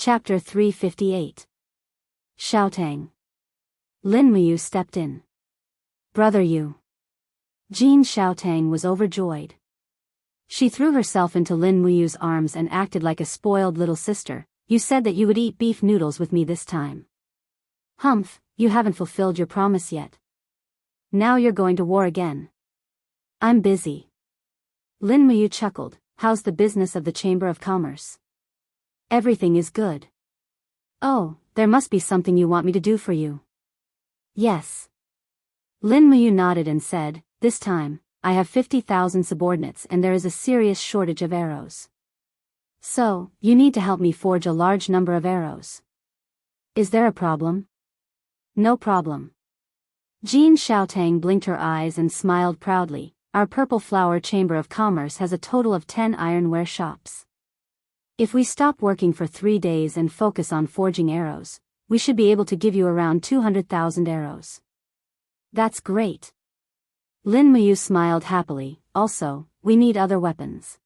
Chapter 358. Xiaotang. Lin Muyu stepped in. Brother Yu. Jean Xiaotang was overjoyed. She threw herself into Lin Muyu's arms and acted like a spoiled little sister. You said that you would eat beef noodles with me this time. Humph, you haven't fulfilled your promise yet. Now you're going to war again. I'm busy. Lin Muyu chuckled. How's the business of the Chamber of Commerce? Everything is good. Oh, there must be something you want me to do for you. Yes. Lin Muyu nodded and said, this time, I have 50,000 subordinates and there is a serious shortage of arrows. So, you need to help me forge a large number of arrows. Is there a problem? No problem. Jean Xiaotang blinked her eyes and smiled proudly. Our Purple Flower Chamber of Commerce has a total of 10 ironware shops. If we stop working for 3 days and focus on forging arrows, we should be able to give you around 200,000 arrows. That's great. Lin Muyu smiled happily. Also, we need other weapons.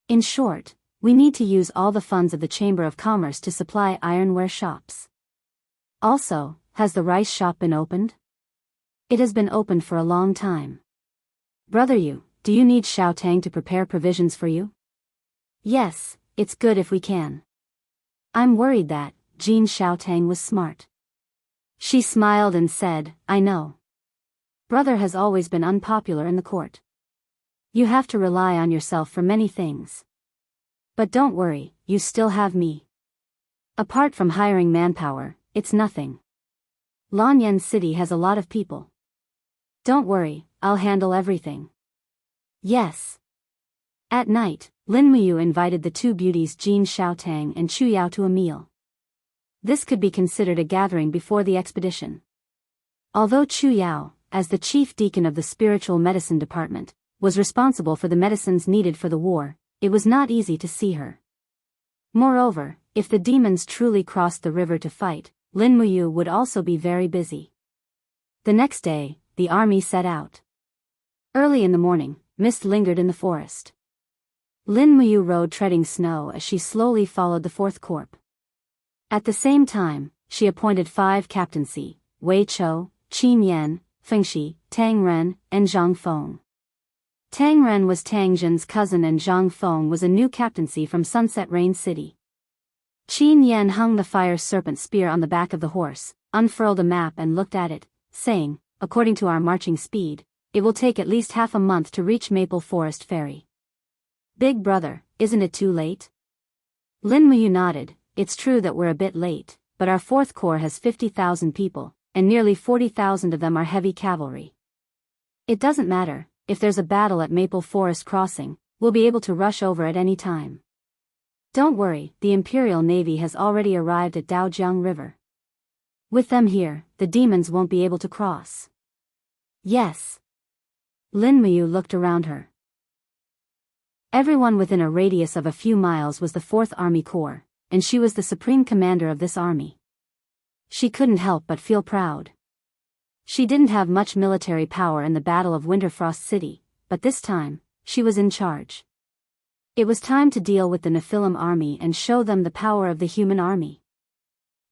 In short, we need to use all the funds of the Chamber of Commerce to supply ironware shops. Also, has the rice shop been opened? It has been opened for a long time. Brother Yu, do you need Xiaotang to prepare provisions for you? Yes, it's good if we can. I'm worried that, Jean Xiaotang was smart. She smiled and said, I know. Brother has always been unpopular in the court. You have to rely on yourself for many things. But don't worry, you still have me. Apart from hiring manpower, it's nothing. Lanyan City has a lot of people. Don't worry, I'll handle everything. Yes. At night, Lin Muyu invited the two beauties Jean Xiaotang and Chu Yao to a meal. This could be considered a gathering before the expedition. Although Chu Yao, as the chief deacon of the spiritual medicine department, was responsible for the medicines needed for the war, it was not easy to see her. Moreover, if the demons truly crossed the river to fight, Lin Muyu would also be very busy. The next day, the army set out. Early in the morning, mist lingered in the forest. Lin Muyu rode treading snow as she slowly followed the fourth corps. At the same time, she appointed 5 captaincy: Wei Chou, Qin Yan, Fengxi, Tang Ren, and Zhang Feng. Tang Ren was Tang Zhen's cousin and Zhang Feng was a new captaincy from Sunset Rain City. Qin Yan hung the fire serpent spear on the back of the horse, unfurled a map and looked at it, saying, according to our marching speed, it will take at least half a month to reach Maple Forest Ferry. Big brother, isn't it too late? Lin Muyu nodded. It's true that we're a bit late, but our 4th Corps has 50,000 people, and nearly 40,000 of them are heavy cavalry. It doesn't matter, if there's a battle at Maple Forest Crossing, we'll be able to rush over at any time. Don't worry, the Imperial Navy has already arrived at Daojiang River. With them here, the demons won't be able to cross. Yes. Lin Muyu looked around her. Everyone within a radius of a few miles was the 4th Army Corps, and she was the supreme commander of this army. She couldn't help but feel proud. She didn't have much military power in the Battle of Winterfrost City, but this time, she was in charge. It was time to deal with the Nephilim army and show them the power of the human army.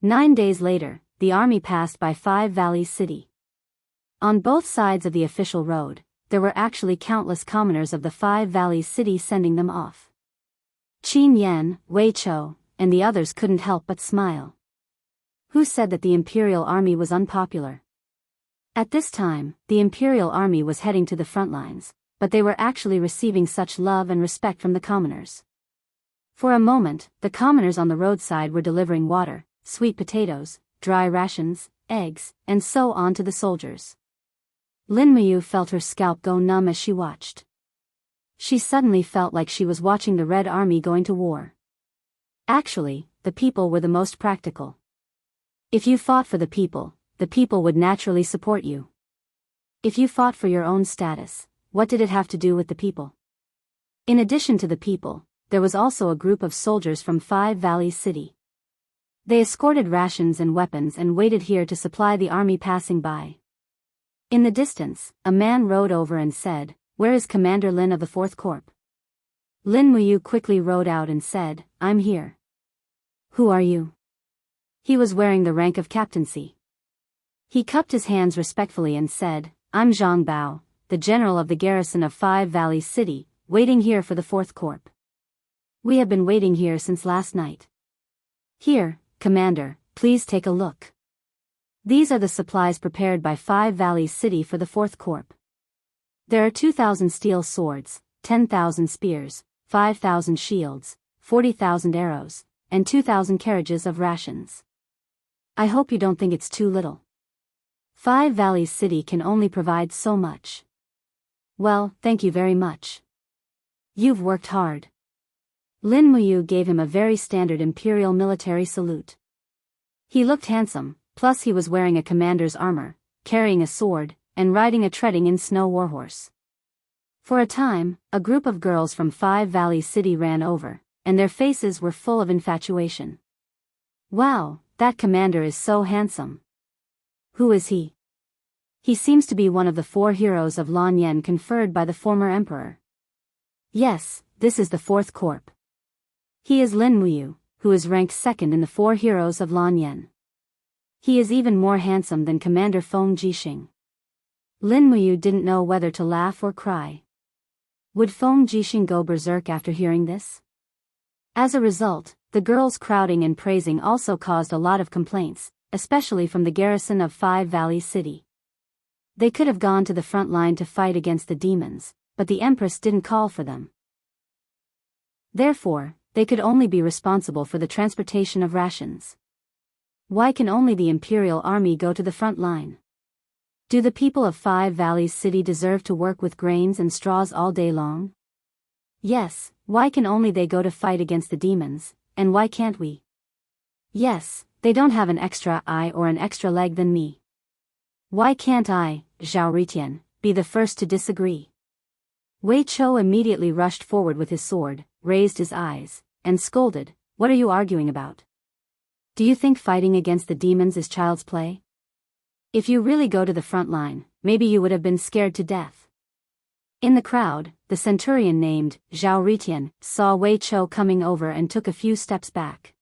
9 days later, the army passed by 5 Valleys City. On both sides of the official road, there were actually countless commoners of the 5 Valleys City sending them off. Qin Yan, Wei Chou, and the others couldn't help but smile. Who said that the Imperial Army was unpopular? At this time, the Imperial Army was heading to the front lines, but they were actually receiving such love and respect from the commoners. For a moment, the commoners on the roadside were delivering water, sweet potatoes, dry rations, eggs, and so on to the soldiers. Lin Muyu felt her scalp go numb as she watched. She suddenly felt like she was watching the Red Army going to war. Actually, the people were the most practical. If you fought for the people would naturally support you. If you fought for your own status, what did it have to do with the people? In addition to the people, there was also a group of soldiers from 5 Valleys City. They escorted rations and weapons and waited here to supply the army passing by. In the distance, a man rode over and said, "Where is Commander Lin of the 4th Corps?" Lin Muyu quickly rode out and said, "I'm here." Who are you? He was wearing the rank of captaincy. He cupped his hands respectfully and said, I'm Zhang Bao, the general of the garrison of Five Valleys City, waiting here for the 4th Corps. We have been waiting here since last night. Here, Commander, please take a look. These are the supplies prepared by Five Valleys City for the 4th Corps. There are 2,000 steel swords, 10,000 spears, 5,000 shields, 40,000 arrows, and 2,000 carriages of rations. I hope you don't think it's too little. Five Valleys City can only provide so much. Well, thank you very much. You've worked hard. Lin Muyu gave him a very standard imperial military salute. He looked handsome, plus he was wearing a commander's armor, carrying a sword, and riding a treading-in snow warhorse. For a time, a group of girls from Five Valleys City ran over, and their faces were full of infatuation. Wow, that commander is so handsome. Who is he? He seems to be one of the 4 heroes of Lan Yen conferred by the former emperor. Yes, this is the 4th Corps. He is Lin Muyu, who is ranked 2nd in the 4 heroes of Lan Yen. He is even more handsome than Commander Feng Jixing. Lin Muyu didn't know whether to laugh or cry. Would Feng Jixing go berserk after hearing this? As a result, the girls crowding and praising also caused a lot of complaints, especially from the garrison of Five Valleys City. They could have gone to the front line to fight against the demons, but the Empress didn't call for them. Therefore, they could only be responsible for the transportation of rations. Why can only the Imperial Army go to the front line? Do the people of Five Valleys City deserve to work with grains and straws all day long? Yes, why can only they go to fight against the demons, and why can't we? Yes, they don't have an extra eye or an extra leg than me. Why can't I, Zhao Ritian, be the first to disagree? Wei Chou immediately rushed forward with his sword, raised his eyes, and scolded, What are you arguing about? Do you think fighting against the demons is child's play? If you really go to the front line, maybe you would have been scared to death. In the crowd, the centurion named Zhao Ritian saw Wei Chou coming over and took a few steps back.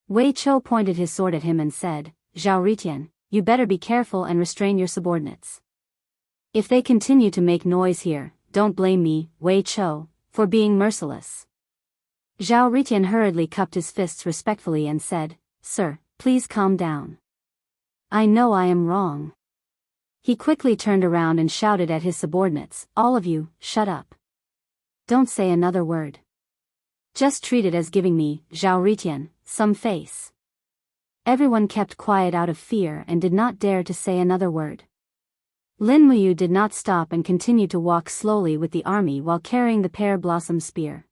Wei Chou pointed his sword at him and said, Zhao Ritian, you better be careful and restrain your subordinates. If they continue to make noise here, don't blame me, Wei Chou, for being merciless. Zhao Ritian hurriedly cupped his fists respectfully and said, Sir, please calm down. I know I am wrong. He quickly turned around and shouted at his subordinates, All of you, shut up. Don't say another word. Just treat it as giving me, Zhao Ritian, some face. Everyone kept quiet out of fear and did not dare to say another word. Lin Muyu did not stop and continued to walk slowly with the army while carrying the pear blossom spear.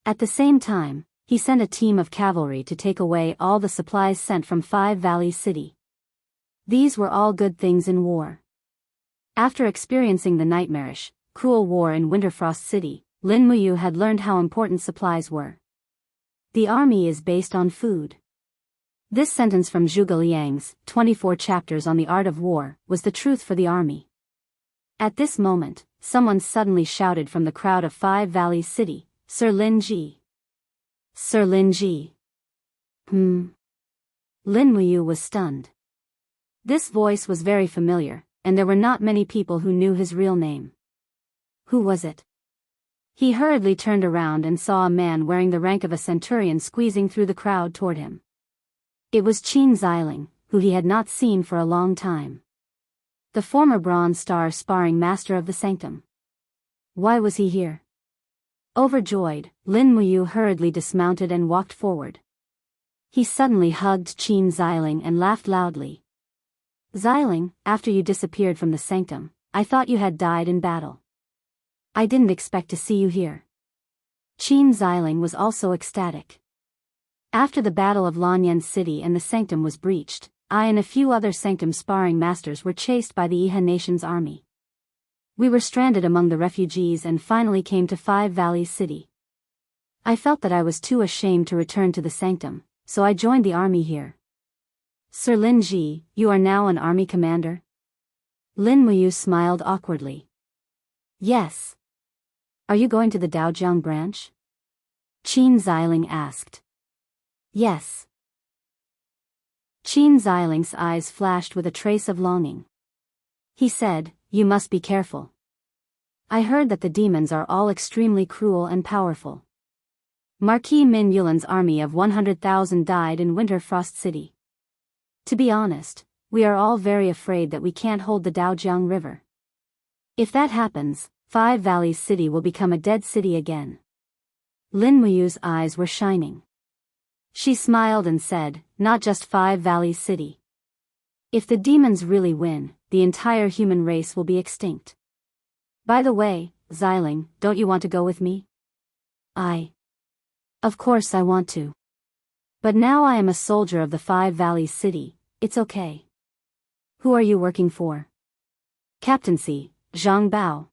At the same time, he sent a team of cavalry to take away all the supplies sent from Five Valleys City. These were all good things in war. After experiencing the nightmarish, cruel war in Winterfrost City, Lin Muyu had learned how important supplies were. The army is based on food. This sentence from Zhuge Liang's 24 chapters on the art of war was the truth for the army. At this moment, someone suddenly shouted from the crowd of Five Valleys City, Sir Lin Ji. Sir Lin Ji. Lin Muyu was stunned. This voice was very familiar, and there were not many people who knew his real name. Who was it? He hurriedly turned around and saw a man wearing the rank of a centurion squeezing through the crowd toward him. It was Qin Xiling, who he had not seen for a long time. The former Bronze Star sparring master of the Sanctum. Why was he here? Overjoyed, Lin Muyu hurriedly dismounted and walked forward. He suddenly hugged Qin Xiling and laughed loudly. Xiling, after you disappeared from the Sanctum, I thought you had died in battle. I didn't expect to see you here. Qin Xiling was also ecstatic. After the Battle of Lanyan City and the Sanctum was breached, I and a few other Sanctum sparring masters were chased by the Iha nation's army. We were stranded among the refugees and finally came to Five Valleys City. I felt that I was too ashamed to return to the Sanctum, so I joined the army here. Sir Lin Ji, you are now an army commander? Lin Muyu smiled awkwardly. Yes. Are you going to the Daojiang branch? Qin Xiling asked. Yes. Qin Ziling's eyes flashed with a trace of longing. He said, "You must be careful. I heard that the demons are all extremely cruel and powerful. Marquis Min Yulin's army of 100,000 died in Winter Frost City. To be honest, we are all very afraid that we can't hold the Daojiang River. If that happens, Five Valleys City will become a dead city again." Lin Muyu's eyes were shining. She smiled and said, "Not just Five Valleys City. If the demons really win, the entire human race will be extinct. By the way, Xiling, don't you want to go with me?" Of course I want to. But now I am a soldier of the Five Valleys City, it's okay. Who are you working for?" "Captaincy, Zhang Bao."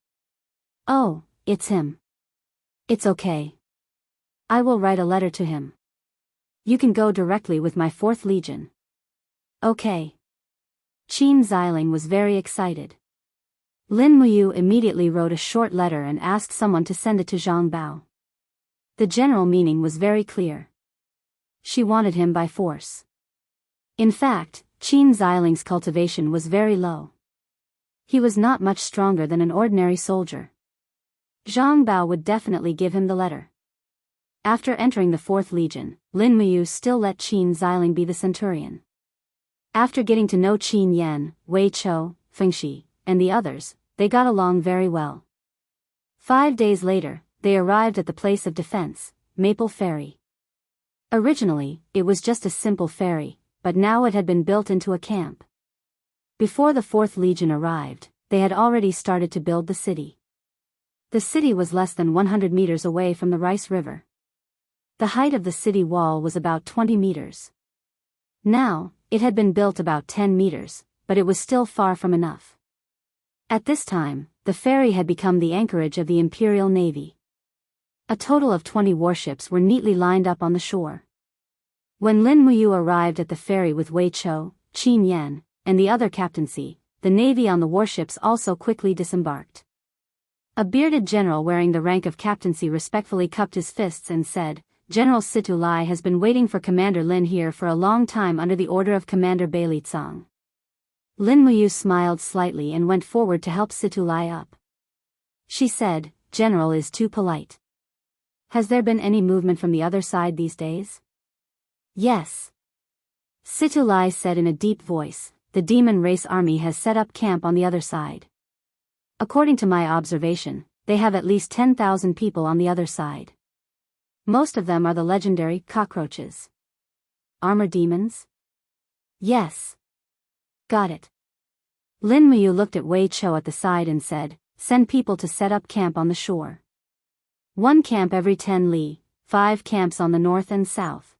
"Oh, it's him. It's okay. I will write a letter to him. You can go directly with my 4th Legion." "Okay." Qin Xiling was very excited. Lin Muyu immediately wrote a short letter and asked someone to send it to Zhang Bao. The general meaning was very clear. She wanted him by force. In fact, Qin Ziling's cultivation was very low. He was not much stronger than an ordinary soldier. Zhang Bao would definitely give him the letter. After entering the 4th Legion, Lin Muyu still let Qin Xiling be the centurion. After getting to know Qin Yan, Wei Chou, Fengxi, and the others, they got along very well. 5 days later, they arrived at the place of defense, Maple Ferry. Originally, it was just a simple ferry, but now it had been built into a camp. Before the 4th Legion arrived, they had already started to build the city. The city was less than 100 meters away from the Rice River. The height of the city wall was about 20 meters. Now, it had been built about 10 meters, but it was still far from enough. At this time, the ferry had become the anchorage of the Imperial Navy. A total of 20 warships were neatly lined up on the shore. When Lin Muyu arrived at the ferry with Wei Chou, Qin Yan, and the other captaincy, the navy on the warships also quickly disembarked. A bearded general wearing the rank of captaincy respectfully cupped his fists and said, "General Situ Lai has been waiting for Commander Lin here for a long time under the order of Commander Bailey Tsang." Lin Muyu smiled slightly and went forward to help Situ Lai up. She said, "General is too polite. Has there been any movement from the other side these days?" "Yes." Situ Lai said in a deep voice, "The demon race army has set up camp on the other side. According to my observation, they have at least 10,000 people on the other side. Most of them are the legendary cockroaches." "Armor demons?" "Yes." "Got it." Lin Muyu looked at Wei Chou at the side and said, "Send people to set up camp on the shore. 1 camp every 10 li, 5 camps on the north and south.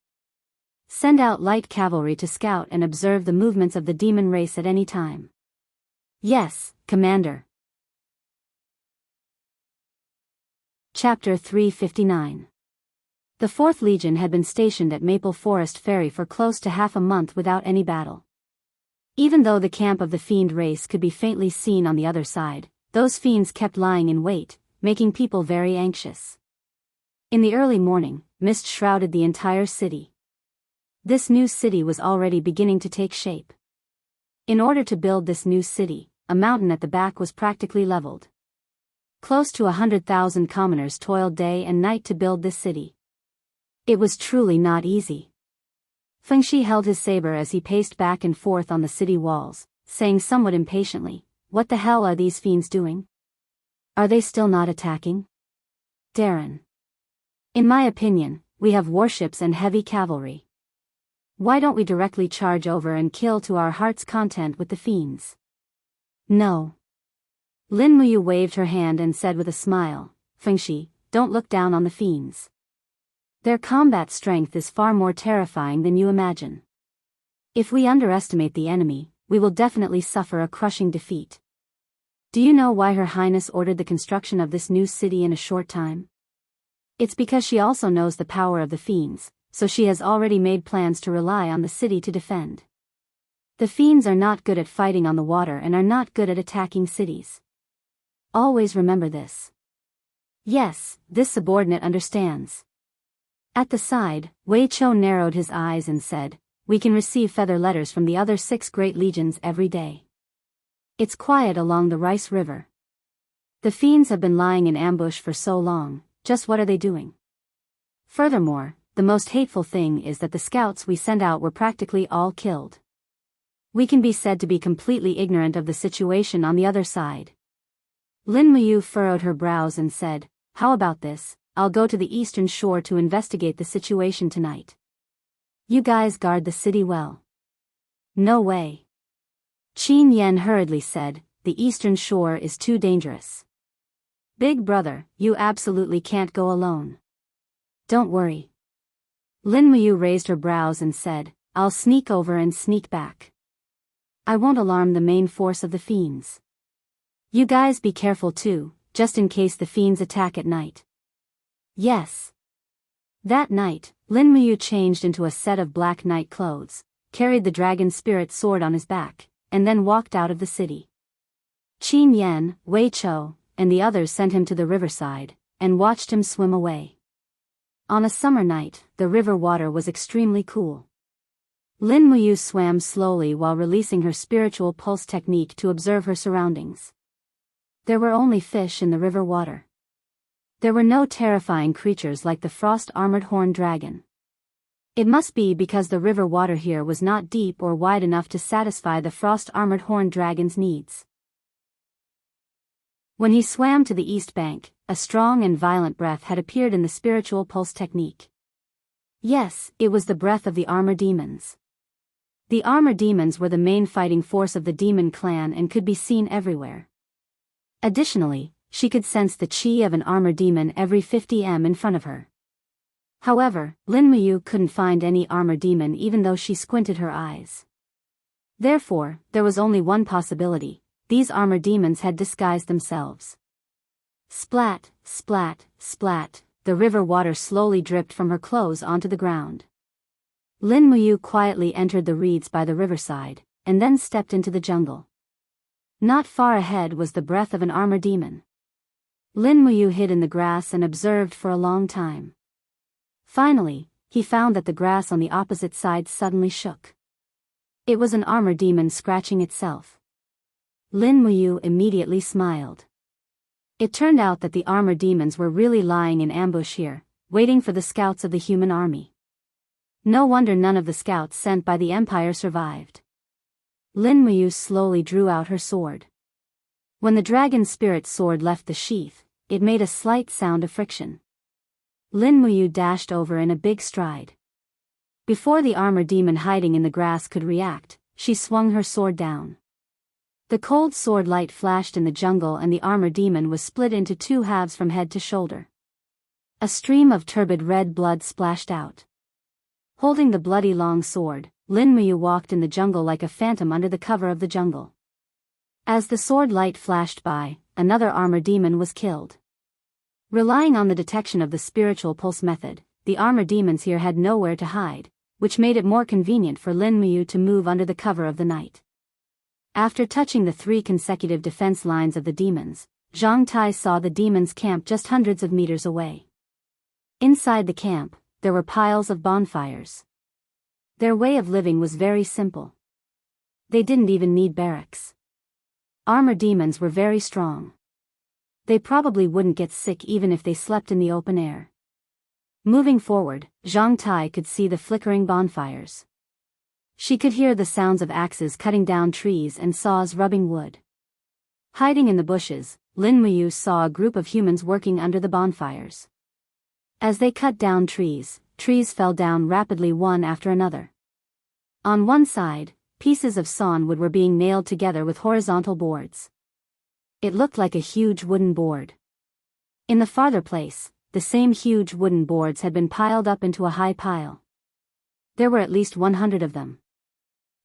Send out light cavalry to scout and observe the movements of the demon race at any time." "Yes, Commander." Chapter 359. The 4th Legion had been stationed at Maple Forest Ferry for close to half a month without any battle. Even though the camp of the fiend race could be faintly seen on the other side, those fiends kept lying in wait, making people very anxious. In the early morning, mist shrouded the entire city. This new city was already beginning to take shape. In order to build this new city, a mountain at the back was practically leveled. Close to 100,000 commoners toiled day and night to build this city. It was truly not easy. Fengxi held his saber as he paced back and forth on the city walls, saying somewhat impatiently, "What the hell are these fiends doing? Are they still not attacking? Darren. In my opinion, we have warships and heavy cavalry. Why don't we directly charge over and kill to our heart's content with the fiends?" "No." Lin Muyu waved her hand and said with a smile, "Fengxi, don't look down on the fiends. Their combat strength is far more terrifying than you imagine. If we underestimate the enemy, we will definitely suffer a crushing defeat. Do you know why Her Highness ordered the construction of this new city in a short time? It's because she also knows the power of the fiends, so she has already made plans to rely on the city to defend. The fiends are not good at fighting on the water and are not good at attacking cities. Always remember this." "Yes, this subordinate understands." At the side, Wei Chou narrowed his eyes and said, "We can receive feather letters from the other 6 great legions every day. It's quiet along the Rice River. The fiends have been lying in ambush for so long, just what are they doing? Furthermore, the most hateful thing is that the scouts we sent out were practically all killed. We can be said to be completely ignorant of the situation on the other side." Lin Muyu furrowed her brows and said, "How about this? I'll go to the eastern shore to investigate the situation tonight. You guys guard the city well." "No way." Qin Yan hurriedly said, "The eastern shore is too dangerous. Big brother, you absolutely can't go alone." "Don't worry." Lin Muyu raised her brows and said, "I'll sneak over and sneak back. I won't alarm the main force of the fiends. You guys be careful too, just in case the fiends attack at night." "Yes." That night, Lin Muyu changed into a set of black night clothes, carried the dragon spirit sword on his back, and then walked out of the city. Qin Yan, Wei Chou, and the others sent him to the riverside, and watched him swim away. On a summer night, the river water was extremely cool. Lin Muyu swam slowly while releasing her spiritual pulse technique to observe her surroundings. There were only fish in the river water. There were no terrifying creatures like the frost-armored horned dragon. It must be because the river water here was not deep or wide enough to satisfy the frost-armored horned dragon's needs. When he swam to the east bank, a strong and violent breath had appeared in the spiritual pulse technique. Yes, it was the breath of the armor demons. The armor demons were the main fighting force of the demon clan and could be seen everywhere. Additionally, she could sense the qi of an armor demon every 50 m in front of her. However, Lin Muyu couldn't find any armor demon even though she squinted her eyes. Therefore, there was only one possibility: these armor demons had disguised themselves. Splat, splat, splat, the river water slowly dripped from her clothes onto the ground. Lin Muyu quietly entered the reeds by the riverside, and then stepped into the jungle. Not far ahead was the breath of an armor demon. Lin Muyu hid in the grass and observed for a long time. Finally, he found that the grass on the opposite side suddenly shook. It was an armor demon scratching itself. Lin Muyu immediately smiled. It turned out that the armor demons were really lying in ambush here, waiting for the scouts of the human army. No wonder none of the scouts sent by the Empire survived. Lin Muyu slowly drew out her sword. When the dragon spirit sword left the sheath, it made a slight sound of friction. Lin Muyu dashed over in a big stride. Before the armor demon hiding in the grass could react, she swung her sword down. The cold sword light flashed in the jungle and the armor demon was split into 2 halves from head to shoulder. A stream of turbid red blood splashed out. Holding the bloody long sword, Lin Muyu walked in the jungle like a phantom under the cover of the jungle. As the sword light flashed by, another armor demon was killed. Relying on the detection of the spiritual pulse method, the armor demons here had nowhere to hide, which made it more convenient for Lin Muyu to move under the cover of the night. After touching the 3 consecutive defense lines of the demons, Zhang Tai saw the demons' camp just hundreds of meters away. Inside the camp, there were piles of bonfires. Their way of living was very simple. They didn't even need barracks. Armor demons were very strong. They probably wouldn't get sick even if they slept in the open air. Moving forward, Zhang Tai could see the flickering bonfires. She could hear the sounds of axes cutting down trees and saws rubbing wood. Hiding in the bushes, Lin Muyu saw a group of humans working under the bonfires. As they cut down trees fell down rapidly one after another. On one side, pieces of sawn wood were being nailed together with horizontal boards. It looked like a huge wooden board. In the farther place, the same huge wooden boards had been piled up into a high pile. There were at least 100 of them.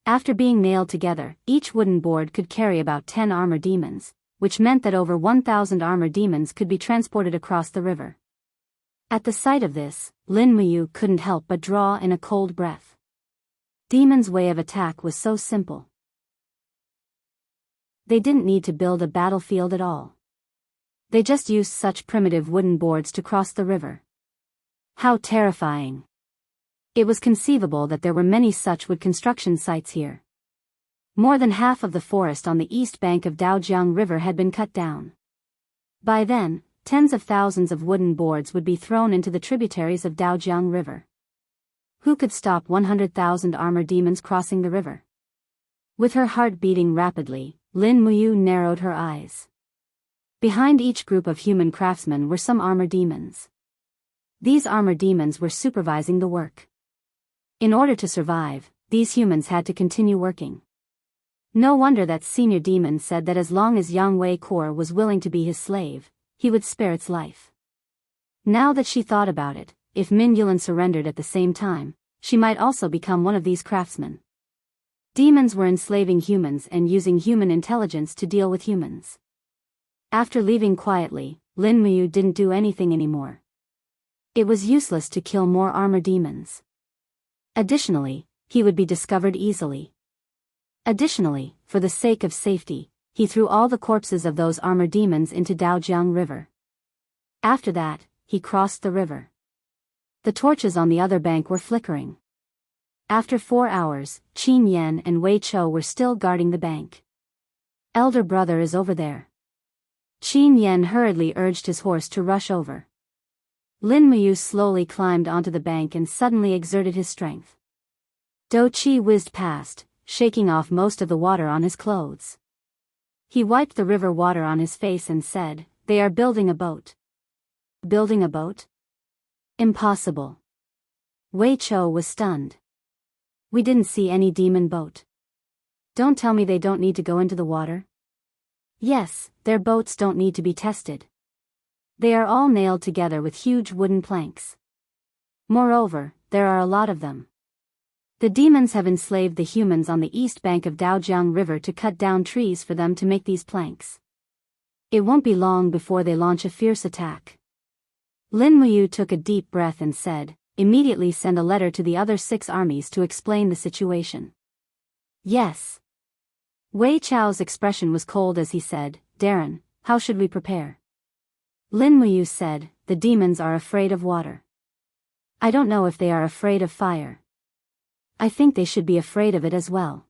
After being nailed together, each wooden board could carry about 10 armor demons, which meant that over 1,000 armor demons could be transported across the river. At the sight of this, Lin Muyu couldn't help but draw in a cold breath. Demons' way of attack was so simple. They didn't need to build a battlefield at all. They just used such primitive wooden boards to cross the river. How terrifying. It was conceivable that there were many such wood construction sites here. More than half of the forest on the east bank of Daojiang River had been cut down. By then, tens of thousands of wooden boards would be thrown into the tributaries of Daojiang River. Who could stop 100,000 armor demons crossing the river? With her heart beating rapidly, Lin Muyu narrowed her eyes. Behind each group of human craftsmen were some armor demons. These armor demons were supervising the work. In order to survive, these humans had to continue working. No wonder that senior demon said that as long as Yang Wei Kor was willing to be his slave, he would spare its life. Now that she thought about it, if Min Yulan surrendered at the same time, she might also become one of these craftsmen. Demons were enslaving humans and using human intelligence to deal with humans. After leaving quietly, Lin Muyu didn't do anything anymore. It was useless to kill more armor demons. Additionally, he would be discovered easily. Additionally, for the sake of safety, he threw all the corpses of those armor demons into Daojiang River. After that, he crossed the river. The torches on the other bank were flickering. After 4 hours, Qin Yan and Wei Chou were still guarding the bank. Elder brother is over there. Qin Yan hurriedly urged his horse to rush over. Lin Muyu slowly climbed onto the bank and suddenly exerted his strength. Do Qi whizzed past, shaking off most of the water on his clothes. He wiped the river water on his face and said, "They are building a boat." Building a boat? Impossible. Wei Chou was stunned. We didn't see any demon boat. Don't tell me they don't need to go into the water? Yes, their boats don't need to be tested. They are all nailed together with huge wooden planks. Moreover, there are a lot of them. The demons have enslaved the humans on the east bank of Daojiang River to cut down trees for them to make these planks. It won't be long before they launch a fierce attack. Lin Muyu took a deep breath and said, "Immediately send a letter to the other 6 armies to explain the situation." Yes. Wei Chou's expression was cold as he said, "Darren, how should we prepare?" Lin Muyu said, "The demons are afraid of water. I don't know if they are afraid of fire. I think they should be afraid of it as well.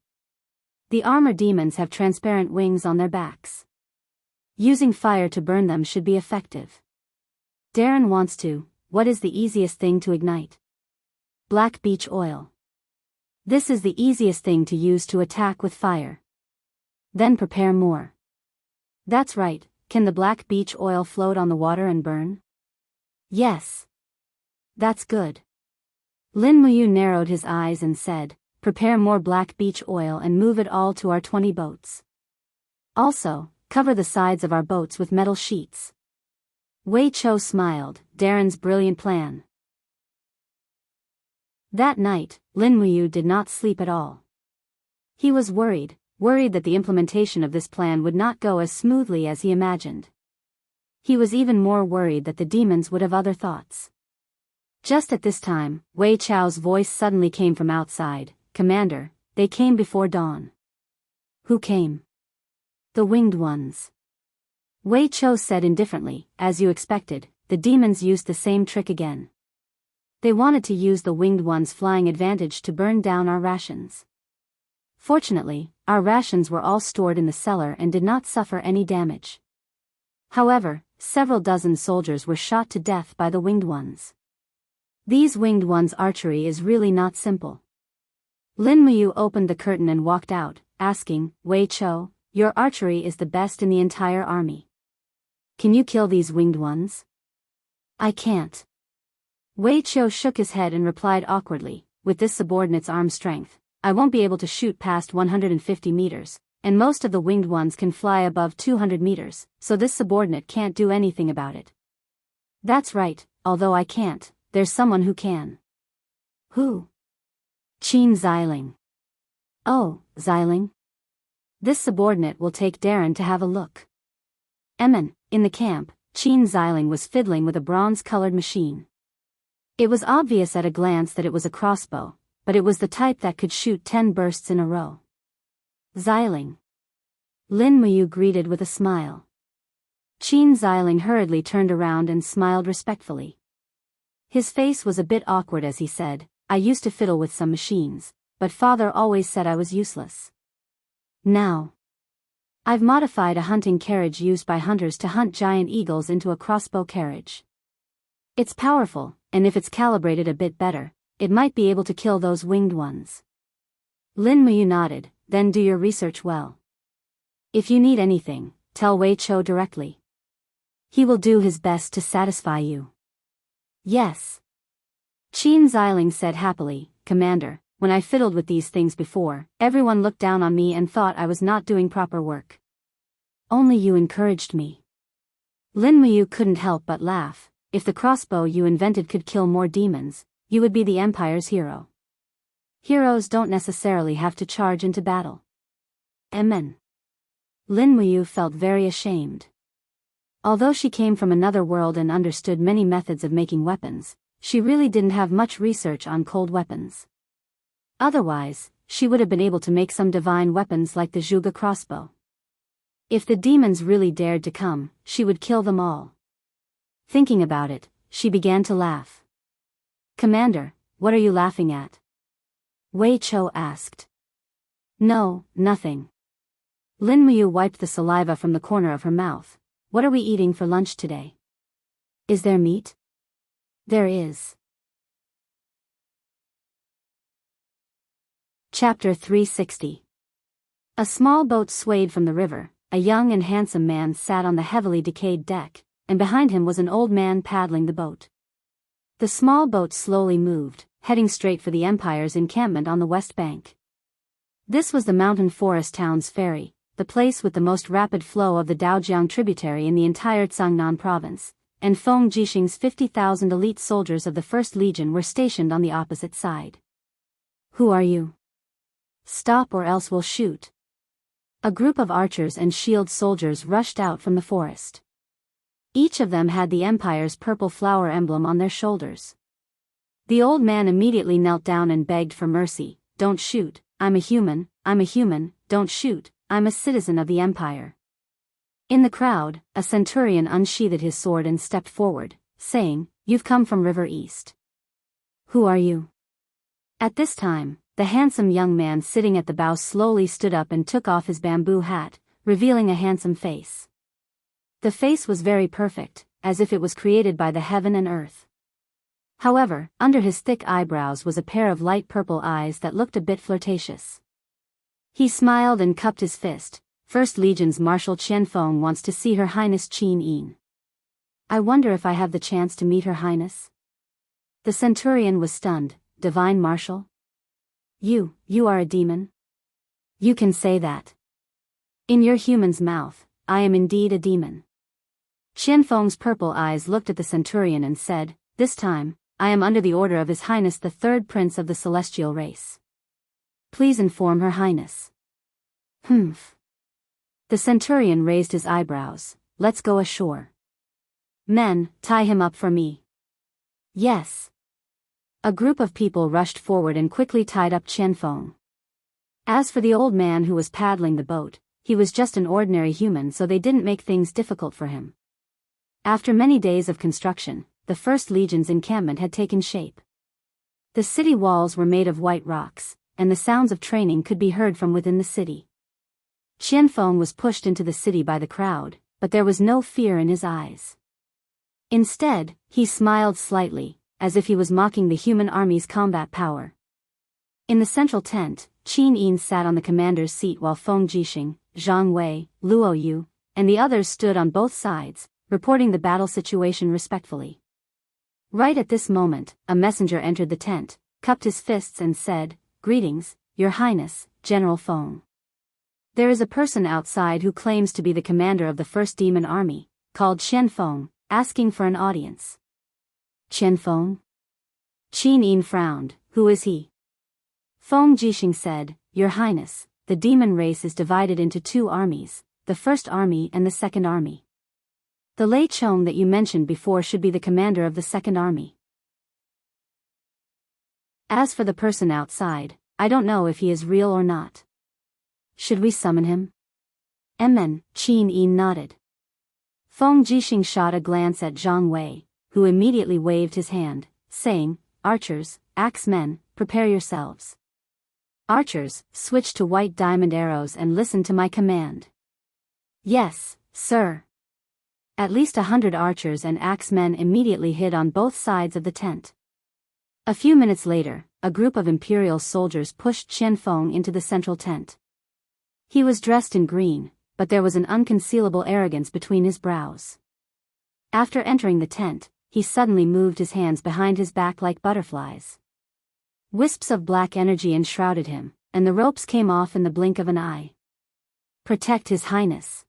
The armor demons have transparent wings on their backs. Using fire to burn them should be effective. Darren wants to. What is the easiest thing to ignite? Black beech oil. This is the easiest thing to use to attack with fire. Then prepare more." That's right. Can the black beech oil float on the water and burn? Yes. That's good. Lin Muyu narrowed his eyes and said, "Prepare more black beech oil and move it all to our 20 boats. Also, cover the sides of our boats with metal sheets." Wei Chou smiled, Darren's brilliant plan. That night, Lin Muyu did not sleep at all. He was worried that the implementation of this plan would not go as smoothly as he imagined. He was even more worried that the demons would have other thoughts. Just at this time, Wei Chou's voice suddenly came from outside, "Commander, they came before dawn." Who came? The winged ones. Wei Chou said indifferently, "As you expected, the demons used the same trick again. They wanted to use the winged ones' flying advantage to burn down our rations. Fortunately, our rations were all stored in the cellar and did not suffer any damage. However, several dozen soldiers were shot to death by the winged ones. These winged ones' archery is really not simple." Lin Muyu opened the curtain and walked out, asking, "Wei Chou, your archery is the best in the entire army. Can you kill these winged ones?" "I can't." Wei Chou shook his head and replied awkwardly, "With this subordinate's arm strength, I won't be able to shoot past 150 meters, and most of the winged ones can fly above 200 meters, so this subordinate can't do anything about it." "That's right, although I can't, there's someone who can." "Who?" "Qin Xiling." "Oh, Xiling? This subordinate will take Darren to have a look." In the camp, Qin Xiling was fiddling with a bronze-colored machine. It was obvious at a glance that it was a crossbow, but it was the type that could shoot 10 bursts in a row. "Xiling." Lin Muyu greeted with a smile. Qin Xiling hurriedly turned around and smiled respectfully. His face was a bit awkward as he said, I used to fiddle with some machines, but father always said I was useless. Now, I've modified a hunting carriage used by hunters to hunt giant eagles into a crossbow carriage. It's powerful, and if it's calibrated a bit better, it might be able to kill those winged ones. Lin Muyu nodded, then do your research well. If you need anything, tell Wei Chou directly. He will do his best to satisfy you. Yes. Qin Xiling said happily, Commander, when I fiddled with these things before, everyone looked down on me and thought I was not doing proper work. Only you encouraged me. Lin Muyu couldn't help but laugh. If the crossbow you invented could kill more demons, you would be the Empire's hero. Heroes don't necessarily have to charge into battle. Amen. Lin Muyu felt very ashamed. Although she came from another world and understood many methods of making weapons, she really didn't have much research on cold weapons. Otherwise, she would have been able to make some divine weapons like the Zhuge crossbow. If the demons really dared to come, she would kill them all. Thinking about it, she began to laugh. Commander, what are you laughing at? Wei Chou asked. No, nothing. Lin Muyu wiped the saliva from the corner of her mouth. What are we eating for lunch today? Is there meat? There is. Chapter 360. A small boat swayed from the river. A young and handsome man sat on the heavily decayed deck, and behind him was an old man paddling the boat. The small boat slowly moved, heading straight for the Empire's encampment on the west bank. This was the mountain forest town's ferry, the place with the most rapid flow of the Daojiang tributary in the entire Cangnan province, and Feng Jixing's 50,000 elite soldiers of the 1st Legion were stationed on the opposite side. Who are you? Stop or else we'll shoot. A group of archers and shield soldiers rushed out from the forest. Each of them had the Empire's purple flower emblem on their shoulders. The old man immediately knelt down and begged for mercy. Don't shoot, I'm a human, don't shoot, I'm a citizen of the Empire. In the crowd, a centurion unsheathed his sword and stepped forward, saying, You've come from River East. Who are you? At this time, the handsome young man sitting at the bow slowly stood up and took off his bamboo hat, revealing a handsome face. The face was very perfect, as if it was created by the heaven and earth. However, under his thick eyebrows was a pair of light purple eyes that looked a bit flirtatious. He smiled and cupped his fist. 1st Legion's Marshal Qian Feng wants to see Her Highness Qin Yin. I wonder if I have the chance to meet Her Highness? The centurion was stunned. Divine Marshal? You are a demon? You can say that. In your human's mouth, I am indeed a demon. Qian Feng's purple eyes looked at the centurion and said, This time, I am under the order of His Highness the 3rd Prince of the Celestial Race. Please inform Her Highness. Humph. The centurion raised his eyebrows. Let's go ashore. Men, tie him up for me. Yes. A group of people rushed forward and quickly tied up Qian Feng. As for the old man who was paddling the boat, he was just an ordinary human, so they didn't make things difficult for him. After many days of construction, the 1st Legion's encampment had taken shape. The city walls were made of white rocks, and the sounds of training could be heard from within the city. Qian Feng was pushed into the city by the crowd, but there was no fear in his eyes. Instead, he smiled slightly, as if he was mocking the human army's combat power. In the central tent, Qin Yin sat on the commander's seat while Feng Jixing, Zhang Wei, Luo Yu, and the others stood on both sides, reporting the battle situation respectfully. Right at this moment, a messenger entered the tent, cupped his fists and said, Greetings, Your Highness, General Feng. There is a person outside who claims to be the commander of the 1st Demon Army, called Qian Feng, asking for an audience. Qian Feng? Qin Yin frowned. Who is he? Feng Jixing said, Your Highness, the demon race is divided into 2 armies, the 1st Army and the 2nd Army. The Lei Chong that you mentioned before should be the commander of the 2nd Army. As for the person outside, I don't know if he is real or not. Should we summon him? Amen, Qin Yin nodded. Feng Jixing shot a glance at Zhang Wei, who immediately waved his hand, saying, "Archers, axemen, prepare yourselves. Archers, switch to white diamond arrows and listen to my command." "Yes, sir." At least 100 archers and axemen immediately hid on both sides of the tent. A few minutes later, a group of imperial soldiers pushed Qianfeng into the central tent. He was dressed in green, but there was an unconcealable arrogance between his brows. After entering the tent, he suddenly moved his hands behind his back like butterflies. Wisps of black energy enshrouded him, and the ropes came off in the blink of an eye. "Protect His Highness."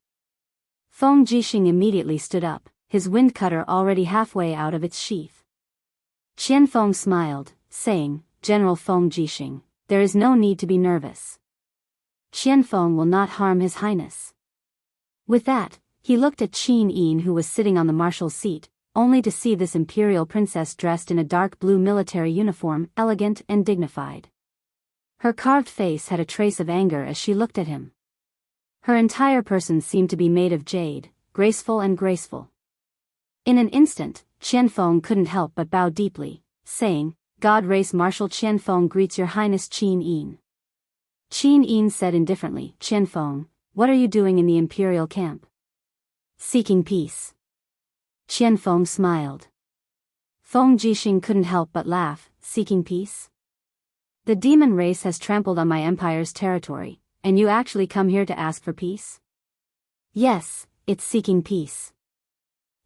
Feng Jixing immediately stood up, his wind cutter already halfway out of its sheath. Qianfeng smiled, saying, "General Feng Jixing, there is no need to be nervous. Qianfeng will not harm His Highness." With that, he looked at Qin Yin, who was sitting on the marshal's seat, only to see this imperial princess dressed in a dark blue military uniform, elegant and dignified. Her carved face had a trace of anger as she looked at him. Her entire person seemed to be made of jade, graceful and graceful. In an instant, Qianfeng couldn't help but bow deeply, saying, "God Race Marshal Qianfeng greets Your Highness Qin Yin." Qin Yin said indifferently, "Qianfeng, what are you doing in the imperial camp?" "Seeking peace." Qianfeng smiled. Feng Jixing couldn't help but laugh, "Seeking peace? The demon race has trampled on my empire's territory, and you actually come here to ask for peace?" "Yes, it's seeking peace."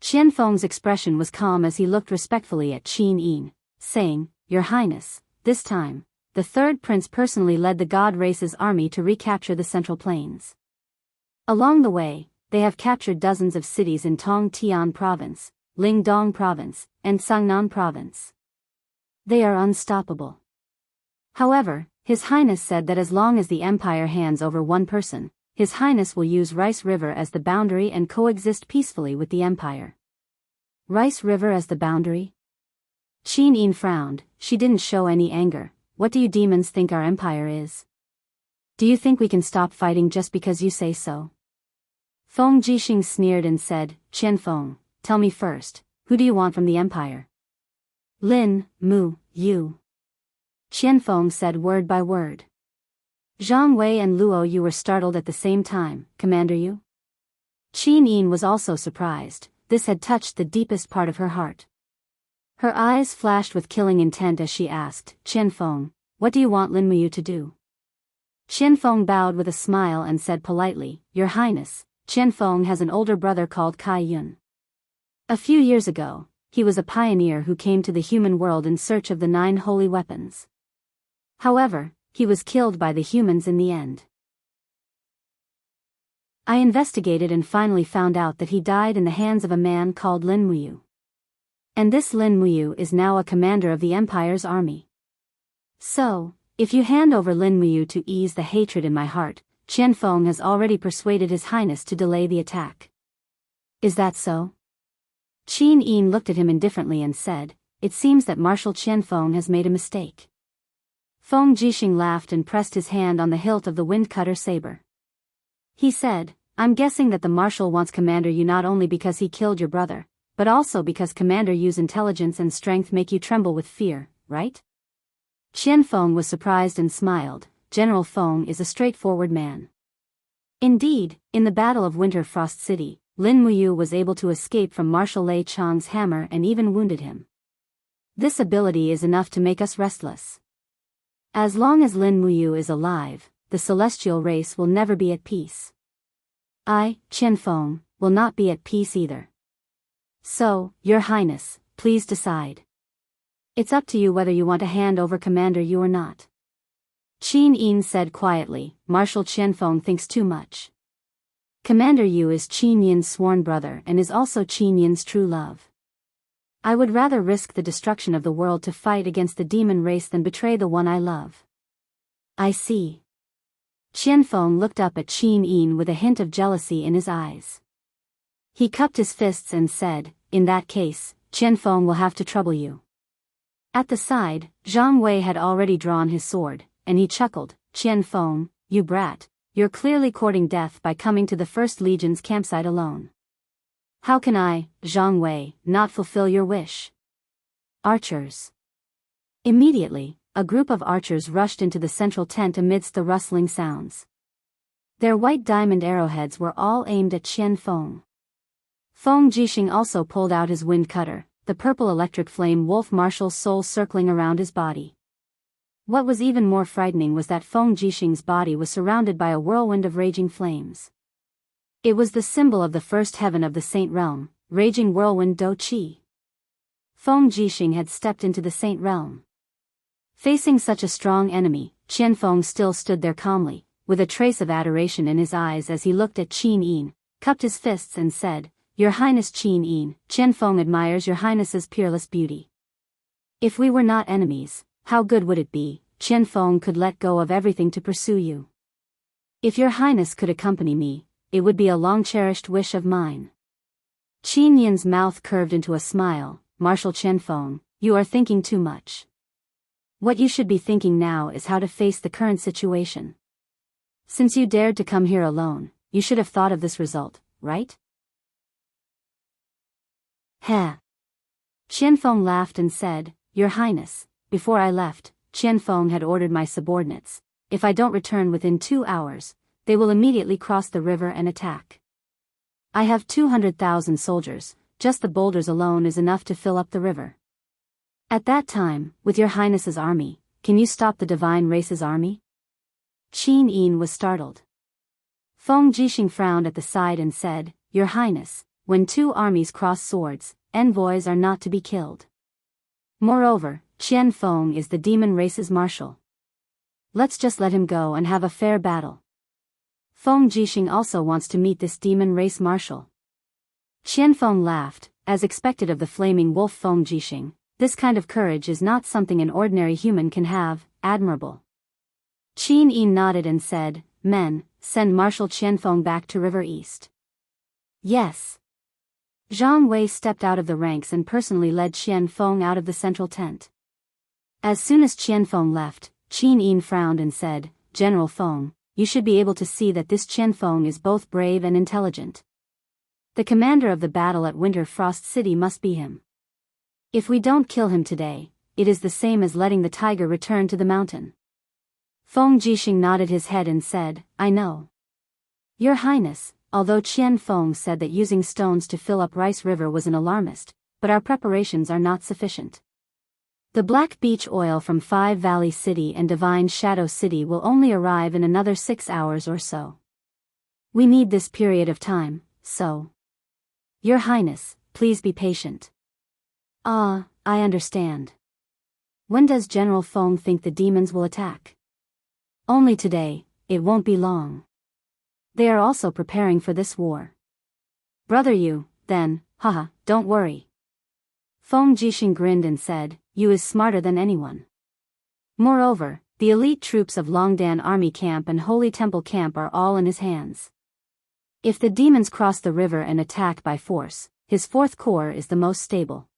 Qianfeng's expression was calm as he looked respectfully at Qin Yin, saying, "Your Highness, this time, the third prince personally led the God Race's army to recapture the Central Plains. Along the way, they have captured dozens of cities in Tongtian Province, Lingdong Province, and Sangnan Province. They are unstoppable. However, His Highness said that as long as the Empire hands over one person, His Highness will use Rice River as the boundary and coexist peacefully with the Empire." "Rice River as the boundary?" Qin Yin frowned. She didn't show any anger. "What do you demons think our empire is? Do you think we can stop fighting just because you say so?" Feng Jixing sneered and said, "Qianfeng, tell me first, who do you want from the empire?" "Lin, Mu, Yu." Qianfeng said word by word. Zhang Wei and Luo Yu were startled at the same time. "Commander Yu?" Qin Yin was also surprised. This had touched the deepest part of her heart. Her eyes flashed with killing intent as she asked, "Qianfeng, what do you want Lin Mu Yu to do?" Qianfeng bowed with a smile and said politely, "Your Highness, Qianfeng has an older brother called Kai Yun. A few years ago, he was a pioneer who came to the human world in search of the 9 holy weapons. However, he was killed by the humans in the end. I investigated and finally found out that he died in the hands of a man called Lin Muyu. And this Lin Muyu is now a commander of the Empire's army. So, if you hand over Lin Muyu to ease the hatred in my heart, Qianfeng has already persuaded His Highness to delay the attack. Is that so?" Qin Yin looked at him indifferently and said, "It seems that Marshal Qianfeng has made a mistake." Feng Jixing laughed and pressed his hand on the hilt of the wind-cutter saber. He said, "I'm guessing that the Marshal wants Commander Yu not only because he killed your brother, but also because Commander Yu's intelligence and strength make you tremble with fear, right?" Qianfeng was surprised and smiled. General Feng is a straightforward man. Indeed, in the Battle of Winter Frost City, Lin Muyu was able to escape from Marshal Lei Chang's hammer and even wounded him. This ability is enough to make us restless. As long as Lin Muyu is alive, the celestial race will never be at peace. I, Qianfeng, will not be at peace either. So, Your Highness, please decide. It's up to you whether you want to hand over Commander Yu or not." Qin Yin said quietly, "Marshal Qianfeng thinks too much. Commander Yu is Qin Yin's sworn brother and is also Qin Yin's true love. I would rather risk the destruction of the world to fight against the demon race than betray the one I love." "I see." Qianfeng looked up at Qin Yin with a hint of jealousy in his eyes. He cupped his fists and said, "In that case, Qianfeng will have to trouble you." At the side, Zhang Wei had already drawn his sword, and he chuckled, "Qianfeng, you brat, you're clearly courting death by coming to the First Legion's campsite alone. How can I, Zhang Wei, not fulfill your wish?" Archers. Immediately, a group of archers rushed into the central tent amidst the rustling sounds. Their white diamond arrowheads were all aimed at Qian Feng. Feng Jixing also pulled out his wind cutter, the purple electric flame wolf marshal's soul circling around his body. What was even more frightening was that Feng Jixing's body was surrounded by a whirlwind of raging flames. It was the symbol of the first heaven of the Saint Realm, raging whirlwind Do Qi. Feng Jixing had stepped into the Saint Realm. Facing such a strong enemy, Qian Feng still stood there calmly, with a trace of adoration in his eyes as he looked at Qin Yin, cupped his fists and said, "Your Highness Qin Yin, Qian Feng admires your Highness's peerless beauty. If we were not enemies, how good would it be, Qian Feng could let go of everything to pursue you. If your Highness could accompany me, it would be a long-cherished wish of mine." Qin Yin's mouth curved into a smile. "Marshal Qian Feng, you are thinking too much. What you should be thinking now is how to face the current situation. Since you dared to come here alone, you should have thought of this result, right?" Heh. Qian Feng laughed and said, "Your Highness, before I left, Qian Feng had ordered my subordinates, if I don't return within 2 hours, they will immediately cross the river and attack. I have 200,000 soldiers, just the boulders alone is enough to fill up the river. At that time, with your Highness's army, can you stop the divine race's army?" Qin Yin was startled. Feng Jixing frowned at the side and said, "Your Highness, when two armies cross swords, envoys are not to be killed. Moreover, Qian Feng is the demon race's marshal. Let's just let him go and have a fair battle. Feng Jixing also wants to meet this demon race marshal." Qian Feng laughed, as expected of the flaming wolf Feng Jixing. "This kind of courage is not something an ordinary human can have, admirable." Qin Yin nodded and said, "Men, send Marshal Qian Feng back to River East." "Yes." Zhang Wei stepped out of the ranks and personally led Qian Feng out of the central tent. As soon as Qian Feng left, Qin Yin frowned and said, "General Feng, you should be able to see that this Qian Feng is both brave and intelligent. The commander of the battle at Winter Frost City must be him. If we don't kill him today, it is the same as letting the tiger return to the mountain." Feng Jixing nodded his head and said, "I know. Your Highness, although Qian Feng said that using stones to fill up Rice River was an alarmist, but our preparations are not sufficient. The Black Beach oil from Five Valley City and Divine Shadow City will only arrive in another 6 hours or so. We need this period of time, so. Your Highness, please be patient." "Ah, I understand. When does General Feng think the demons will attack?" "Only today, it won't be long. They are also preparing for this war." "Brother you, then, haha, don't worry." Feng Jixing grinned and said, "You is smarter than anyone. Moreover, the elite troops of Longdan Army Camp and Holy Temple Camp are all in his hands. If the demons cross the river and attack by force, his 4th Corps is the most stable.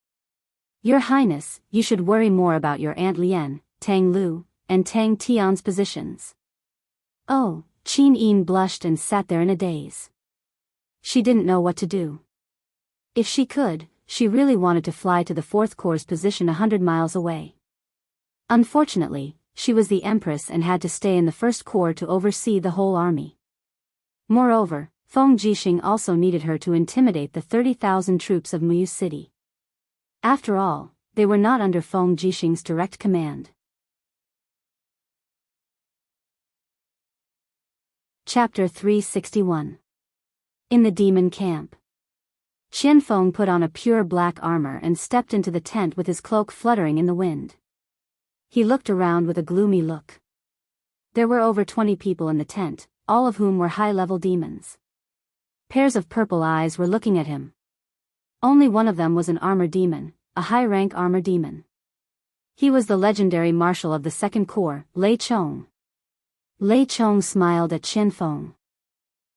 Your Highness, you should worry more about your Aunt Lien, Tang Lu, and Tang Tian's positions." "Oh," Qin Yin blushed and sat there in a daze. She didn't know what to do. If she could, she really wanted to fly to the 4th Corps' position 100 miles away. Unfortunately, she was the Empress and had to stay in the 1st Corps to oversee the whole army. Moreover, Feng Jixing also needed her to intimidate the 30,000 troops of Muyu City. After all, they were not under Feng Jixing's direct command. Chapter 361. In the Demon Camp. Qian Feng put on a pure black armor and stepped into the tent with his cloak fluttering in the wind. He looked around with a gloomy look. There were over 20 people in the tent, all of whom were high-level demons. Pairs of purple eyes were looking at him. Only one of them was an armor demon, a high-rank armor demon. He was the legendary marshal of the 2nd Corps, Lei Chong. Lei Chong smiled at Qian Feng.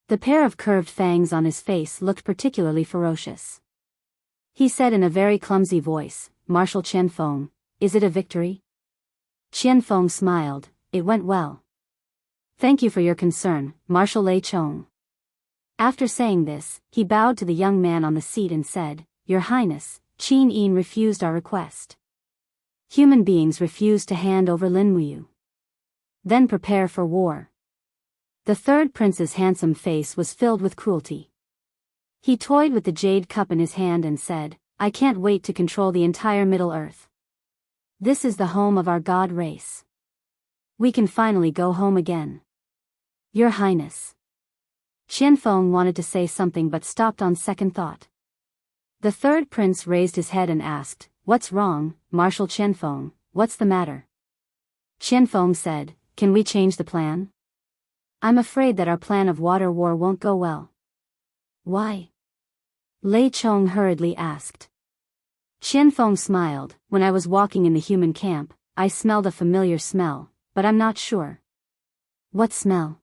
The pair of curved fangs on his face looked particularly ferocious. He said in a very clumsy voice, "Marshal Qian Feng, is it a victory?" Qian Feng smiled, "It went well. Thank you for your concern, Marshal Lei Chong." After saying this, he bowed to the young man on the seat and said, "Your Highness, Qin Yin refused our request. Human beings refused to hand over Lin Muyu. Then prepare for war. The third prince's handsome face was filled with cruelty. He toyed with the jade cup in his hand and said, I can't wait to control the entire Middle Earth. This is the home of our god race. We can finally go home again. Your Highness. Qianfeng wanted to say something but stopped on second thought. The third prince raised his head and asked, What's wrong, Marshal Qianfeng, what's the matter? Qianfeng said, Can we change the plan? I'm afraid that our plan of water war won't go well. Why? Lei Chong hurriedly asked. Qianfeng smiled, When I was walking in the human camp, I smelled a familiar smell, but I'm not sure. What smell?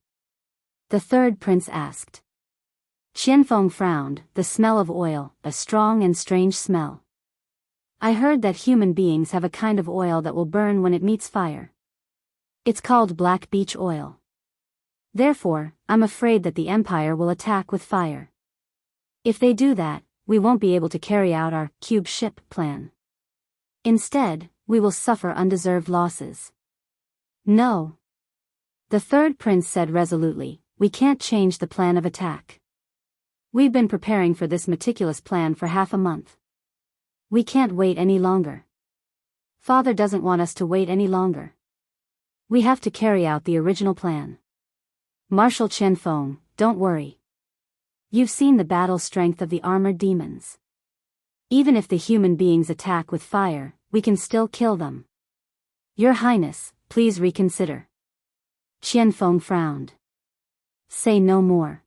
The third prince asked. Qianfeng frowned, The smell of oil, a strong and strange smell. I heard that human beings have a kind of oil that will burn when it meets fire. It's called black beech oil. Therefore, I'm afraid that the Empire will attack with fire. If they do that, we won't be able to carry out our cube ship plan. Instead, we will suffer undeserved losses. No. The third prince said resolutely, We can't change the plan of attack. We've been preparing for this meticulous plan for half a month. We can't wait any longer. Father doesn't want us to wait any longer. We have to carry out the original plan. Marshal Qianfeng, don't worry. You've seen the battle strength of the armored demons. Even if the human beings attack with fire, we can still kill them. Your Highness, please reconsider. Qianfeng frowned. Say no more.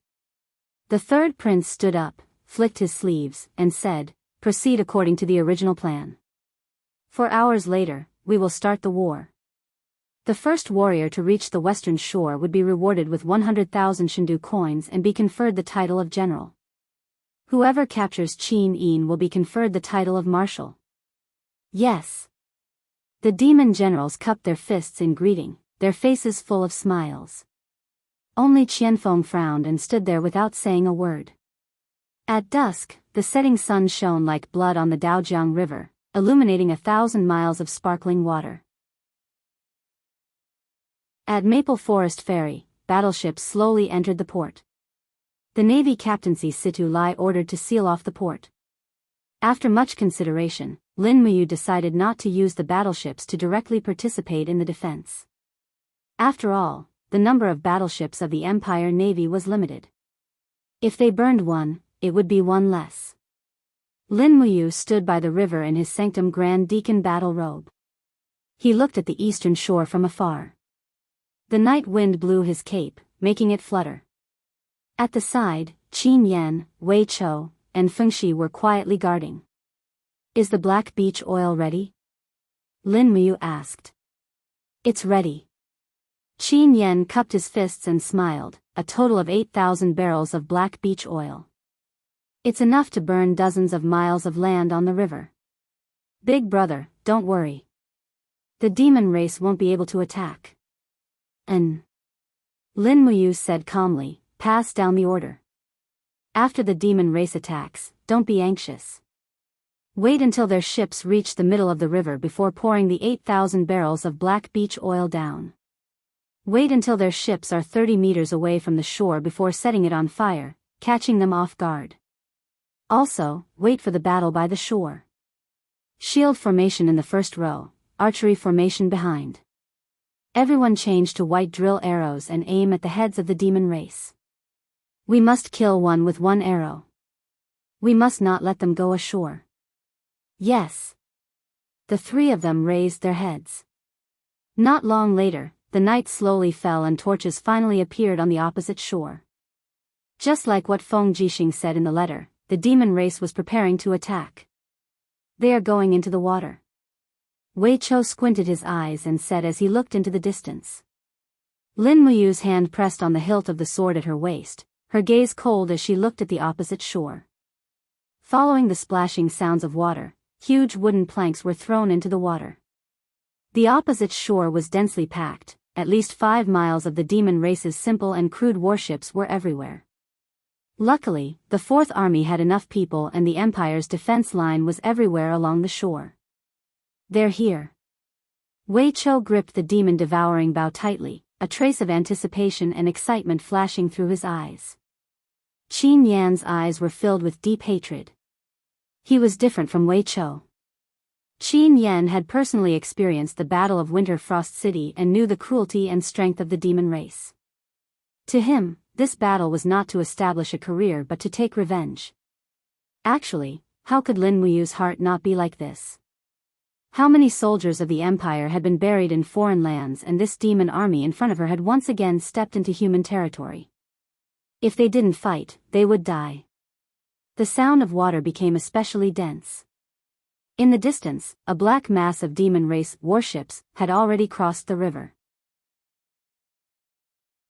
The third prince stood up, flicked his sleeves, and said, Proceed according to the original plan. 4 hours later, we will start the war. The first warrior to reach the western shore would be rewarded with 100,000 Shindu coins and be conferred the title of general. Whoever captures Qin Yin will be conferred the title of marshal. Yes. The demon generals cupped their fists in greeting, their faces full of smiles. Only Qianfeng frowned and stood there without saying a word. At dusk, the setting sun shone like blood on the Daojiang River, illuminating 1,000 miles of sparkling water. At Maple Forest Ferry, battleships slowly entered the port. The Navy Captaincy Situ Lai ordered to seal off the port. After much consideration, Lin Muyu decided not to use the battleships to directly participate in the defense. After all, the number of battleships of the Empire Navy was limited. If they burned one, it would be one less. Lin Muyu stood by the river in his Sanctum Grand Deacon battle robe. He looked at the eastern shore from afar. The night wind blew his cape, making it flutter. At the side, Qin Yan, Wei Chou, and Fengxi were quietly guarding. Is the black beech oil ready? Lin Muyu asked. It's ready. Qin Yan cupped his fists and smiled, a total of 8,000 barrels of black beech oil. It's enough to burn dozens of miles of land on the river. Big brother, don't worry. The demon race won't be able to attack. Lin Muyu said calmly, pass down the order. After the demon race attacks, don't be anxious. Wait until their ships reach the middle of the river before pouring the 8,000 barrels of black beech oil down. Wait until their ships are 30 meters away from the shore before setting it on fire, catching them off guard. Also, wait for the battle by the shore. Shield formation in the first row, archery formation behind. Everyone change to white drill arrows and aim at the heads of the demon race. We must kill one with one arrow. We must not let them go ashore. Yes. The three of them raised their heads. Not long later, the night slowly fell and torches finally appeared on the opposite shore. Just like what Feng Jixing said in the letter, the demon race was preparing to attack. They are going into the water. Wei Chou squinted his eyes and said as he looked into the distance. Lin Muyu's hand pressed on the hilt of the sword at her waist, her gaze cold as she looked at the opposite shore. Following the splashing sounds of water, huge wooden planks were thrown into the water. The opposite shore was densely packed, at least 5 miles of the demon race's simple and crude warships were everywhere. Luckily, the Fourth Army had enough people and the Empire's defense line was everywhere along the shore. They're here. Wei Chou gripped the demon-devouring bow tightly, a trace of anticipation and excitement flashing through his eyes. Qin Yan's eyes were filled with deep hatred. He was different from Wei Chou. Qin Yan had personally experienced the Battle of Winter Frost City and knew the cruelty and strength of the demon race. To him, this battle was not to establish a career but to take revenge. Actually, how could Lin Muyu's heart not be like this? How many soldiers of the Empire had been buried in foreign lands, and this demon army in front of her had once again stepped into human territory. If they didn't fight, they would die. The sound of water became especially dense. In the distance, a black mass of demon race warships had already crossed the river.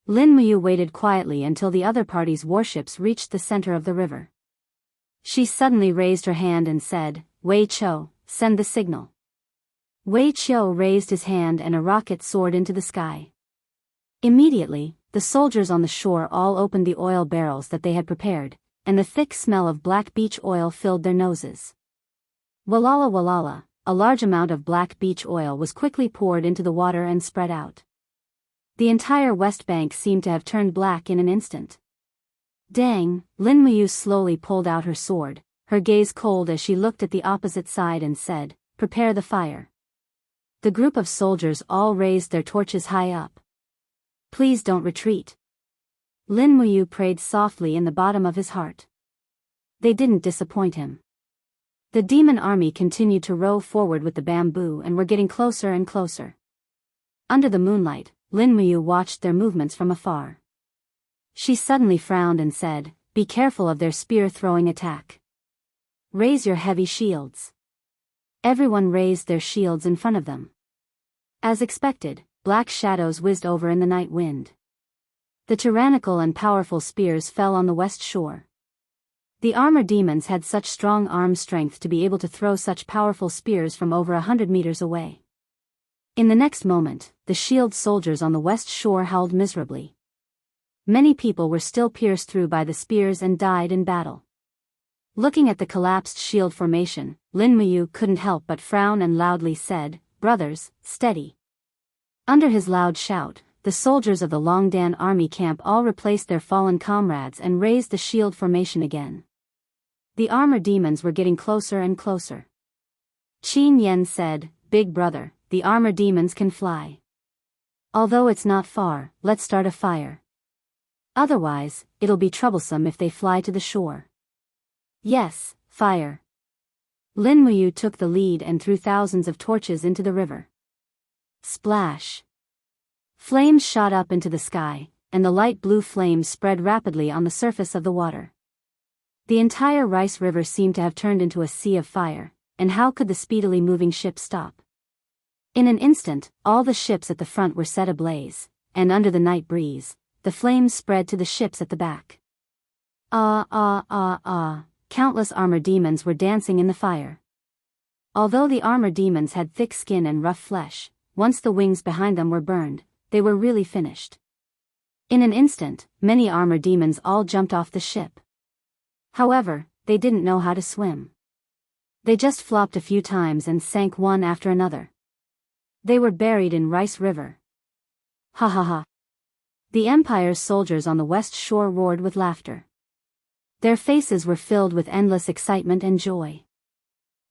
Lin Muyu waited quietly until the other party's warships reached the center of the river. She suddenly raised her hand and said, "Wei Chou, send the signal." Wei Chou raised his hand and a rocket soared into the sky. Immediately, the soldiers on the shore all opened the oil barrels that they had prepared, and the thick smell of black beech oil filled their noses. Walala walala, a large amount of black beech oil was quickly poured into the water and spread out. The entire west bank seemed to have turned black in an instant. Dang, Lin Muyu slowly pulled out her sword, her gaze cold as she looked at the opposite side and said, "Prepare the fire." The group of soldiers all raised their torches high up. "Please don't retreat." Lin Muyu prayed softly in the bottom of his heart. They didn't disappoint him. The demon army continued to row forward with the bamboo and were getting closer and closer. Under the moonlight, Lin Muyu watched their movements from afar. She suddenly frowned and said, "Be careful of their spear-throwing attack. Raise your heavy shields." Everyone raised their shields in front of them. As expected, black shadows whizzed over in the night wind. The tyrannical and powerful spears fell on the west shore. The armor demons had such strong arm strength to be able to throw such powerful spears from over 100 meters away. In the next moment, the shield soldiers on the west shore howled miserably. Many people were still pierced through by the spears and died in battle. Looking at the collapsed shield formation, Lin Muyu couldn't help but frown and loudly said, "Brothers, steady." Under his loud shout, the soldiers of the Longdan army camp all replaced their fallen comrades and raised the shield formation again. The armor demons were getting closer and closer. Qin Yan said, "Big brother, the armor demons can fly. Although it's not far, let's start a fire. Otherwise, it'll be troublesome if they fly to the shore." "Yes, fire." Lin Muyu took the lead and threw thousands of torches into the river. Splash! Flames shot up into the sky, and the light blue flames spread rapidly on the surface of the water. The entire Rice River seemed to have turned into a sea of fire, and how could the speedily moving ships stop? In an instant, all the ships at the front were set ablaze, and under the night breeze, the flames spread to the ships at the back. Countless armor demons were dancing in the fire. Although the armor demons had thick skin and rough flesh, once the wings behind them were burned, they were really finished. In an instant, many armor demons all jumped off the ship. However, they didn't know how to swim. They just flopped a few times and sank one after another. They were buried in Rice River. Ha ha ha. The Empire's soldiers on the west shore roared with laughter. Their faces were filled with endless excitement and joy.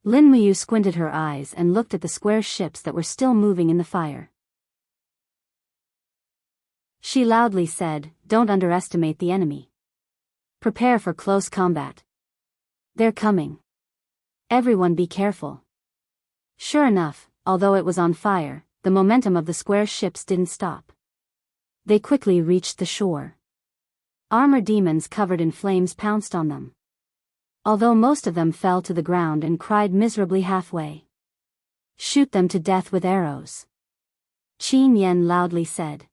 Lin Muyu squinted her eyes and looked at the square ships that were still moving in the fire. She loudly said, "Don't underestimate the enemy. Prepare for close combat. They're coming. Everyone be careful." Sure enough, although it was on fire, the momentum of the square ships didn't stop. They quickly reached the shore. Armor demons covered in flames pounced on them. Although most of them fell to the ground and cried miserably halfway. "Shoot them to death with arrows," Qin Yan loudly said.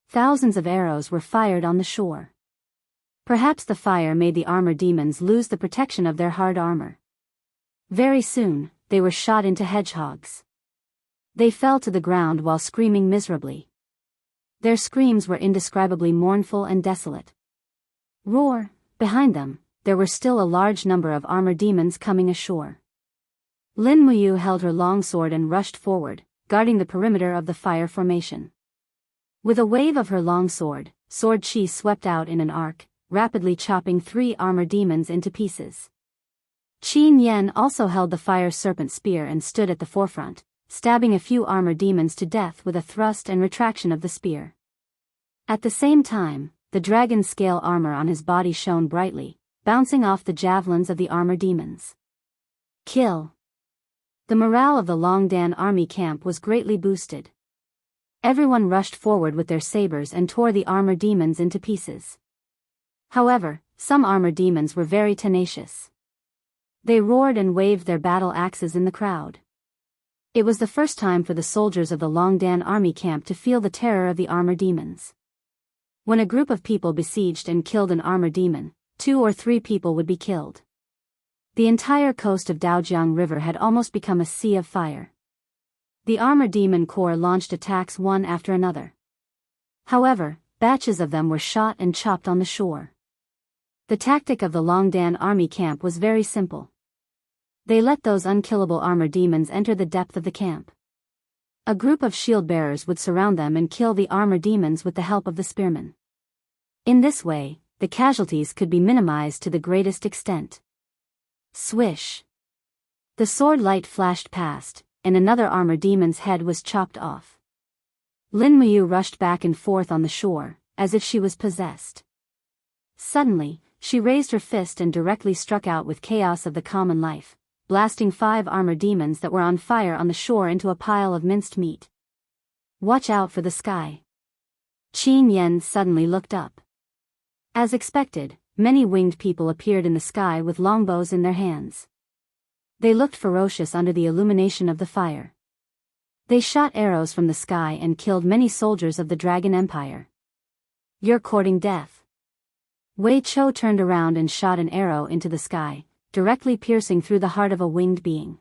Thousands of arrows were fired on the shore. Perhaps the fire made the armor demons lose the protection of their hard armor. Very soon, they were shot into hedgehogs. They fell to the ground while screaming miserably. Their screams were indescribably mournful and desolate. Roar! Behind them, there were still a large number of armor demons coming ashore. Lin Muyu held her longsword and rushed forward, guarding the perimeter of the fire formation. With a wave of her long sword, Sword Chi swept out in an arc, rapidly chopping 3 armor demons into pieces. Qin Yen also held the fire serpent spear and stood at the forefront, stabbing a few armor demons to death with a thrust and retraction of the spear. At the same time, the dragon scale armor on his body shone brightly, bouncing off the javelins of the armor demons. Kill! The morale of the Longdan army camp was greatly boosted. Everyone rushed forward with their sabers and tore the armor demons into pieces. However, some armor demons were very tenacious. They roared and waved their battle axes in the crowd. It was the first time for the soldiers of the Longdan army camp to feel the terror of the armor demons. When a group of people besieged and killed an armor demon, 2 or 3 people would be killed. The entire coast of Daojiang River had almost become a sea of fire. The armor demon corps launched attacks one after another. However, batches of them were shot and chopped on the shore. The tactic of the Longdan army camp was very simple. They let those unkillable armor demons enter the depth of the camp. A group of shield bearers would surround them and kill the armor demons with the help of the spearmen. In this way, the casualties could be minimized to the greatest extent. Swish! The sword light flashed past, and another armor demon's head was chopped off. Lin Muyu rushed back and forth on the shore, as if she was possessed. Suddenly, she raised her fist and directly struck out with chaos of the common life, blasting 5 armor demons that were on fire on the shore into a pile of minced meat. Watch out for the sky. Qin Yen suddenly looked up. As expected, many winged people appeared in the sky with longbows in their hands. They looked ferocious under the illumination of the fire. They shot arrows from the sky and killed many soldiers of the Dragon Empire. You're courting death. Wei Chou turned around and shot an arrow into the sky, directly piercing through the heart of a winged being.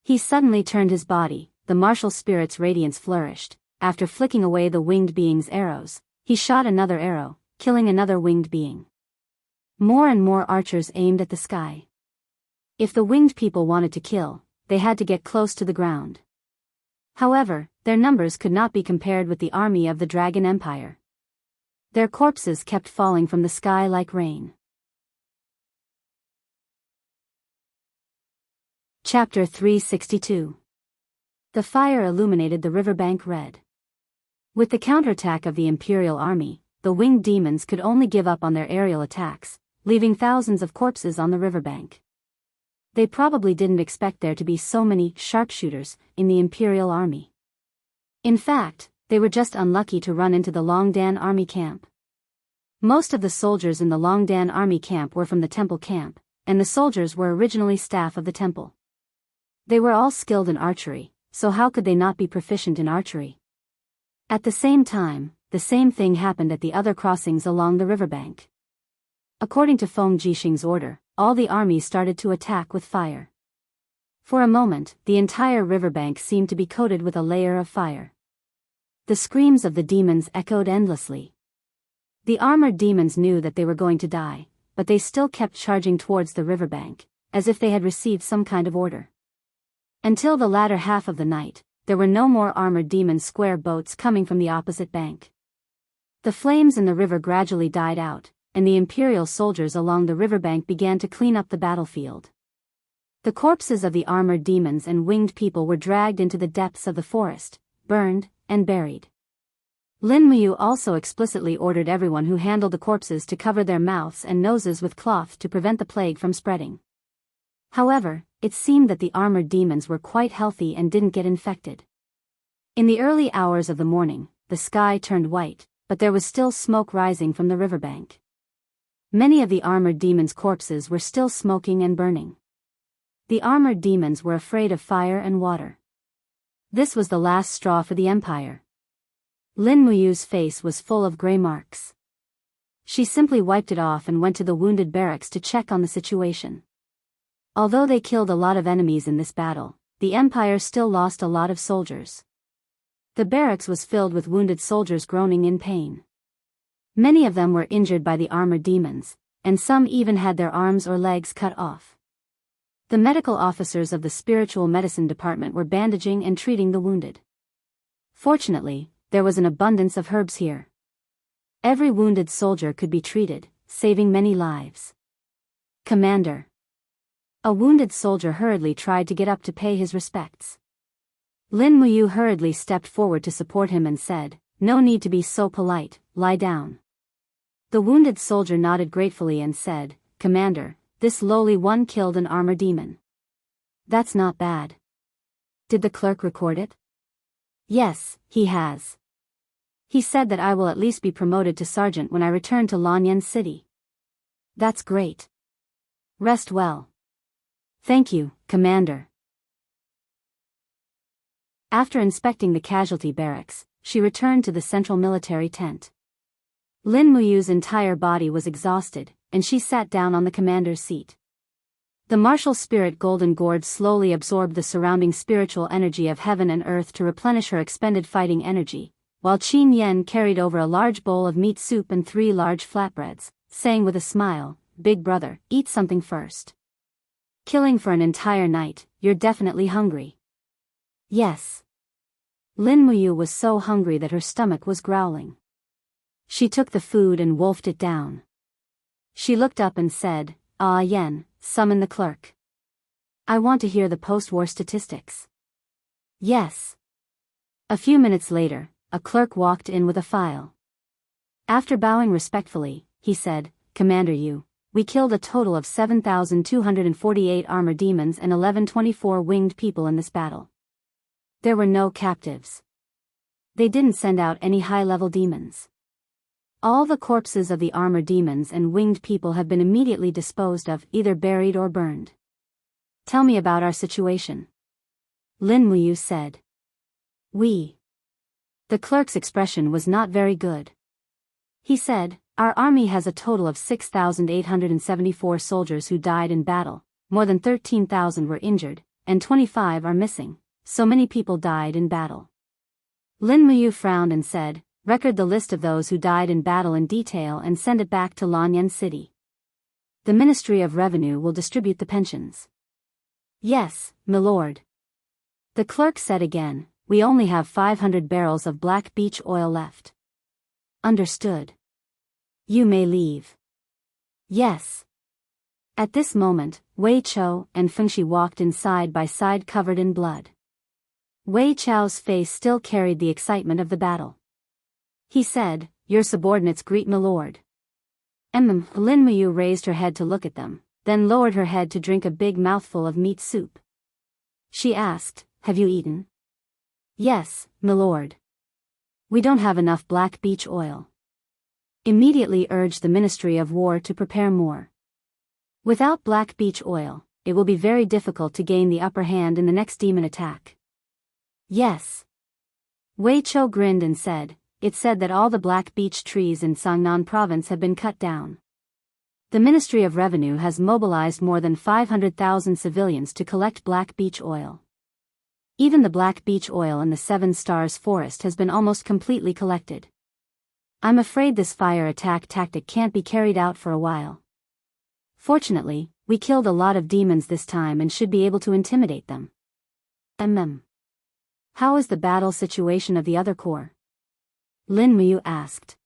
He suddenly turned his body, the martial spirit's radiance flourished. After flicking away the winged being's arrows, he shot another arrow, killing another winged being. More and more archers aimed at the sky. If the winged people wanted to kill, they had to get close to the ground. However, their numbers could not be compared with the army of the Dragon Empire. Their corpses kept falling from the sky like rain. Chapter 362. The fire illuminated the riverbank red. With the counterattack of the Imperial Army, the winged demons could only give up on their aerial attacks, leaving thousands of corpses on the riverbank. They probably didn't expect there to be so many sharpshooters in the Imperial Army. In fact, they were just unlucky to run into the Longdan army camp. Most of the soldiers in the Longdan army camp were from the temple camp, and the soldiers were originally staff of the temple. They were all skilled in archery, so how could they not be proficient in archery? At the same time, the same thing happened at the other crossings along the riverbank. According to Feng Jixing's order, all the armies started to attack with fire. For a moment, the entire riverbank seemed to be coated with a layer of fire. The screams of the demons echoed endlessly. The armored demons knew that they were going to die, but they still kept charging towards the riverbank, as if they had received some kind of order. Until the latter half of the night, there were no more armored demon square boats coming from the opposite bank. The flames in the river gradually died out, and the Imperial soldiers along the riverbank began to clean up the battlefield. The corpses of the armored demons and winged people were dragged into the depths of the forest, burned, and buried. Lin Muyu also explicitly ordered everyone who handled the corpses to cover their mouths and noses with cloth to prevent the plague from spreading. However, it seemed that the armored demons were quite healthy and didn't get infected. In the early hours of the morning, the sky turned white, but there was still smoke rising from the riverbank. Many of the armored demons' corpses were still smoking and burning. The armored demons were afraid of fire and water. This was the last straw for the Empire. Lin Muyu's face was full of gray marks. She simply wiped it off and went to the wounded barracks to check on the situation. Although they killed a lot of enemies in this battle, the Empire still lost a lot of soldiers. The barracks was filled with wounded soldiers groaning in pain. Many of them were injured by the armored demons, and some even had their arms or legs cut off. The medical officers of the spiritual medicine department were bandaging and treating the wounded. Fortunately, there was an abundance of herbs here. Every wounded soldier could be treated, saving many lives. Commander. A wounded soldier hurriedly tried to get up to pay his respects. Lin Muyu hurriedly stepped forward to support him and said, "No need to be so polite, lie down." The wounded soldier nodded gratefully and said, "Commander, this lowly one killed an armor demon." "That's not bad." "Did the clerk record it?" "Yes, he has. He said that I will at least be promoted to sergeant when I return to Lanyan City." "That's great. Rest well." "Thank you, Commander." After inspecting the casualty barracks, she returned to the central military tent. Lin Muyu's entire body was exhausted, and she sat down on the commander's seat. The martial spirit golden gourd slowly absorbed the surrounding spiritual energy of heaven and earth to replenish her expended fighting energy, while Qin Yen carried over a large bowl of meat soup and 3 large flatbreads, saying with a smile, "Big brother, eat something first. Killing for an entire night, you're definitely hungry." "Yes." Lin Muyu was so hungry that her stomach was growling. She took the food and wolfed it down. She looked up and said, "Ah Yen, summon the clerk. I want to hear the post-war statistics." "Yes." A few minutes later, a clerk walked in with a file. After bowing respectfully, he said, "Commander Yu, we killed a total of 7,248 armor demons and 1124 winged people in this battle. There were no captives. They didn't send out any high-level demons. All the corpses of the armor demons and winged people have been immediately disposed of, either buried or burned. Tell me about our situation." Lin Muyu said. "We." The clerk's expression was not very good. He said, "Our army has a total of 6,874 soldiers who died in battle, more than 13,000 were injured, and 25 are missing. So many people died in battle." Lin Muyu frowned and said, "Record the list of those who died in battle in detail and send it back to Lanyan City. The Ministry of Revenue will distribute the pensions." "Yes, milord." The clerk said again, "We only have 500 barrels of black beech oil left." "Understood. You may leave." "Yes." At this moment, Wei Chou and Fengshi walked in side by side covered in blood. Wei Chou's face still carried the excitement of the battle. He said, "Your subordinates greet milord." Lin Muyu raised her head to look at them, then lowered her head to drink a big mouthful of meat soup. She asked, "Have you eaten?" "Yes, milord. We don't have enough black beech oil." Immediately urged the Ministry of War to prepare more. Without black beech oil, it will be very difficult to gain the upper hand in the next demon attack. "Yes." Wei Chou grinned and said, "It's said that all the black beech trees in Sangnan province have been cut down. The Ministry of Revenue has mobilized more than 500,000 civilians to collect black beech oil. Even the black beech oil in the Seven Stars Forest has been almost completely collected. I'm afraid this fire attack tactic can't be carried out for a while. Fortunately, we killed a lot of demons this time and should be able to intimidate them." How is the battle situation of the other corps?" Lin Muyu asked.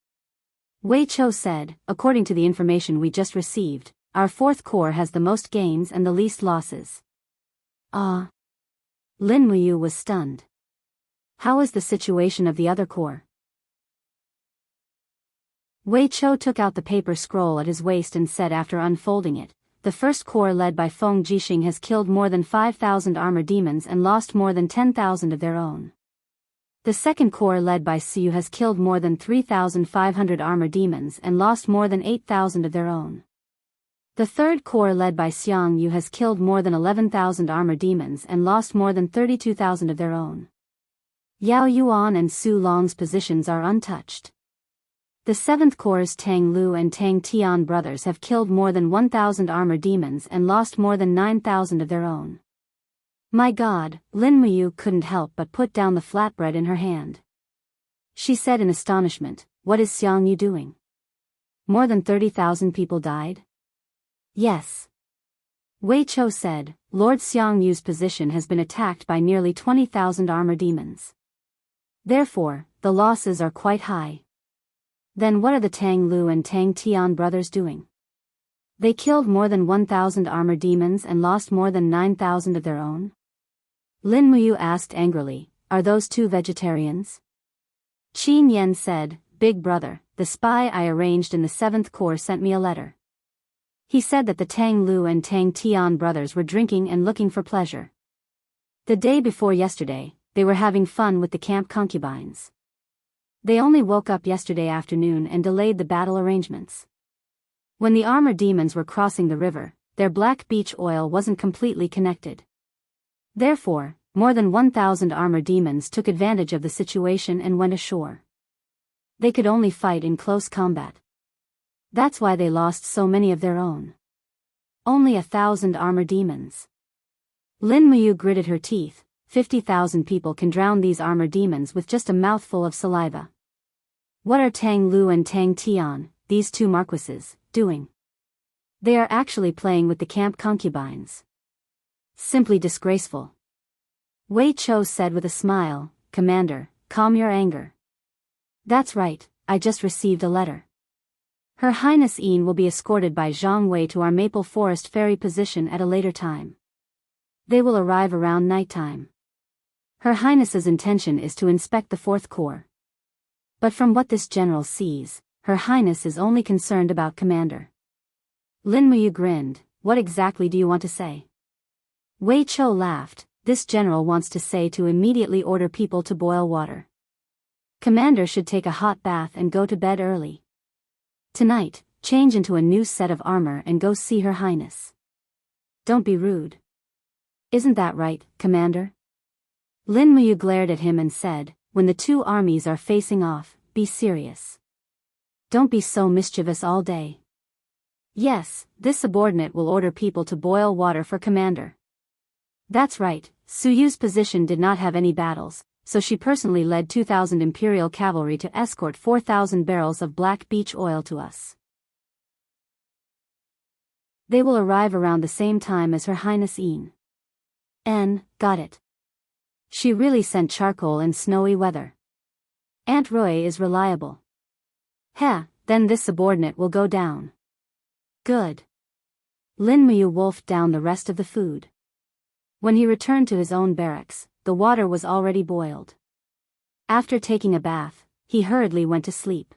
Wei Chou said, "According to the information we just received, our 4th Corps has the most gains and the least losses." Ah. Lin Muyu was stunned. How is the situation of the other corps? Wei Chou took out the paper scroll at his waist and said after unfolding it, "The 1st Corps led by Feng Jixing has killed more than 5,000 armor demons and lost more than 10,000 of their own. The 2nd Corps led by Siu has killed more than 3,500 armor demons and lost more than 8,000 of their own. The 3rd Corps led by Xianghu has killed more than 11,000 armor demons and lost more than 32,000 of their own. Yao Yuan and Su Long's positions are untouched. The 7th Corps' Tang Lu and Tang Tian brothers have killed more than 1,000 armor demons and lost more than 9,000 of their own." My God, Lin Muyu couldn't help but put down the flatbread in her hand. She said in astonishment, "What is Xiangyu doing? More than 30,000 people died?" "Yes." Wei Chou said, Lord Xiangyu's position has been attacked by nearly 20,000 armor demons. Therefore, the losses are quite high. Then what are the Tang Lu and Tang Tian brothers doing? They killed more than 1,000 armor demons and lost more than 9,000 of their own? Lin Muyu asked angrily, are those two vegetarians? Qin Yan said, Big brother, the spy I arranged in the 7th Corps sent me a letter. He said that the Tang Lu and Tang Tian brothers were drinking and looking for pleasure. The day before yesterday, they were having fun with the camp concubines. They only woke up yesterday afternoon and delayed the battle arrangements. When the armor demons were crossing the river, their black beach oil wasn't completely connected. Therefore, more than 1,000 armor demons took advantage of the situation and went ashore. They could only fight in close combat. That's why they lost so many of their own. Only 1,000 armor demons. Lin Muyu gritted her teeth. 50,000 people can drown these armor demons with just a mouthful of saliva. What are Tang Lu and Tang Tian, these two marquises, doing? They are actually playing with the camp concubines. Simply disgraceful. Wei Chou said with a smile, Commander, calm your anger. That's right, I just received a letter. Her Highness Yin will be escorted by Zhang Wei to our Maple Forest ferry position at a later time. They will arrive around nighttime. Her Highness's intention is to inspect the 4th Corps. But from what this general sees, Her Highness is only concerned about Commander. Lin Muyu grinned, what exactly do you want to say? Wei Chou laughed, this general wants to say to immediately order people to boil water. Commander should take a hot bath and go to bed early. Tonight, change into a new set of armor and go see Her Highness. Don't be rude. Isn't that right, Commander? Lin Muyu glared at him and said, when the two armies are facing off, be serious. Don't be so mischievous all day. Yes, this subordinate will order people to boil water for Commander. That's right, Su Yu's position did not have any battles, so she personally led 2,000 Imperial cavalry to escort 4,000 barrels of black beach oil to us. They will arrive around the same time as Her Highness Yin. Got it. She really sent charcoal in snowy weather. Aunt Roy is reliable. Then this subordinate will go down. Good. Lin Muyu wolfed down the rest of the food. When he returned to his own barracks, the water was already boiled. After taking a bath, he hurriedly went to sleep.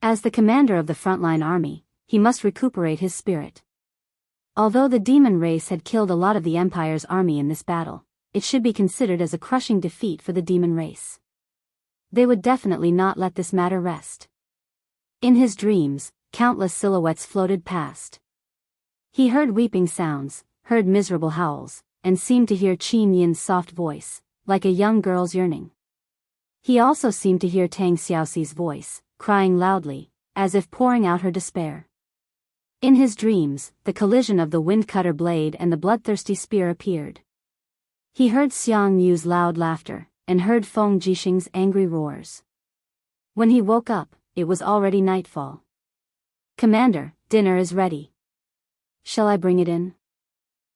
As the commander of the frontline army, he must recuperate his spirit. Although the demon race had killed a lot of the Empire's army in this battle, it should be considered as a crushing defeat for the demon race. They would definitely not let this matter rest. In his dreams, countless silhouettes floated past. He heard weeping sounds, heard miserable howls, and seemed to hear Qin Yin's soft voice, like a young girl's yearning. He also seemed to hear Tang Xiaoxi's voice, crying loudly, as if pouring out her despair. In his dreams, the collision of the wind-cutter blade and the bloodthirsty spear appeared. He heard Xiang Yu's loud laughter, and heard Feng Jixing's angry roars. When he woke up, it was already nightfall. Commander, dinner is ready. Shall I bring it in?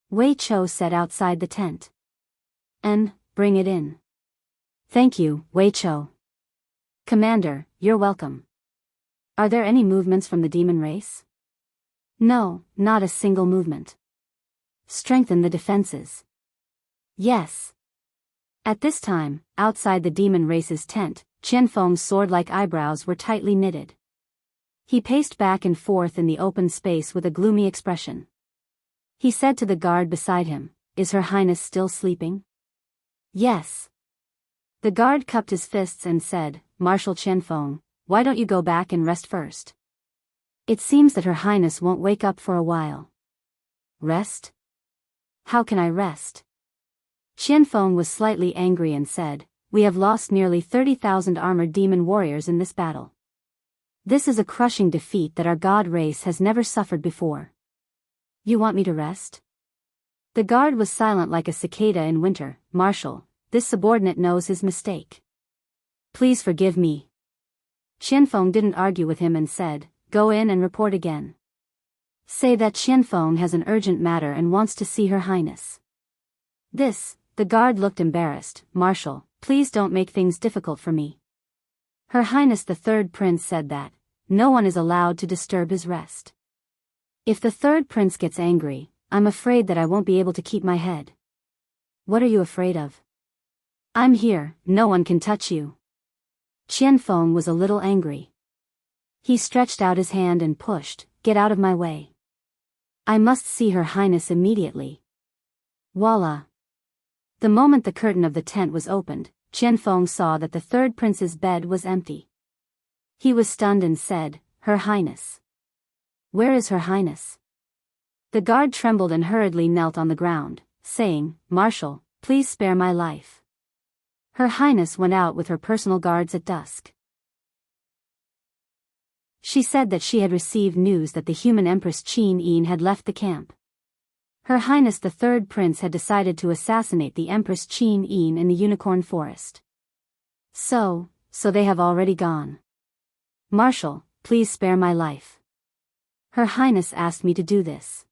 Wei Chou said outside the tent. Bring it in. Thank you, Wei Chou. Commander, you're welcome. Are there any movements from the demon race? No, not a single movement. Strengthen the defenses. Yes. At this time, outside the demon race's tent, Qianfeng's sword-like eyebrows were tightly knitted. He paced back and forth in the open space with a gloomy expression. He said to the guard beside him, Is Her Highness still sleeping? Yes. The guard cupped his fists and said, Marshal Qianfeng, why don't you go back and rest first? It seems that Her Highness won't wake up for a while. Rest? How can I rest? Qianfeng was slightly angry and said, We have lost nearly 30,000 armored demon warriors in this battle. This is a crushing defeat that our god race has never suffered before. You want me to rest? The guard was silent like a cicada in winter. Marshal, this subordinate knows his mistake. Please forgive me. Qianfeng didn't argue with him and said, Go in and report again. Say that Qianfeng has an urgent matter and wants to see Her Highness. The guard looked embarrassed. Marshal, please don't make things difficult for me. Her Highness the third prince said that no one is allowed to disturb his rest. If the third prince gets angry, I'm afraid that I won't be able to keep my head. What are you afraid of? I'm here, no one can touch you. Qianfeng was a little angry. He stretched out his hand and pushed, get out of my way. I must see Her Highness immediately. Voila. The moment the curtain of the tent was opened, Qianfeng saw that the third prince's bed was empty. He was stunned and said, Her Highness. Where is Her Highness? The guard trembled and hurriedly knelt on the ground, saying, Marshal, please spare my life. Her Highness went out with her personal guards at dusk. She said that she had received news that the human Empress Qin Yin had left the camp. Her Highness the third prince had decided to assassinate the Empress Qin Yin in the Unicorn Forest. So they have already gone. Marshal, please spare my life. Her Highness asked me to do this.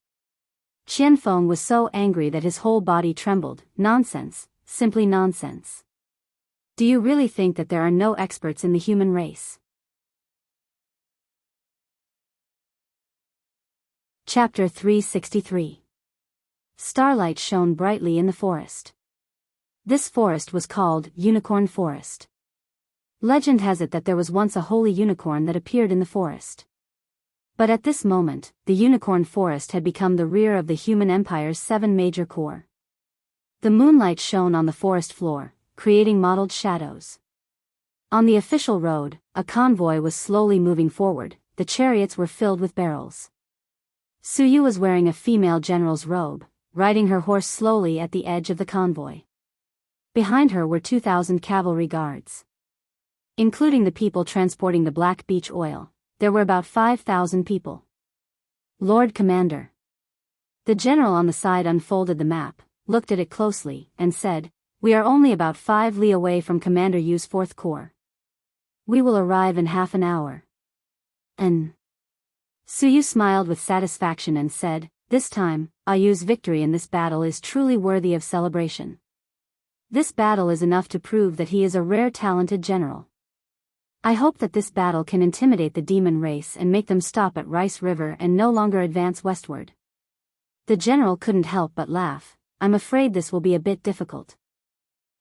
Qianfeng was so angry that his whole body trembled. Nonsense, simply nonsense. Do you really think that there are no experts in the human race? Chapter 363. Starlight shone brightly in the forest. This forest was called Unicorn Forest. Legend has it that there was once a holy unicorn that appeared in the forest. But at this moment, the Unicorn Forest had become the rear of the human empire's 7 major core. The moonlight shone on the forest floor, creating mottled shadows. On the official road, a convoy was slowly moving forward. The chariots were filled with barrels. Suyu was wearing a female general's robe, riding her horse slowly at the edge of the convoy. Behind her were 2,000 cavalry guards. Including the people transporting the black beech oil, there were about 5,000 people. Lord Commander. The general on the side unfolded the map, looked at it closely, and said, We are only about 5 li away from Commander Yu's 4th Corps. We will arrive in half an hour. Suyu smiled with satisfaction and said, This time, Ayu's victory in this battle is truly worthy of celebration. This battle is enough to prove that he is a rare talented general. I hope that this battle can intimidate the demon race and make them stop at Rice River and no longer advance westward. The general couldn't help but laugh. I'm afraid this will be a bit difficult.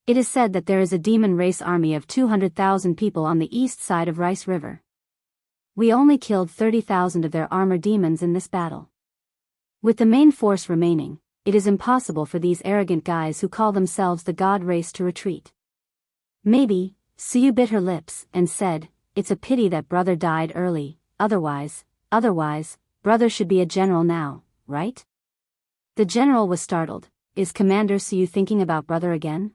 It is said that there is a demon race army of 200,000 people on the east side of Rice River. We only killed 30,000 of their armor demons in this battle. With the main force remaining, it is impossible for these arrogant guys who call themselves the god race to retreat. Maybe, Suyu bit her lips and said, It's a pity that brother died early, otherwise, brother should be a general now, right? The general was startled. Is Commander Suyu thinking about brother again?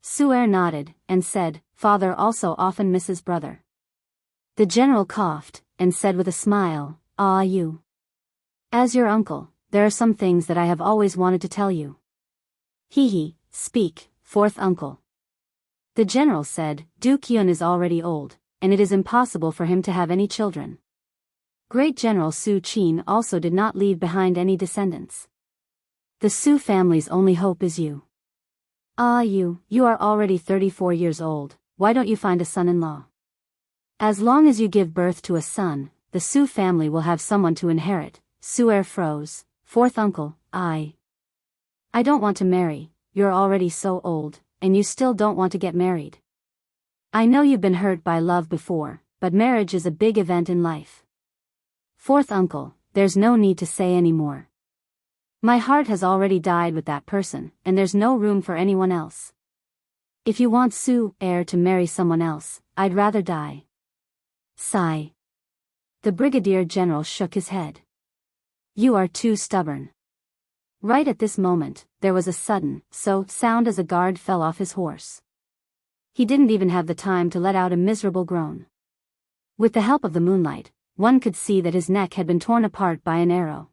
Su'er nodded, and said, Father also often misses brother. The general coughed, and said with a smile, Ah you. As your uncle, there are some things that I have always wanted to tell you. He, speak, 4th uncle. The general said, Duke Yun is already old, and it is impossible for him to have any children. Great General Su Qin also did not leave behind any descendants. The Su family's only hope is you. Ah you are already 34 years old, why don't you find a son-in-law? As long as you give birth to a son, the Su family will have someone to inherit. Su'er froze. 4th uncle, I don't want to marry, you're already so old, and you still don't want to get married. I know you've been hurt by love before, but marriage is a big event in life. 4th uncle, there's no need to say any more. My heart has already died with that person, and there's no room for anyone else. If you want Su'er to marry someone else, I'd rather die. Sigh. The brigadier general shook his head. You are too stubborn. Right at this moment, there was a sudden sound as a guard fell off his horse. He didn't even have the time to let out a miserable groan. With the help of the moonlight, one could see that his neck had been torn apart by an arrow.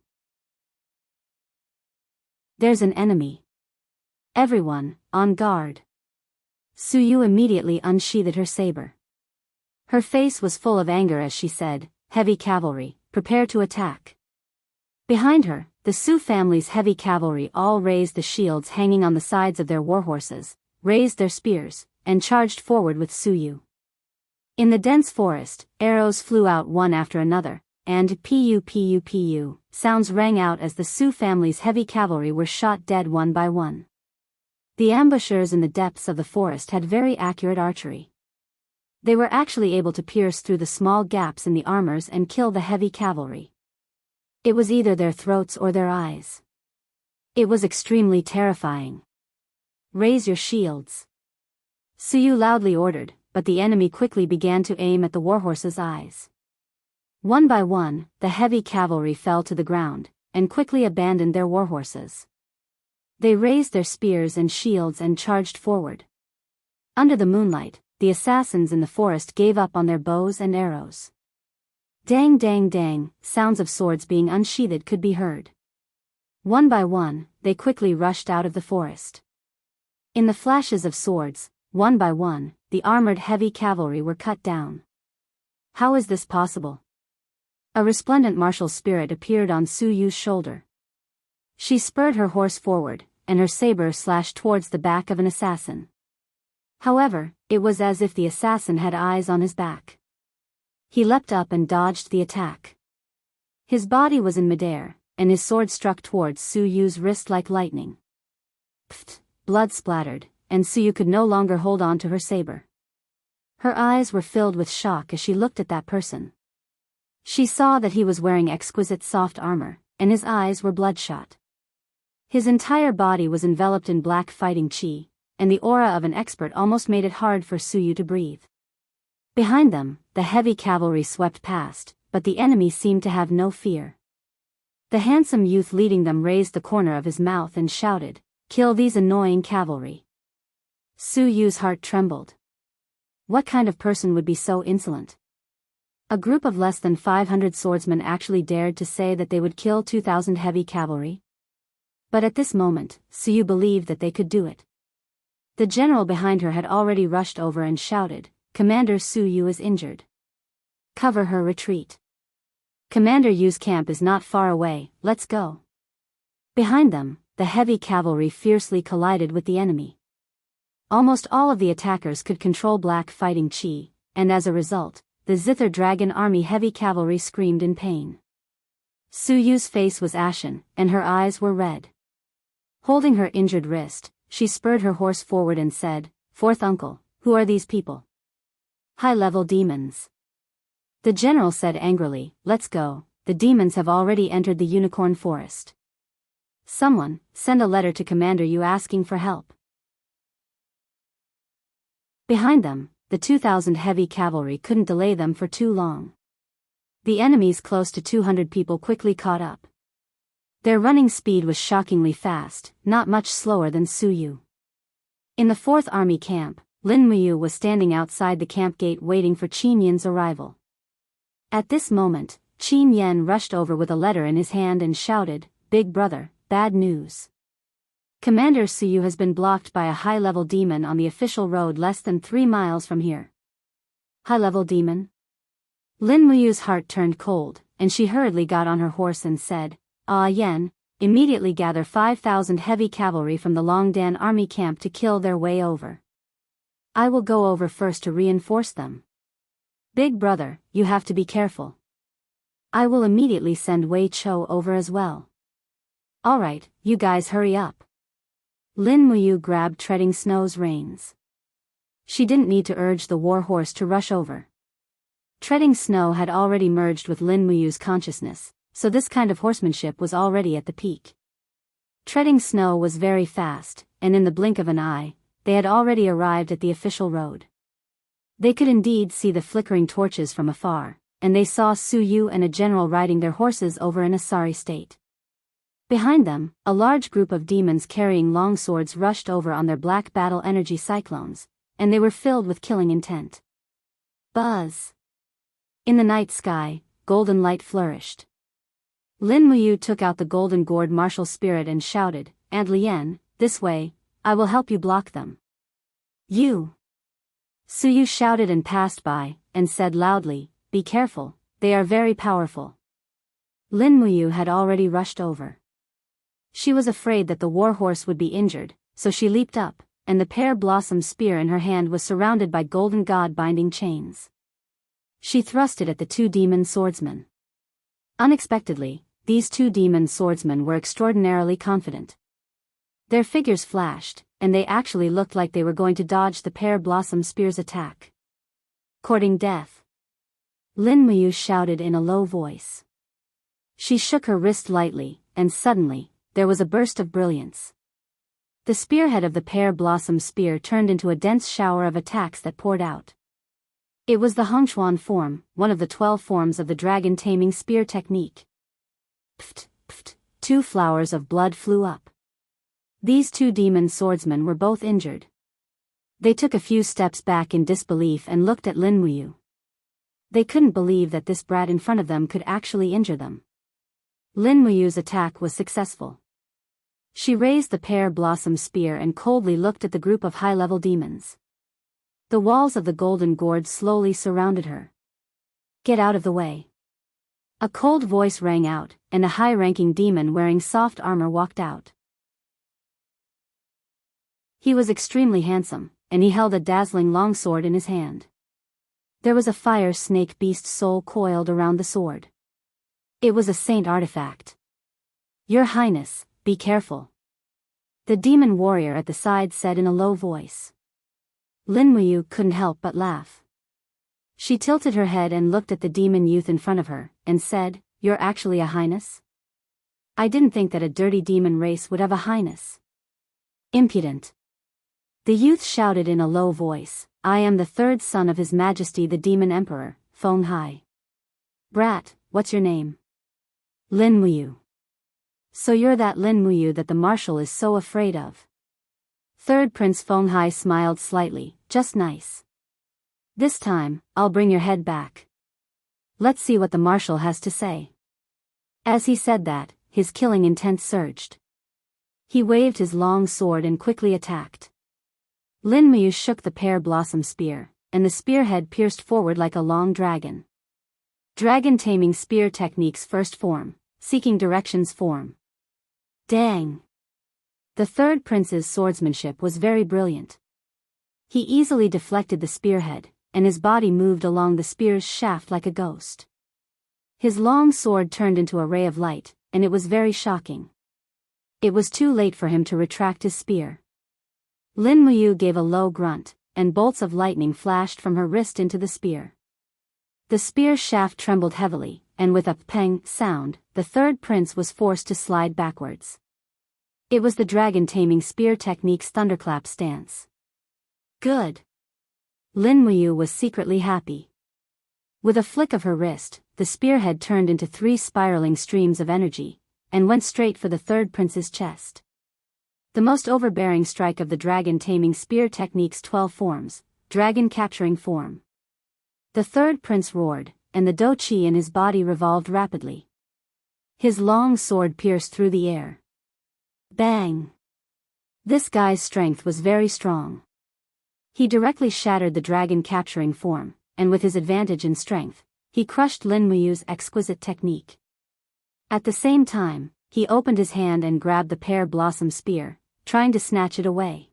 There's an enemy. Everyone, on guard. Suyu immediately unsheathed her saber. Her face was full of anger as she said, Heavy cavalry, prepare to attack. Behind her, the Su family's heavy cavalry all raised the shields hanging on the sides of their warhorses, raised their spears, and charged forward with Suyu. In the dense forest, arrows flew out one after another, and pu sounds rang out as the Su family's heavy cavalry were shot dead one by one. The ambushers in the depths of the forest had very accurate archery. They were actually able to pierce through the small gaps in the armors and kill the heavy cavalry. It was either their throats or their eyes. It was extremely terrifying. Raise your shields. Suyu loudly ordered, but the enemy quickly began to aim at the warhorses' eyes. One by one, the heavy cavalry fell to the ground, and quickly abandoned their warhorses. They raised their spears and shields and charged forward. Under the moonlight, the assassins in the forest gave up on their bows and arrows. Dang dang dang, sounds of swords being unsheathed could be heard. One by one, they quickly rushed out of the forest. In the flashes of swords, one by one, the armored heavy cavalry were cut down. How is this possible? A resplendent martial spirit appeared on Suyu's shoulder. She spurred her horse forward, and her saber slashed towards the back of an assassin. However, it was as if the assassin had eyes on his back. He leapt up and dodged the attack. His body was in midair, and his sword struck towards Suyu's wrist like lightning. Pfft, blood splattered, and Suyu could no longer hold on to her saber. Her eyes were filled with shock as she looked at that person. She saw that he was wearing exquisite soft armor, and his eyes were bloodshot. His entire body was enveloped in black fighting chi, and the aura of an expert almost made it hard for Suyu to breathe. Behind them, the heavy cavalry swept past, but the enemy seemed to have no fear. The handsome youth leading them raised the corner of his mouth and shouted, "Kill these annoying cavalry." Suyu's heart trembled. What kind of person would be so insolent? A group of less than 500 swordsmen actually dared to say that they would kill 2,000 heavy cavalry? But at this moment, Suyu believed that they could do it. The general behind her had already rushed over and shouted, "Commander Suyu is injured. Cover her retreat. Commander Yu's camp is not far away, let's go." Behind them, the heavy cavalry fiercely collided with the enemy. Almost all of the attackers could control black fighting chi, and as a result, the Zither Dragon Army heavy cavalry screamed in pain. Suyu's face was ashen, and her eyes were red. Holding her injured wrist, she spurred her horse forward and said, "Fourth uncle, who are these people?" "High-level demons." The general said angrily, "Let's go, the demons have already entered the unicorn forest. Someone, send a letter to Commander Yu asking for help." Behind them, the 2,000 heavy cavalry couldn't delay them for too long. The enemy's close to 200 people quickly caught up. Their running speed was shockingly fast, not much slower than Suyu. In the 4th Army camp, Lin Muyu was standing outside the camp gate waiting for Qin Yan's arrival. At this moment, Qin Yan rushed over with a letter in his hand and shouted, "Big brother, bad news. Commander Suyu has been blocked by a high-level demon on the official road less than 3 miles from here." High-level demon? Lin Muyu's heart turned cold, and she hurriedly got on her horse and said, "Ah Yan, immediately gather 5,000 heavy cavalry from the Longdan army camp to kill their way over. I will go over first to reinforce them. Big brother, you have to be careful. I will immediately send Wei Chou over as well." "Alright, you guys hurry up." Lin Muyu grabbed Treading Snow's reins. She didn't need to urge the war horse to rush over. Treading Snow had already merged with Lin Muyu's consciousness, so this kind of horsemanship was already at the peak. Treading Snow was very fast, and in the blink of an eye, they had already arrived at the official road. They could indeed see the flickering torches from afar, and they saw Suyu and a general riding their horses over in a sorry state. Behind them, a large group of demons carrying long swords rushed over on their black battle energy cyclones, and they were filled with killing intent. Buzz! In the night sky, golden light flourished. Lin Muyu took out the golden gourd martial spirit and shouted, "Aunt Lien, this way, I will help you block them." "You!" Suyu shouted and passed by, and said loudly, "Be careful, they are very powerful." Lin Muyu had already rushed over. She was afraid that the warhorse would be injured, so she leaped up, and the pear blossom spear in her hand was surrounded by golden god-binding chains. She thrust it at the two demon swordsmen. Unexpectedly, these two demon swordsmen were extraordinarily confident. Their figures flashed, and they actually looked like they were going to dodge the pear blossom spear's attack. Courting death. Lin Muyu shouted in a low voice. She shook her wrist lightly, and suddenly, there was a burst of brilliance. The spearhead of the pear blossom spear turned into a dense shower of attacks that poured out. It was the Hongchuan form, one of the 12 forms of the dragon taming spear technique. Pft, pft, 2 flowers of blood flew up. These two demon swordsmen were both injured. They took a few steps back in disbelief and looked at Lin Muyu. They couldn't believe that this brat in front of them could actually injure them. Lin Muyu's attack was successful. She raised the pear blossom spear and coldly looked at the group of high-level demons. The walls of the golden gorge slowly surrounded her. Get out of the way. A cold voice rang out, and a high-ranking demon wearing soft armor walked out. He was extremely handsome, and he held a dazzling longsword in his hand. There was a fire snake beast soul coiled around the sword. It was a saint artifact. Your Highness, be careful. The demon warrior at the side said in a low voice. Lin Muyu couldn't help but laugh. She tilted her head and looked at the demon youth in front of her, and said, You're actually a highness? I didn't think that a dirty demon race would have a highness. Impudent. The youth shouted in a low voice, I am the third son of His Majesty the Demon Emperor, Feng Hai. Brat, what's your name? Lin Muyu. So you're that Lin Muyu that the marshal is so afraid of. Third Prince Feng Hai smiled slightly, just nice. This time, I'll bring your head back. Let's see what the marshal has to say. As he said that, his killing intent surged. He waved his long sword and quickly attacked. Lin Muyu shook the pear blossom spear, and the spearhead pierced forward like a long dragon. Dragon taming spear technique's first form, seeking directions form. Dang! The third prince's swordsmanship was very brilliant. He easily deflected the spearhead, and his body moved along the spear's shaft like a ghost. His long sword turned into a ray of light, and it was very shocking. It was too late for him to retract his spear. Lin Muyu gave a low grunt, and bolts of lightning flashed from her wrist into the spear. The spear shaft trembled heavily, and with a peng sound, the third prince was forced to slide backwards. It was the dragon taming spear technique's thunderclap stance. Good. Lin Muyu was secretly happy. With a flick of her wrist, the spearhead turned into 3 spiraling streams of energy, and went straight for the third prince's chest. The most overbearing strike of the dragon taming spear technique's 12 forms, dragon capturing form. The third prince roared, and the do qi in his body revolved rapidly. His long sword pierced through the air. Bang! This guy's strength was very strong. He directly shattered the dragon capturing form, and with his advantage in strength, he crushed Lin Muyu's exquisite technique. At the same time, he opened his hand and grabbed the pear blossom spear, trying to snatch it away.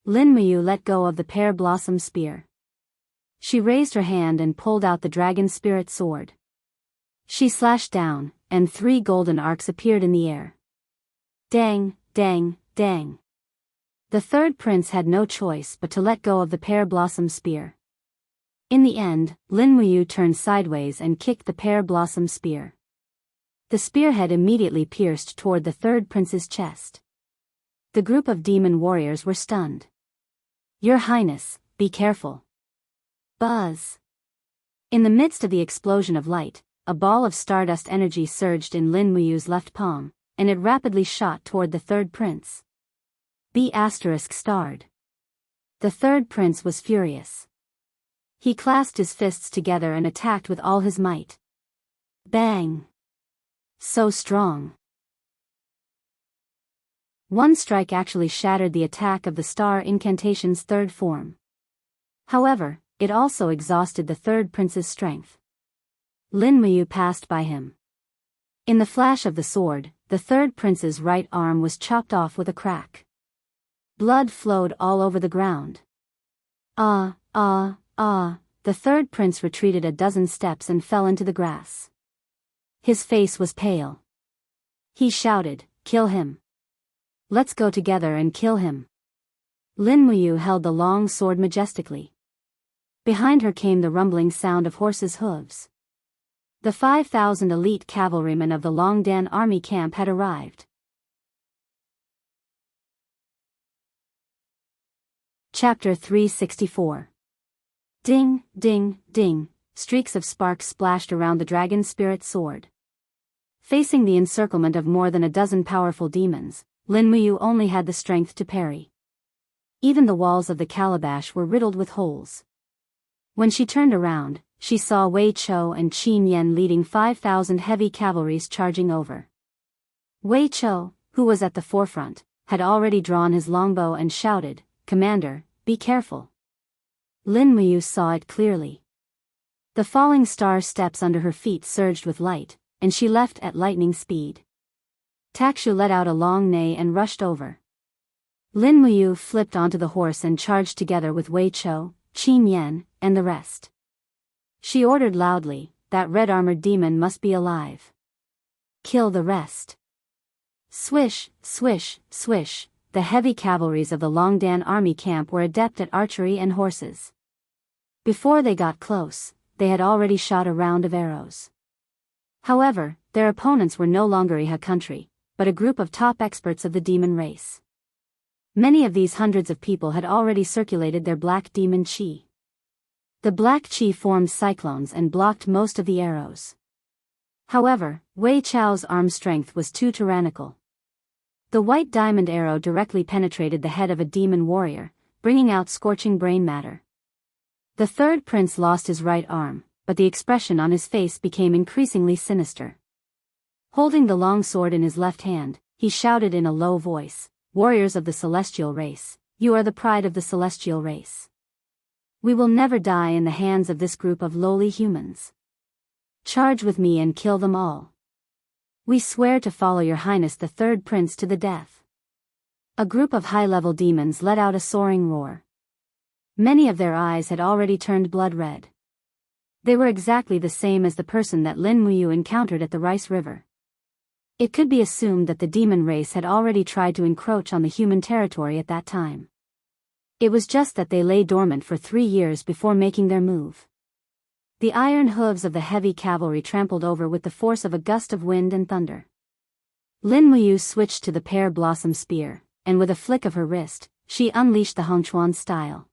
Lin Muyu let go of the pear blossom spear. She raised her hand and pulled out the dragon spirit sword. She slashed down, and 3 golden arcs appeared in the air. Dang, dang, dang. The third prince had no choice but to let go of the pear blossom spear. In the end, Lin Muyu turned sideways and kicked the pear blossom spear. The spearhead immediately pierced toward the third prince's chest. The group of demon warriors were stunned. Your Highness, be careful. Buzz. In the midst of the explosion of light, a ball of stardust energy surged in Lin Muyu's left palm, and it rapidly shot toward the third prince. B** starred. The third prince was furious. He clasped his fists together and attacked with all his might. Bang! So strong. One strike actually shattered the attack of the star incantation's third form. However, it also exhausted the third prince's strength. Lin Muyu passed by him. In the flash of the sword, the third prince's right arm was chopped off with a crack. Blood flowed all over the ground. Ah, ah, ah, the third prince retreated a dozen steps and fell into the grass. His face was pale. He shouted, "Kill him! Let's go together and kill him!" Lin Muyu held the long sword majestically. Behind her came the rumbling sound of horses' hooves. The 5,000 elite cavalrymen of the Longdan army camp had arrived. Chapter 364. Ding, ding, ding, streaks of sparks splashed around the dragon spirit sword. Facing the encirclement of more than a dozen powerful demons, Lin Muyu only had the strength to parry. Even the walls of the calabash were riddled with holes. When she turned around, she saw Wei Chou and Qin Yan leading 5,000 heavy cavalries charging over. Wei Chou, who was at the forefront, had already drawn his longbow and shouted, "Commander, be careful." Lin Muyu saw it clearly. The falling star steps under her feet surged with light, and she left at lightning speed. Takshu let out a long neigh and rushed over. Lin Muyu flipped onto the horse and charged together with Wei Chou, Qin Yan, and the rest. She ordered loudly, "That red-armored demon must be alive. Kill the rest." Swish, swish, swish, the heavy cavalries of the Longdan army camp were adept at archery and horses. Before they got close, they had already shot a round of arrows. However, their opponents were no longer Iha country, but a group of top experts of the demon race. Many of these hundreds of people had already circulated their black demon chi. The black chi formed cyclones and blocked most of the arrows. However, Wei Chou's arm strength was too tyrannical. The white diamond arrow directly penetrated the head of a demon warrior, bringing out scorching brain matter. The third prince lost his right arm, but the expression on his face became increasingly sinister. Holding the long sword in his left hand, he shouted in a low voice, "Warriors of the celestial race, you are the pride of the celestial race. We will never die in the hands of this group of lowly humans. Charge with me and kill them all. We swear to follow your highness the third prince to the death." A group of high-level demons let out a soaring roar. Many of their eyes had already turned blood red. They were exactly the same as the person that Lin Muyu encountered at the Rice River. It could be assumed that the demon race had already tried to encroach on the human territory at that time. It was just that they lay dormant for 3 years before making their move. The iron hooves of the heavy cavalry trampled over with the force of a gust of wind and thunder. Lin Muyu switched to the pear blossom spear, and with a flick of her wrist, she unleashed the Hongchuan style.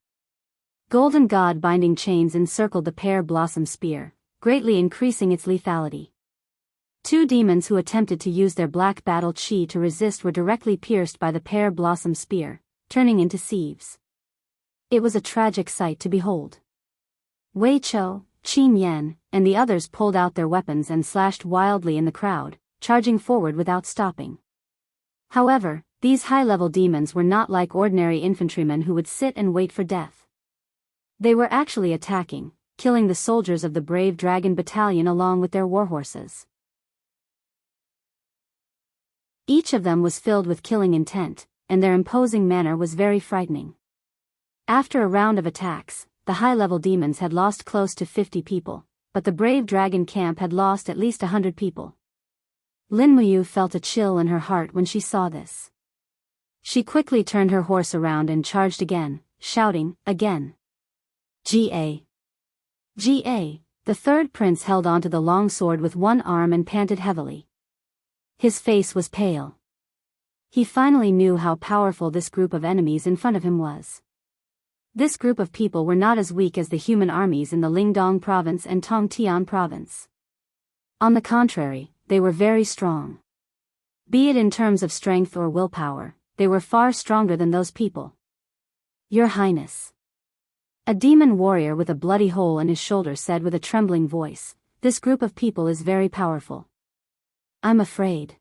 Golden god binding chains encircled the pear blossom spear, greatly increasing its lethality. 2 demons who attempted to use their black battle chi to resist were directly pierced by the pear blossom spear, turning into sieves. It was a tragic sight to behold. Wei Chou, Qin Yan, and the others pulled out their weapons and slashed wildly in the crowd, charging forward without stopping. However, these high-level demons were not like ordinary infantrymen who would sit and wait for death. They were actually attacking, killing the soldiers of the brave dragon battalion along with their warhorses. Each of them was filled with killing intent, and their imposing manner was very frightening. After a round of attacks, the high-level demons had lost close to 50 people, but the brave dragon camp had lost at least 100 people. Lin Muyu felt a chill in her heart when she saw this. She quickly turned her horse around and charged again, shouting, "Again! Ga! Ga!" The third prince held onto the long sword with one arm and panted heavily. His face was pale. He finally knew how powerful this group of enemies in front of him was. This group of people were not as weak as the human armies in the Lingdong province and Tongtian province. On the contrary, they were very strong. Be it in terms of strength or willpower, they were far stronger than those people. "Your Highness." A demon warrior with a bloody hole in his shoulder said with a trembling voice, "This group of people is very powerful. I'm afraid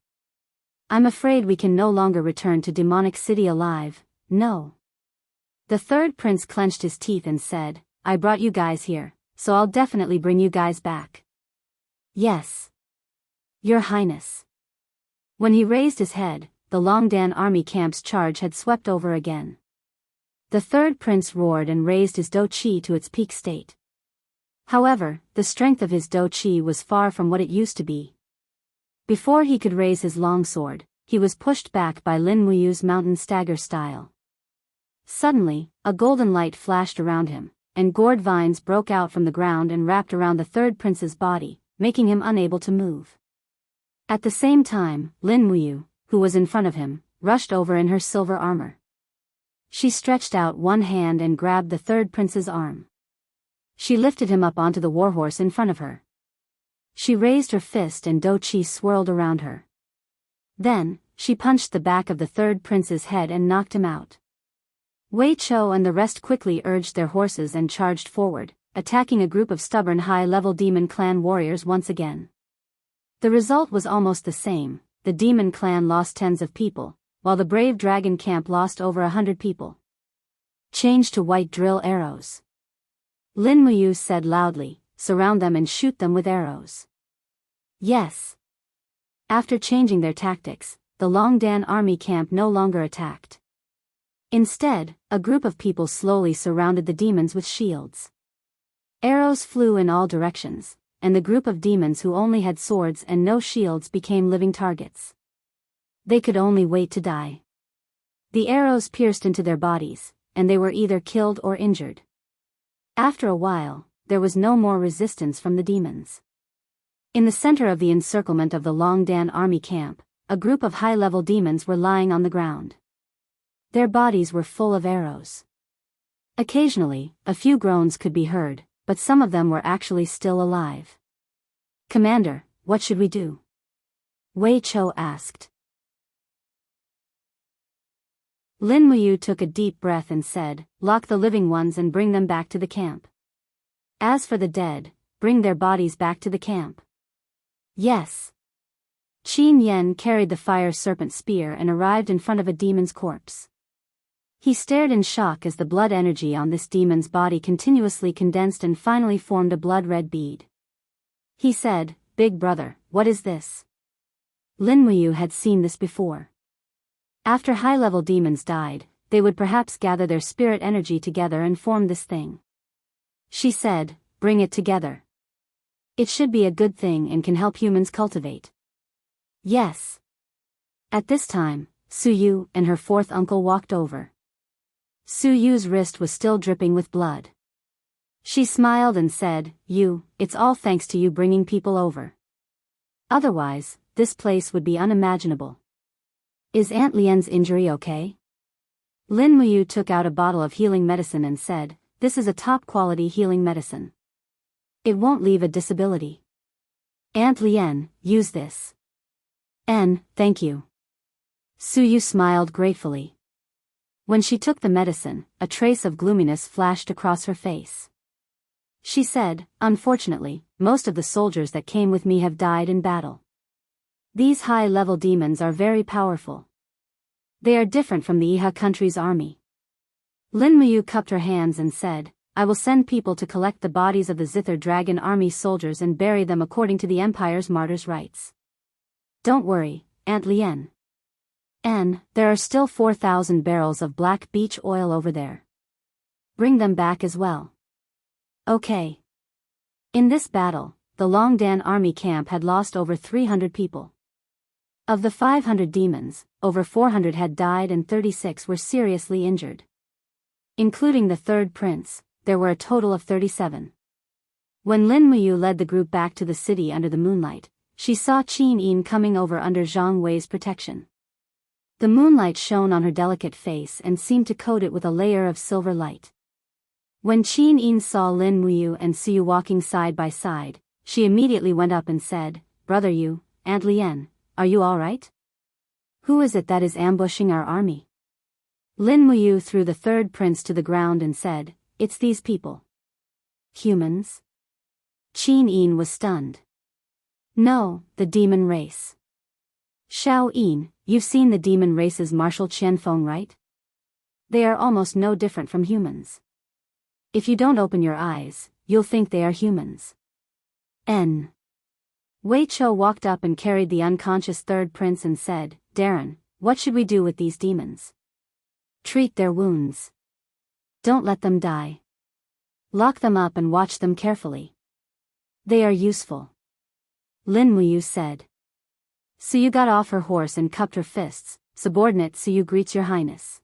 we can no longer return to Demonic City alive, no." The third prince clenched his teeth and said, "I brought you guys here, so I'll definitely bring you guys back. Yes. Your Highness. When he raised his head, the Longdan army camp's charge had swept over again. The third prince roared and raised his dou qi to its peak state. However, the strength of his dou qi was far from what it used to be. Before he could raise his longsword, he was pushed back by Lin Muyu's mountain stagger style. Suddenly, a golden light flashed around him, and gourd vines broke out from the ground and wrapped around the third prince's body, making him unable to move. At the same time, Lin Muyu, who was in front of him, rushed over in her silver armor. She stretched out one hand and grabbed the third prince's arm. She lifted him up onto the warhorse in front of her. She raised her fist and dou qi swirled around her. Then, she punched the back of the third prince's head and knocked him out. Wei Chou and the rest quickly urged their horses and charged forward, attacking a group of stubborn high-level demon clan warriors once again. The result was almost the same. The demon clan lost tens of people, while the brave dragon camp lost over 100 people. Change to white drill arrows. Lin Muyu said loudly, surround them and shoot them with arrows. Yes. After changing their tactics, the Longdan army camp no longer attacked. Instead, a group of people slowly surrounded the demons with shields. Arrows flew in all directions, and the group of demons who only had swords and no shields became living targets. They could only wait to die. The arrows pierced into their bodies, and they were either killed or injured. After a while, there was no more resistance from the demons. In the center of the encirclement of the Longdan army camp, a group of high-level demons were lying on the ground. Their bodies were full of arrows. Occasionally, a few groans could be heard, but some of them were actually still alive. Commander, what should we do? Wei Chou asked. Lin Muyu took a deep breath and said, lock the living ones and bring them back to the camp. As for the dead, bring their bodies back to the camp. Yes. Qin Yan carried the fire serpent spear and arrived in front of a demon's corpse. He stared in shock as the blood energy on this demon's body continuously condensed and finally formed a blood-red bead. He said, Big brother, what is this? Lin Muyu had seen this before. After high-level demons died, they would perhaps gather their spirit energy together and form this thing. She said, bring it together. It should be a good thing and can help humans cultivate. Yes. At this time, Su Yu and her fourth uncle walked over. Su Yu's wrist was still dripping with blood. She smiled and said, it's all thanks to you bringing people over. Otherwise, this place would be unimaginable. Is Aunt Lian's injury okay? Lin Muyu took out a bottle of healing medicine and said, this is a top-quality healing medicine. It won't leave a disability. Aunt Lian, use this. Thank you. Su Yu smiled gratefully. When she took the medicine, a trace of gloominess flashed across her face. She said, unfortunately, most of the soldiers that came with me have died in battle. These high-level demons are very powerful. They are different from the Iha country's army. Lin Muyu cupped her hands and said, I will send people to collect the bodies of the Zither Dragon Army soldiers and bury them according to the Empire's martyrs' rites. Don't worry, Aunt Lian. There are still 4,000 barrels of black beech oil over there. Bring them back as well. Okay. In this battle, the Longdan army camp had lost over 300 people. Of the 500 demons, over 400 had died and 36 were seriously injured. Including the third prince, there were a total of 37. When Lin Muyu led the group back to the city under the moonlight, she saw Qin Yin coming over under Zhang Wei's protection. The moonlight shone on her delicate face and seemed to coat it with a layer of silver light. When Qin Yin saw Lin Muyu and Su Yu walking side by side, she immediately went up and said, Brother Yu, Aunt Lian, are you all right? Who is it that is ambushing our army? Lin Muyu threw the third prince to the ground and said, it's these people. Humans? Qin Yin was stunned. No, the demon race. Xiao Yin, you've seen the demon race's martial Qianfeng, right? They are almost no different from humans. If you don't open your eyes, you'll think they are humans. Wei Chou walked up and carried the unconscious third prince and said, Darren, what should we do with these demons? Treat their wounds. Don't let them die. Lock them up and watch them carefully. They are useful. Lin Muyu said. Suyu got off her horse and cupped her fists. Subordinate Suyu greets your highness.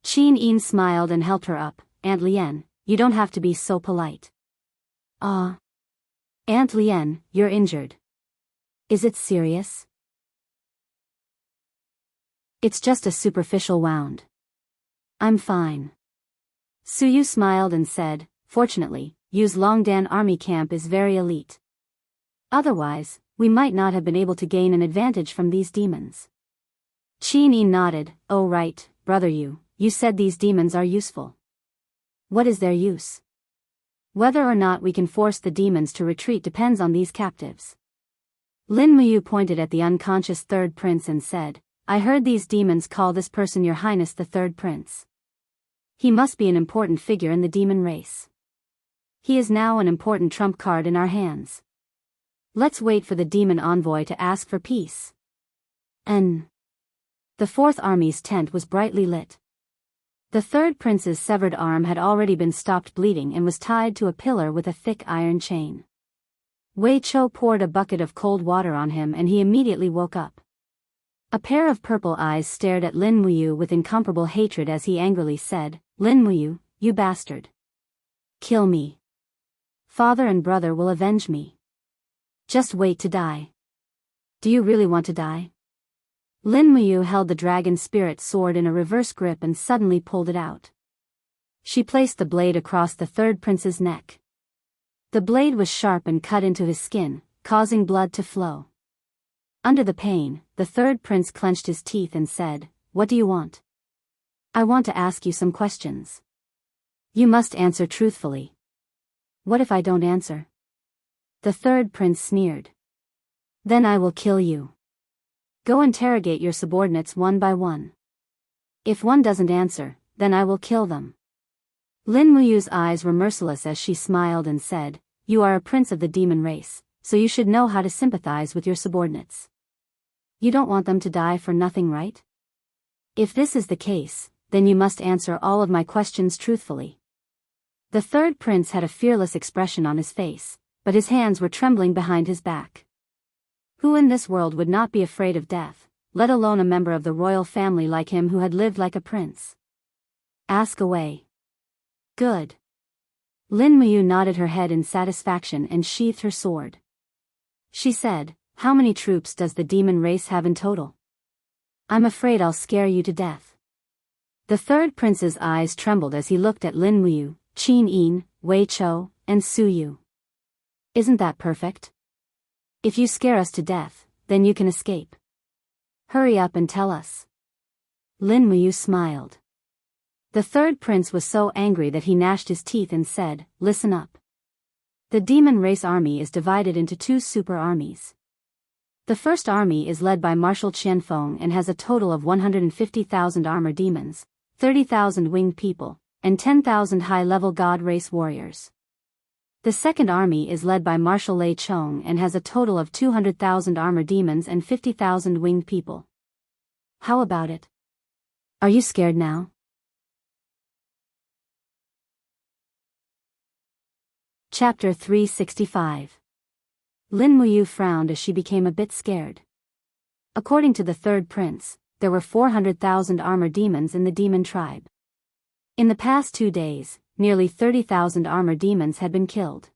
Qin Yin smiled and helped her up. Aunt Lien, you don't have to be so polite. Aunt Lien, you're injured. Is it serious? It's just a superficial wound. I'm fine. Suyu smiled and said, fortunately, Yu's Longdan army camp is very elite. Otherwise, we might not have been able to gain an advantage from these demons. Qin Yin nodded. Oh right, brother Yu said these demons are useful. What is their use? Whether or not we can force the demons to retreat depends on these captives. Lin Muyu pointed at the unconscious third prince and said, I heard these demons call this person your highness the third prince. He must be an important figure in the demon race. He is now an important trump card in our hands. Let's wait for the demon envoy to ask for peace. The fourth army's tent was brightly lit. The third prince's severed arm had already been stopped bleeding and was tied to a pillar with a thick iron chain. Wei Chou poured a bucket of cold water on him and he immediately woke up. A pair of purple eyes stared at Lin Muyu with incomparable hatred as he angrily said, Lin Muyu, you bastard. Kill me. Father and brother will avenge me. Just wait to die. Do you really want to die? Lin Muyu held the dragon spirit sword in a reverse grip and suddenly pulled it out. She placed the blade across the third prince's neck. The blade was sharp and cut into his skin, causing blood to flow. Under the pain, the third prince clenched his teeth and said, What do you want? I want to ask you some questions. You must answer truthfully. What if I don't answer? The third prince sneered. Then I will kill you. Go interrogate your subordinates one by one. If one doesn't answer, then I will kill them. Lin Muyu's eyes were merciless as she smiled and said, You are a prince of the demon race, so you should know how to sympathize with your subordinates. You don't want them to die for nothing, right? If this is the case, then you must answer all of my questions truthfully. The third prince had a fearless expression on his face, but his hands were trembling behind his back. Who in this world would not be afraid of death, let alone a member of the royal family like him who had lived like a prince? Ask away. Good. Lin Muyu nodded her head in satisfaction and sheathed her sword. She said, How many troops does the demon race have in total? I'm afraid I'll scare you to death. The third prince's eyes trembled as he looked at Lin Muyu, Qin Yin, Wei Chou, and Suyu. Isn't that perfect? If you scare us to death, then you can escape. Hurry up and tell us. Lin Muyu smiled. The third prince was so angry that he gnashed his teeth and said, Listen up. The demon race army is divided into two super armies. The first army is led by Marshal Qianfeng and has a total of 150,000 armor demons, 30,000 winged people, and 10,000 high-level god race warriors. The second army is led by Marshal Lei Chong and has a total of 200,000 armor demons and 50,000 winged people. How about it? Are you scared now? Chapter 365. Lin Muyu frowned as she became a bit scared. According to the third prince, there were 400,000 armor demons in the demon tribe. In the past 2 days, nearly 30,000 armor demons had been killed.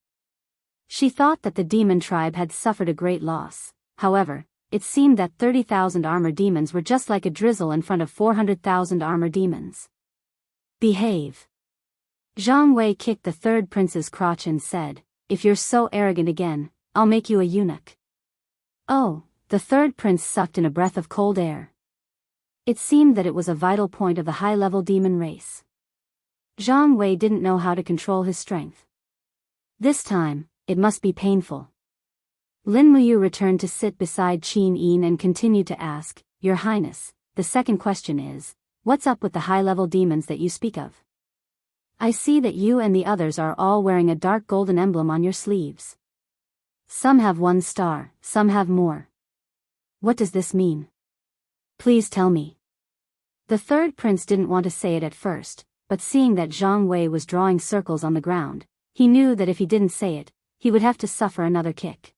She thought that the demon tribe had suffered a great loss. However, it seemed that 30,000 armor demons were just like a drizzle in front of 400,000 armor demons. Behave. Zhang Wei kicked the third prince's crotch and said, If you're so arrogant again, I'll make you a eunuch. Oh, the third prince sucked in a breath of cold air. It seemed that it was a vital point of the high-level demon race. Zhang Wei didn't know how to control his strength. This time, it must be painful. Lin Muyu returned to sit beside Qin Yin and continued to ask, Your Highness, the second question is, what's up with the high-level demons that you speak of? I see that you and the others are all wearing a dark golden emblem on your sleeves. Some have 1 star, some have more. What does this mean? Please tell me. The third prince didn't want to say it at first, but seeing that Zhang Wei was drawing circles on the ground, he knew that if he didn't say it, he would have to suffer another kick.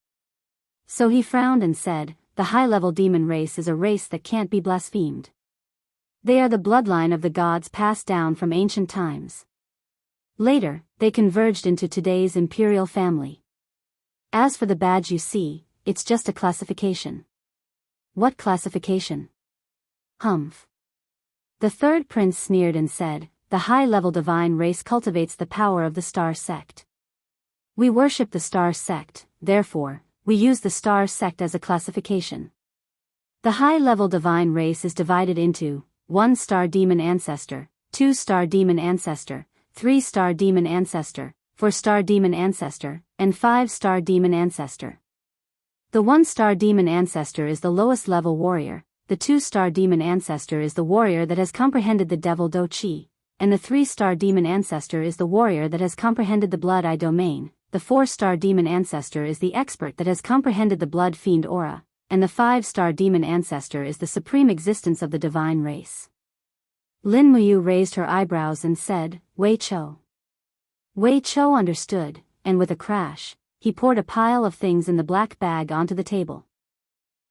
So he frowned and said, the high-level demon race is a race that can't be blasphemed. They are the bloodline of the gods passed down from ancient times. Later, they converged into today's imperial family. As for the badge you see, it's just a classification. What classification? Humph. The third prince sneered and said, the high-level divine race cultivates the power of the star sect. We worship the star sect, therefore, we use the star sect as a classification. The high-level divine race is divided into 1-star demon ancestor, 2-star demon ancestor, 3-star demon ancestor, 4-star demon ancestor, and 5-star demon ancestor. The 1-star demon ancestor is the lowest level warrior, the 2-star demon ancestor is the warrior that has comprehended the devil Do Qi, and the 3-star demon ancestor is the warrior that has comprehended the blood eye domain, the 4-star demon ancestor is the expert that has comprehended the blood fiend aura, and the 5-star demon ancestor is the supreme existence of the divine race. Lin Muyu raised her eyebrows and said, Wei Chou. Wei Chou understood, and with a crash, he poured a pile of things in the black bag onto the table.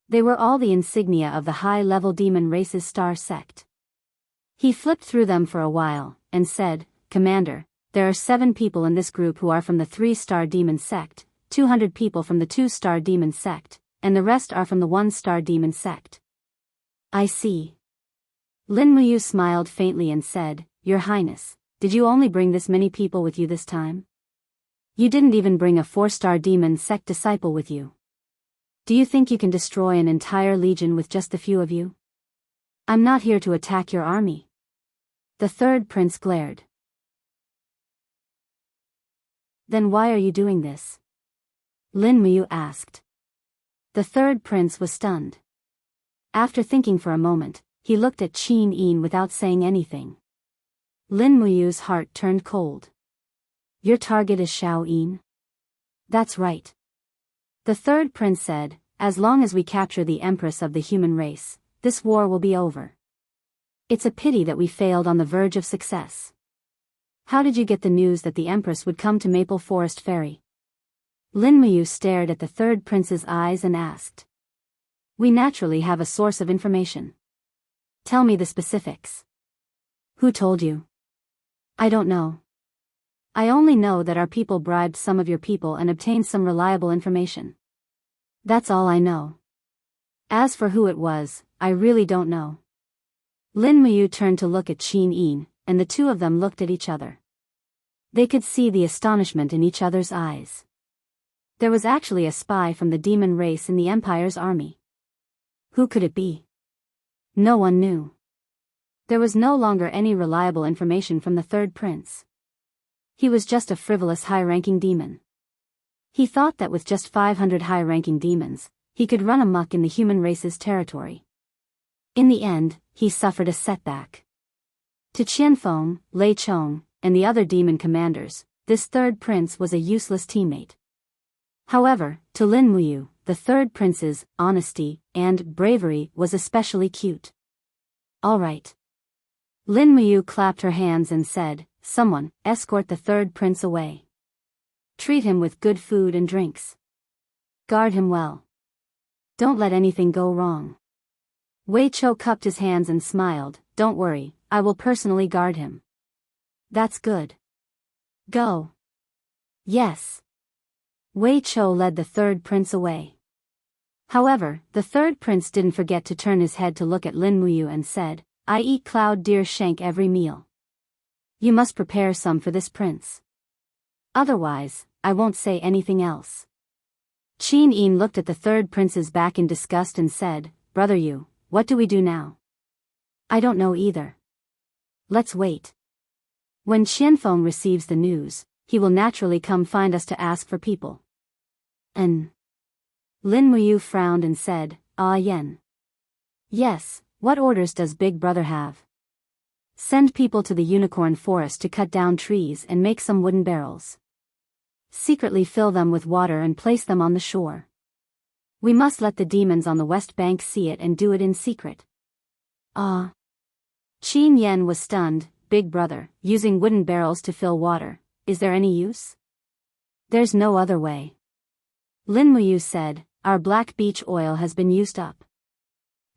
They were all the insignia of the high-level demon race's star sect. He flipped through them for a while, and said, Commander, there are 7 people in this group who are from the 3-star demon sect, 200 people from the 2-star demon sect, and the rest are from the 1-star demon sect. I see. Lin Muyu smiled faintly and said, Your Highness, did you only bring this many people with you this time? You didn't even bring a 4-star demon sect disciple with you. Do you think you can destroy an entire legion with just the few of you? I'm not here to attack your army. The third prince glared. Then why are you doing this? Lin Muyu asked. The third prince was stunned. After thinking for a moment, he looked at Qin Yin without saying anything. Lin Muyu's heart turned cold. Your target is Xiao Yin? That's right. The third prince said, as long as we capture the empress of the human race, this war will be over. It's a pity that we failed on the verge of success. How did you get the news that the empress would come to Maple Forest Ferry? Lin Muyu stared at the third prince's eyes and asked. We naturally have a source of information. Tell me the specifics. Who told you? I don't know. I only know that our people bribed some of your people and obtained some reliable information. That's all I know. As for who it was, I really don't know. Lin Muyu turned to look at Qin Yin, and the two of them looked at each other. They could see the astonishment in each other's eyes. There was actually a spy from the demon race in the Empire's army. Who could it be? No one knew. There was no longer any reliable information from the third prince. He was just a frivolous high-ranking demon. He thought that with just 500 high-ranking demons, he could run amok in the human race's territory. In the end, he suffered a setback. To Qianfeng, Lei Chong, and the other demon commanders, this third prince was a useless teammate. However, to Lin Muyu, the third prince's honesty and bravery was especially cute. All right. Lin Muyu clapped her hands and said, Someone, escort the third prince away. Treat him with good food and drinks. Guard him well. Don't let anything go wrong. Wei Chou cupped his hands and smiled, Don't worry, I will personally guard him. That's good. Go. Yes. Wei Chou led the third prince away. However, the third prince didn't forget to turn his head to look at Lin Muyu and said, I eat cloud deer shank every meal. You must prepare some for this prince. Otherwise, I won't say anything else. Qin Yin looked at the third prince's back in disgust and said, Brother Yu, what do we do now? I don't know either. Let's wait. When Qianfeng receives the news, he will naturally come find us to ask for people. Lin Muyu frowned and said, Ah Yen. Yes, what orders does Big Brother have? Send people to the unicorn forest to cut down trees and make some wooden barrels. secretly fill them with water and place them on the shore. We must let the demons on the west bank see it and do it in secret. Ah. Qin Yen was stunned. Big brother, using wooden barrels to fill water, is there any use? There's no other way. Lin Muyu said, our black beech oil has been used up.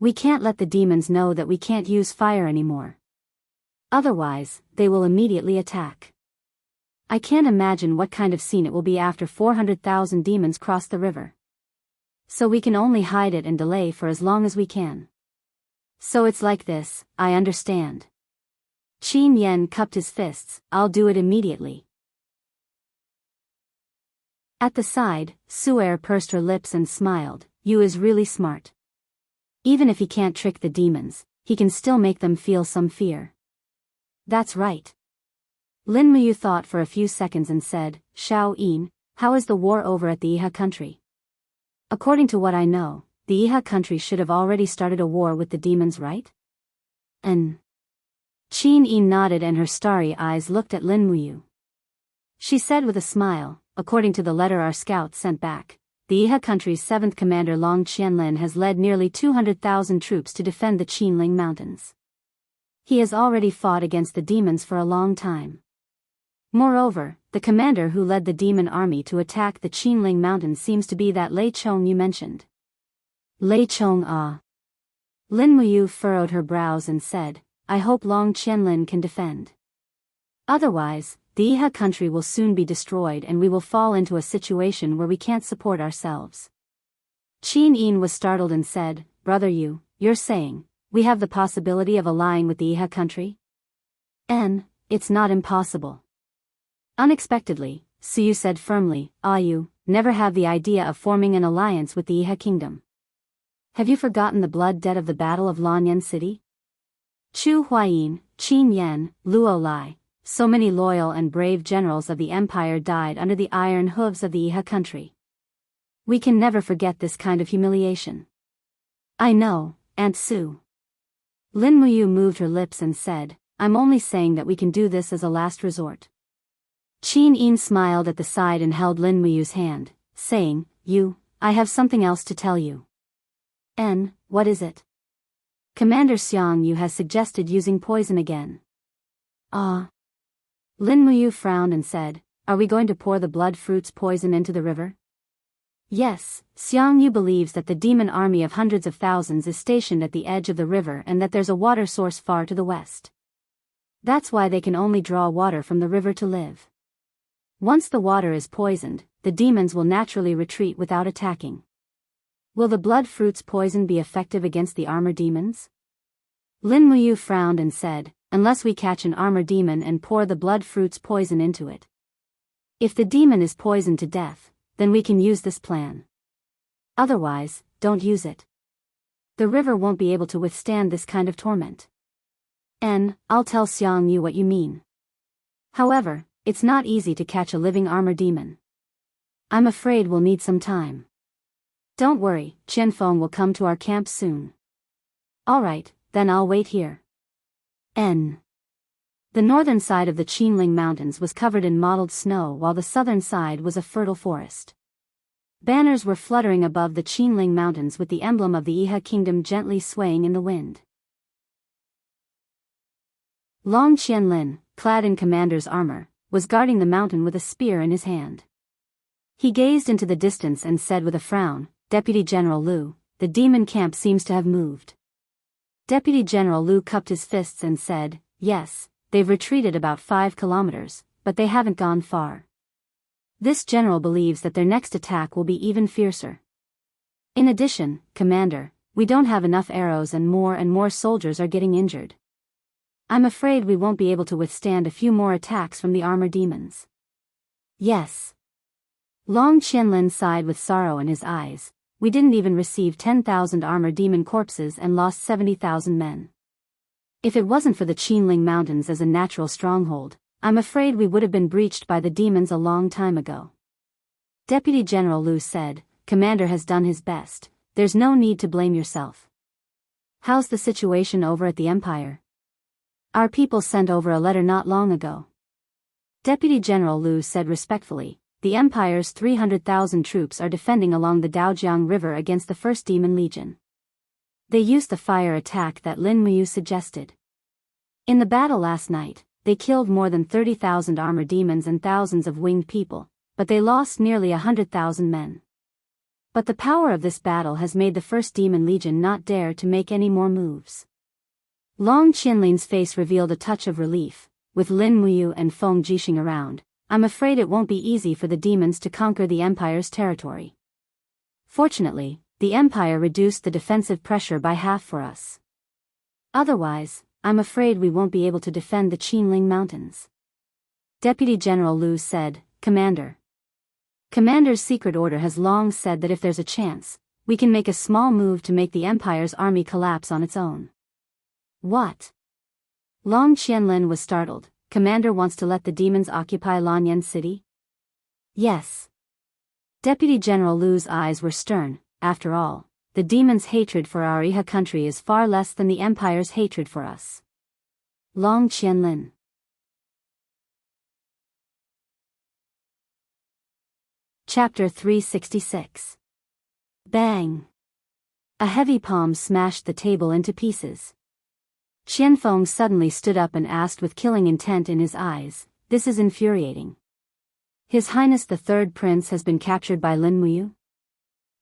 We can't let the demons know that we can't use fire anymore. Otherwise, they will immediately attack. I can't imagine what kind of scene it will be after 400,000 demons cross the river. So we can only hide it and delay for as long as we can. So it's like this, I understand. Qin Yen cupped his fists, I'll do it immediately. At the side, Su'er pursed her lips and smiled, Yu is really smart. Even if he can't trick the demons, he can still make them feel some fear. That's right. Lin Muyu thought for a few seconds and said, Xiao Yin, how is the war over at the Iha country? According to what I know, the Iha country should have already started a war with the demons, right? Qin Yin nodded and her starry eyes looked at Lin Muyu. She said with a smile, according to the letter our scouts sent back, the Iha country's 7th commander Long Qianlin has led nearly 200,000 troops to defend the Qinling Mountains. He has already fought against the demons for a long time. Moreover, the commander who led the demon army to attack the Qinling Mountains seems to be that Lei Chong you mentioned. Lei Chong ah. Lin Muyu furrowed her brows and said, I hope Long Qianlin can defend. Otherwise, the Iha country will soon be destroyed and we will fall into a situation where we can't support ourselves. Qin Yin was startled and said, Brother Yu, you're saying, we have the possibility of allying with the Iha country? It's not impossible. Unexpectedly, Suyu said firmly, Yu, never have the idea of forming an alliance with the Iha kingdom. Have you forgotten the blood debt of the Battle of Lanyan City? Chu Huayin, Qin Yen, Luo Lai, so many loyal and brave generals of the empire died under the iron hooves of the Iha country. We can never forget this kind of humiliation. I know, Aunt Su. Lin Muyu moved her lips and said, I'm only saying that we can do this as a last resort. Qin Yin smiled at the side and held Lin Muyu's hand, saying, I have something else to tell you. What is it? Commander Xiang Yu has suggested using poison again. Ah. Lin Muyu frowned and said, are we going to pour the blood fruits poison into the river? Yes, Xiang Yu believes that the demon army of hundreds of thousands is stationed at the edge of the river and that there's a water source far to the west. That's why they can only draw water from the river to live. Once the water is poisoned, the demons will naturally retreat without attacking. Will the blood fruits poison be effective against the armor demons? Lin Muyu frowned and said, unless we catch an armor demon and pour the blood fruits poison into it. If the demon is poisoned to death, then we can use this plan. Otherwise, don't use it. The river won't be able to withstand this kind of torment. I'll tell Xiang Yu what you mean. However, it's not easy to catch a living armor demon. I'm afraid we'll need some time. Don't worry, Qianfeng will come to our camp soon. Alright, then I'll wait here. The northern side of the Qinling Mountains was covered in mottled snow while the southern side was a fertile forest. Banners were fluttering above the Qinling Mountains with the emblem of the Iha kingdom gently swaying in the wind. Long Qianlin, clad in commander's armor, was guarding the mountain with a spear in his hand. He gazed into the distance and said with a frown, Deputy General Lu, the demon camp seems to have moved. Deputy General Lu cupped his fists and said, yes, they've retreated about 5 kilometers, but they haven't gone far. This general believes that their next attack will be even fiercer. In addition, Commander, we don't have enough arrows and more soldiers are getting injured. I'm afraid we won't be able to withstand a few more attacks from the armor demons. Yes. Long Qianlin sighed with sorrow in his eyes. We didn't even receive 10,000 armor demon corpses and lost 70,000 men. If it wasn't for the Qinling Mountains as a natural stronghold, I'm afraid we would have been breached by the demons a long time ago. Deputy General Lu said, Commander has done his best, there's no need to blame yourself. How's the situation over at the Empire? Our people sent over a letter not long ago. Deputy General Lu said respectfully, the Empire's 300,000 troops are defending along the Daojiang River against the First Demon Legion. They used the fire attack that Lin Muyu suggested. In the battle last night, they killed more than 30,000 armor demons and thousands of winged people, but they lost nearly 100,000 men. But the power of this battle has made the First Demon Legion not dare to make any more moves. Long Qianlin's face revealed a touch of relief. With Lin Muyu and Feng Jixing around, I'm afraid it won't be easy for the demons to conquer the Empire's territory. Fortunately, the Empire reduced the defensive pressure by half for us. Otherwise, I'm afraid we won't be able to defend the Qinling Mountains. Deputy General Lu said, Commander. Commander's secret order has long said that if there's a chance, we can make a small move to make the Empire's army collapse on its own. What? Long Qianlin was startled. Commander wants to let the demons occupy Lanyan City? Yes. Deputy General Lu's eyes were stern. After all, the demons' hatred for our Iha country is far less than the Empire's hatred for us. Long Qianlin. Chapter 366. Bang! A heavy palm smashed the table into pieces. Qianfeng suddenly stood up and asked with killing intent in his eyes, "This is infuriating. His Highness the Third Prince has been captured by Lin Muyu?"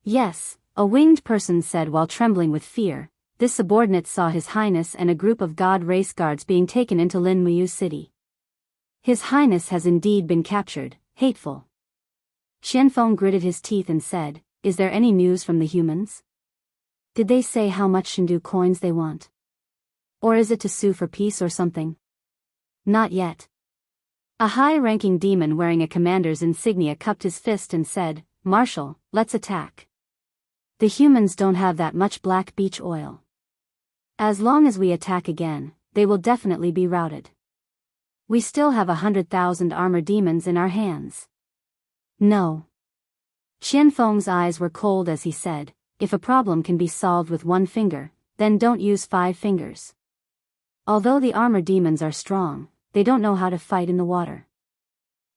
"Yes," a winged person said while trembling with fear. This subordinate saw His Highness and a group of God race guards being taken into Lin Muyu's city. "His Highness has indeed been captured, hateful." Qianfeng gritted his teeth and said, "Is there any news from the humans? Did they say how much Shindu coins they want? Or is it to sue for peace or something?" "Not yet." A high-ranking demon wearing a commander's insignia cupped his fist and said, "Marshal, let's attack. The humans don't have that much black beech oil. As long as we attack again, they will definitely be routed. We still have 100,000 armor demons in our hands." "No." Qianfeng's eyes were cold as he said, "If a problem can be solved with one finger, then don't use 5 fingers. Although the armor demons are strong, they don't know how to fight in the water.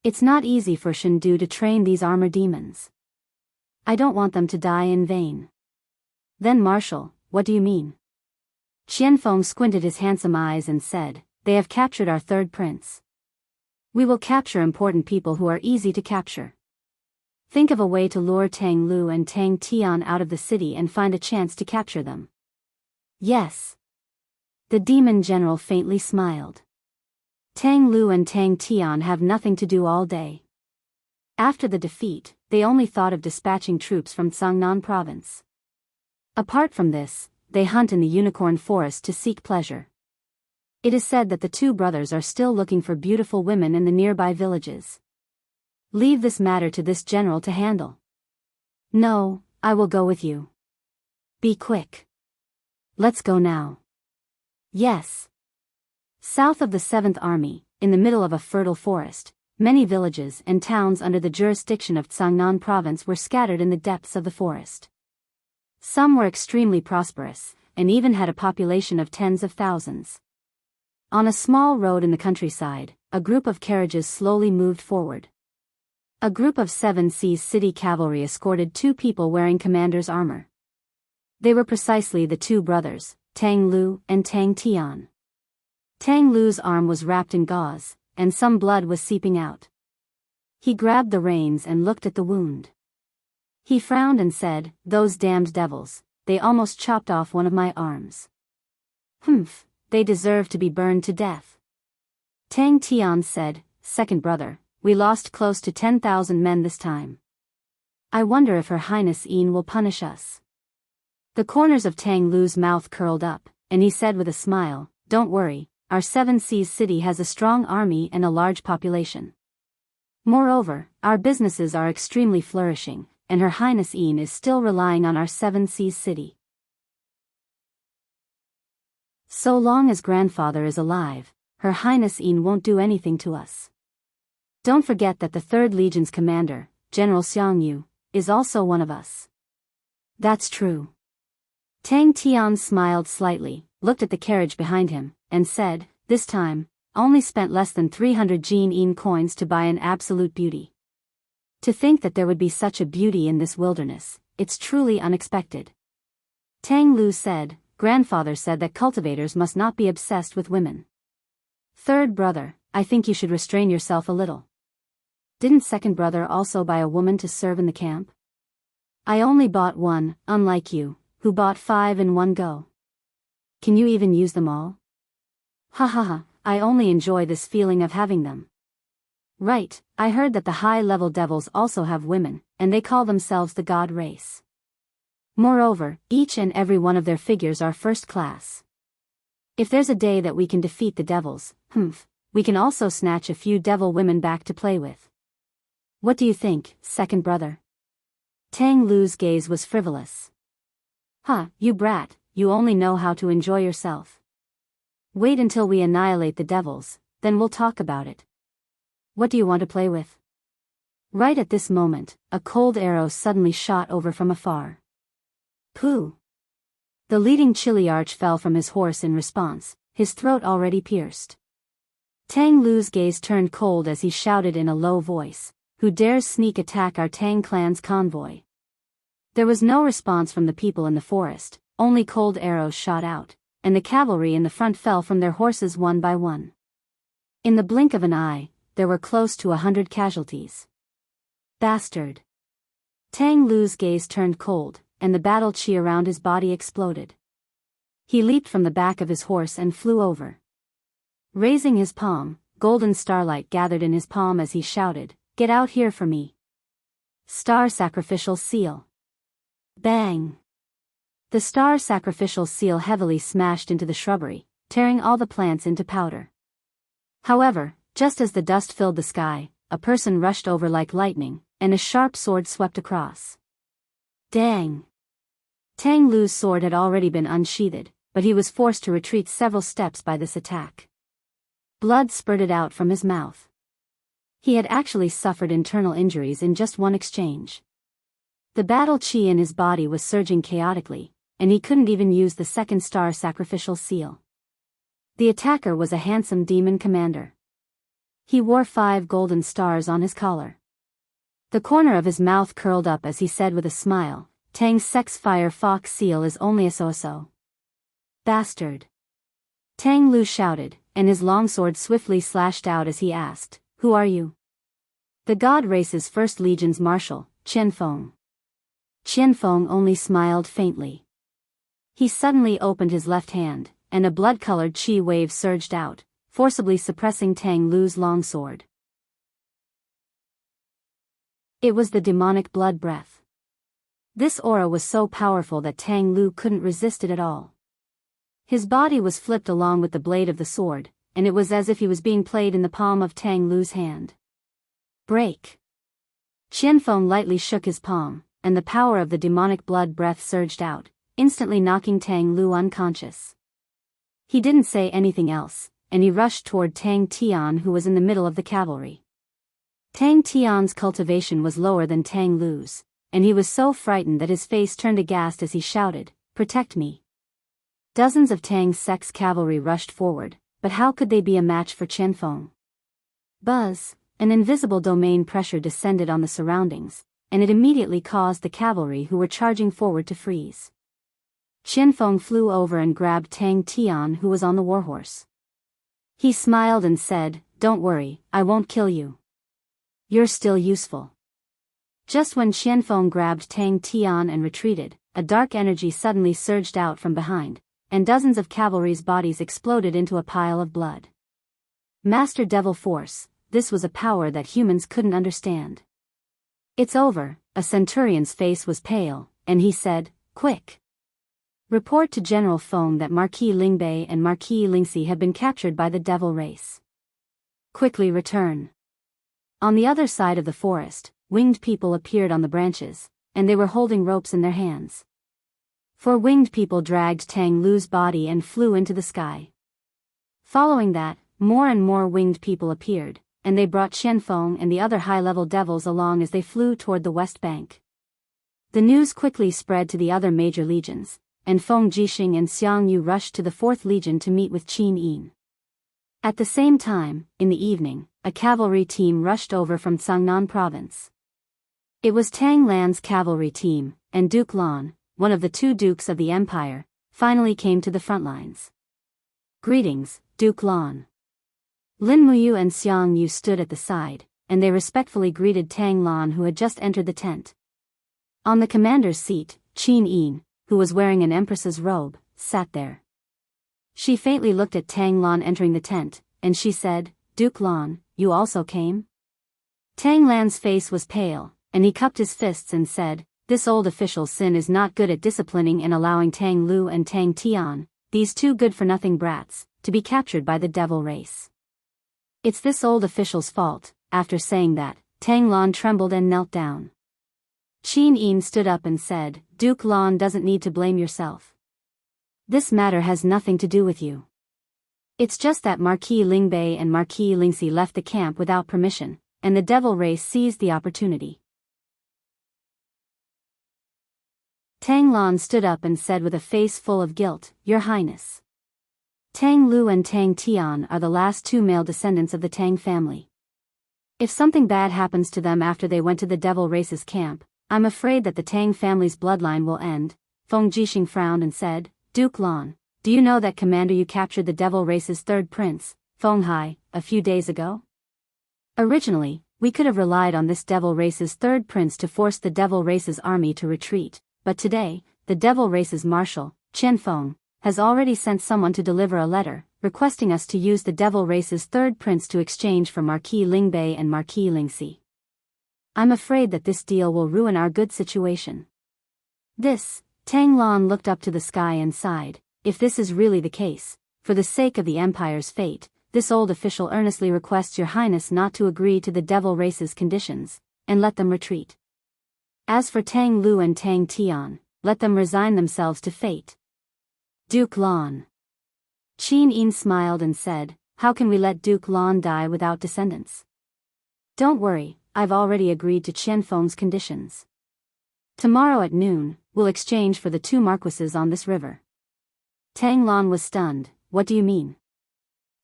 It's not easy for Shindu to train these armor demons. I don't want them to die in vain." "Then Marshal, what do you mean?" Qianfeng squinted his handsome eyes and said, "They have captured our third prince. We will capture important people who are easy to capture. Think of a way to lure Tang Lu and Tang Tian out of the city and find a chance to capture them." "Yes." The demon general faintly smiled. Tang Lu and Tang Tian have nothing to do all day. After the defeat, they only thought of dispatching troops from Cangnan province. Apart from this, they hunt in the unicorn forest to seek pleasure. It is said that the two brothers are still looking for beautiful women in the nearby villages. Leave this matter to this general to handle. "No, I will go with you." "Be quick. Let's go now." "Yes." South of the 7th Army, in the middle of a fertile forest, many villages and towns under the jurisdiction of Cangnan province were scattered in the depths of the forest. Some were extremely prosperous, and even had a population of tens of thousands. On a small road in the countryside, a group of carriages slowly moved forward. A group of 7 Seas city cavalry escorted 2 people wearing commander's armor. They were precisely the 2 brothers, Tang Lu and Tang Tian. Tang Lu's arm was wrapped in gauze, and some blood was seeping out. He grabbed the reins and looked at the wound. He frowned and said, "Those damned devils, they almost chopped off one of my arms. Humph, they deserve to be burned to death." Tang Tian said, "Second brother, we lost close to 10,000 men this time. I wonder if Her Highness Yin will punish us." The corners of Tang Lu's mouth curled up, and he said with a smile, "Don't worry, our 7 Seas city has a strong army and a large population. Moreover, our businesses are extremely flourishing, and Her Highness Yin is still relying on our 7 Seas city. So long as grandfather is alive, Her Highness Yin won't do anything to us. Don't forget that the 3rd Legion's commander, General Xiangyu, is also one of us." "That's true." Tang Tian smiled slightly, looked at the carriage behind him, and said, "This time, only spent less than 300 Jin Yin coins to buy an absolute beauty. To think that there would be such a beauty in this wilderness, it's truly unexpected. Tang Lu said, Grandfather said that cultivators must not be obsessed with women. Third brother, I think you should restrain yourself a little. Didn't second brother also buy a woman to serve in the camp? I only bought one, unlike you, who bought 5 in one go. Can you even use them all? Ha ha ha, I only enjoy this feeling of having them. Right, I heard that the high-level devils also have women, and they call themselves the god race. Moreover, each and every one of their figures are first class. If there's a day that we can defeat the devils, we can also snatch a few devil women back to play with. What do you think, second brother? Tang Lu's gaze was frivolous. You brat, you only know how to enjoy yourself. Wait until we annihilate the devils, then we'll talk about it. What do you want to play with? Right at this moment, a cold arrow suddenly shot over from afar. Pooh! The leading Chiliarch fell from his horse in response, his throat already pierced. Tang Lu's gaze turned cold as he shouted in a low voice, Who dares sneak attack our Tang clan's convoy? There was no response from the people in the forest, only cold arrows shot out, and the cavalry in the front fell from their horses one by one. In the blink of an eye, there were close to 100 casualties. Bastard! Tang Lu's gaze turned cold, and the battle chi around his body exploded. He leaped from the back of his horse and flew over. Raising his palm, golden starlight gathered in his palm as he shouted, Get out here for me! Star sacrificial seal! Bang! The star sacrificial seal heavily smashed into the shrubbery, tearing all the plants into powder. However, just as the dust filled the sky, a person rushed over like lightning, and a sharp sword swept across. Dang! Tang Lu's sword had already been unsheathed, but he was forced to retreat several steps by this attack. Blood spurted out from his mouth. He had actually suffered internal injuries in just one exchange. The battle chi in his body was surging chaotically, and he couldn't even use the second star sacrificial seal. The attacker was a handsome demon commander. He wore 5 golden stars on his collar. The corner of his mouth curled up as he said with a smile, Tang's sex fire fox seal is only a so-so. Bastard! Tang Lu shouted, and his longsword swiftly slashed out as he asked, Who are you? The god race's first legion's marshal, Qianfeng. Qianfeng only smiled faintly. He suddenly opened his left hand, and a blood-colored chi wave surged out, forcibly suppressing Tang Lu's longsword. It was the demonic blood breath. This aura was so powerful that Tang Lu couldn't resist it at all. His body was flipped along with the blade of the sword, and it was as if he was being played in the palm of Tang Lu's hand. Break! Qianfeng lightly shook his palm, and the power of the demonic blood breath surged out, instantly knocking Tang Lu unconscious. He didn't say anything else, and he rushed toward Tang Tian who was in the middle of the cavalry. Tang Tian's cultivation was lower than Tang Lu's, and he was so frightened that his face turned aghast as he shouted, Protect me! Dozens of Tang's sex cavalry rushed forward, but how could they be a match for Qianfeng? Buzz! An invisible domain pressure descended on the surroundings, and it immediately caused the cavalry who were charging forward to freeze. Qianfeng flew over and grabbed Tang Tian who was on the warhorse. He smiled and said, Don't worry, I won't kill you. You're still useful. Just when Qianfeng grabbed Tang Tian and retreated, a dark energy suddenly surged out from behind, and dozens of cavalry's bodies exploded into a pile of blood. Master Devil Force, this was a power that humans couldn't understand. It's over, a centurion's face was pale, and he said, Quick! Report to General Feng that Marquis Lingbei and Marquis Lingxi have been captured by the devil race. Quickly return. On the other side of the forest, winged people appeared on the branches, and they were holding ropes in their hands. 4 winged people dragged Tang Lu's body and flew into the sky. Following that, more and more winged people appeared, and they brought Qianfeng and the other high-level devils along as they flew toward the west bank. The news quickly spread to the other major legions, and Feng Jixing and Xiang Yu rushed to the 4th Legion to meet with Qin Yin. At the same time, in the evening, a cavalry team rushed over from Cangnan province. It was Tang Lan's cavalry team, and Duke Lan, one of the two dukes of the empire, finally came to the front lines. Greetings, Duke Lan. Lin Muyu and Xiang Yu stood at the side, and they respectfully greeted Tang Lan, who had just entered the tent. On the commander's seat, Qin Yin, who was wearing an empress's robe, sat there. She faintly looked at Tang Lan entering the tent, and she said, Duke Lan, you also came? Tang Lan's face was pale, and he cupped his fists and said, this old official Sin is not good at disciplining and allowing Tang Lu and Tang Tian, these two good-for-nothing brats, to be captured by the devil race. It's this old official's fault. After saying that, Tang Lan trembled and knelt down. Qin Yin stood up and said, Duke Lan doesn't need to blame yourself. This matter has nothing to do with you. It's just that Marquis Lingbei and Marquis Lingxi left the camp without permission, and the devil race seized the opportunity. Tang Lan stood up and said with a face full of guilt, Your Highness. Tang Lu and Tang Tian are the last two male descendants of the Tang family. If something bad happens to them after they went to the devil race's camp, I'm afraid that the Tang family's bloodline will end. Feng Jixing frowned and said, Duke Lan, do you know that Commander you captured the devil race's third prince, Feng Hai, a few days ago? Originally, we could have relied on this devil race's third prince to force the devil race's army to retreat, but today, the devil race's marshal, Chen Feng, has already sent someone to deliver a letter, requesting us to use the devil race's third prince to exchange for Marquis Lingbei and Marquis Lingxi. I'm afraid that this deal will ruin our good situation. Tang Lan looked up to the sky and sighed, if this is really the case, for the sake of the Empire's fate, this old official earnestly requests Your Highness not to agree to the devil race's conditions, and let them retreat. As for Tang Lu and Tang Tian, let them resign themselves to fate. Duke Lan. Qin Yin smiled and said, How can we let Duke Lan die without descendants? Don't worry, I've already agreed to Chen Feng's conditions. Tomorrow at noon, we'll exchange for the two marquises on this river. Tang Lan was stunned, What do you mean?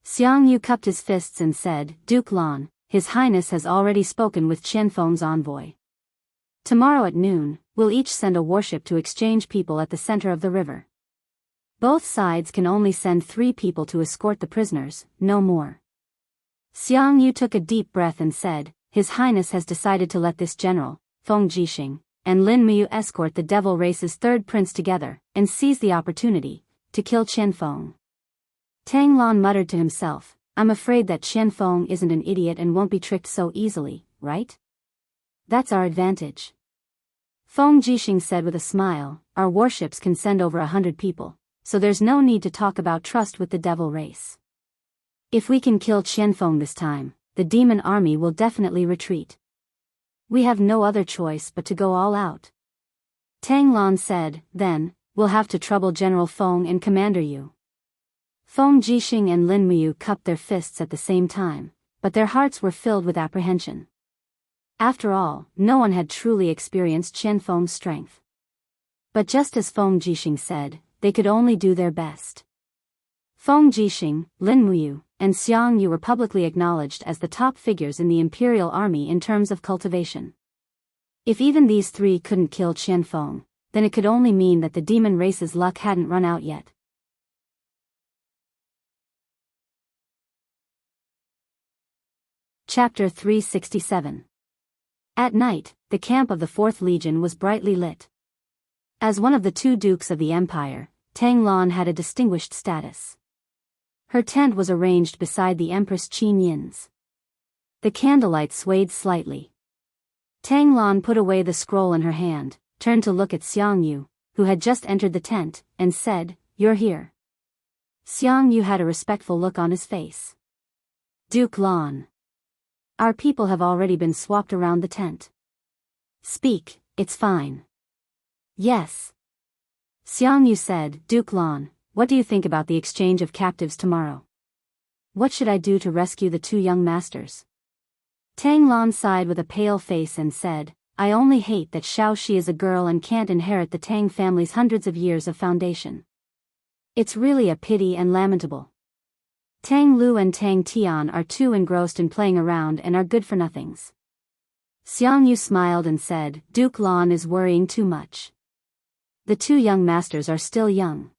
Xiang Yu cupped his fists and said, Duke Lan, His Highness has already spoken with Chen Feng's envoy. Tomorrow at noon, we'll each send a warship to exchange people at the center of the river. Both sides can only send 3 people to escort the prisoners, no more. Xiang Yu took a deep breath and said, His Highness has decided to let this general, Feng Jixing, and Lin Muyu escort the devil race's third prince together, and seize the opportunity, to kill Chen Feng. Tang Lan muttered to himself, I'm afraid that Chen Feng isn't an idiot and won't be tricked so easily, right? That's our advantage. Feng Jixing said with a smile, Our warships can send over 100 people, so there's no need to talk about trust with the devil race. If we can kill Chen Feng this time, the demon army will definitely retreat. We have no other choice but to go all out. Tang Lan said, Then, we'll have to trouble General Feng and Commander Yu. Feng Jixing and Lin Muyu cupped their fists at the same time, but their hearts were filled with apprehension. After all, no one had truly experienced Chen Feng's strength. But just as Feng Jixing said, they could only do their best. Feng Jixing, Lin Muyu, and Xiang Yu were publicly acknowledged as the top figures in the imperial army in terms of cultivation. If even these 3 couldn't kill Chen Feng, then it could only mean that the demon race's luck hadn't run out yet. Chapter 367. At night, the camp of the 4th Legion was brightly lit. As one of the 2 dukes of the empire, Tang Lan had a distinguished status. Her tent was arranged beside the Empress Qin Yin's. The candlelight swayed slightly. Tang Lan put away the scroll in her hand, turned to look at Xiang Yu, who had just entered the tent, and said, You're here. Xiang Yu had a respectful look on his face. Duke Lan. Our people have already been swapped around the tent. Speak, it's fine. Yes. Xiang Yu said, Duke Lan, what do you think about the exchange of captives tomorrow? What should I do to rescue the 2 young masters? Tang Lan sighed with a pale face and said, I only hate that Xiaoxi is a girl and can't inherit the Tang family's hundreds of years of foundation. It's really a pity and lamentable. Tang Lu and Tang Tian are too engrossed in playing around and are good-for-nothings. Xiangyu smiled and said, Duke Lan is worrying too much. The two young masters are still young.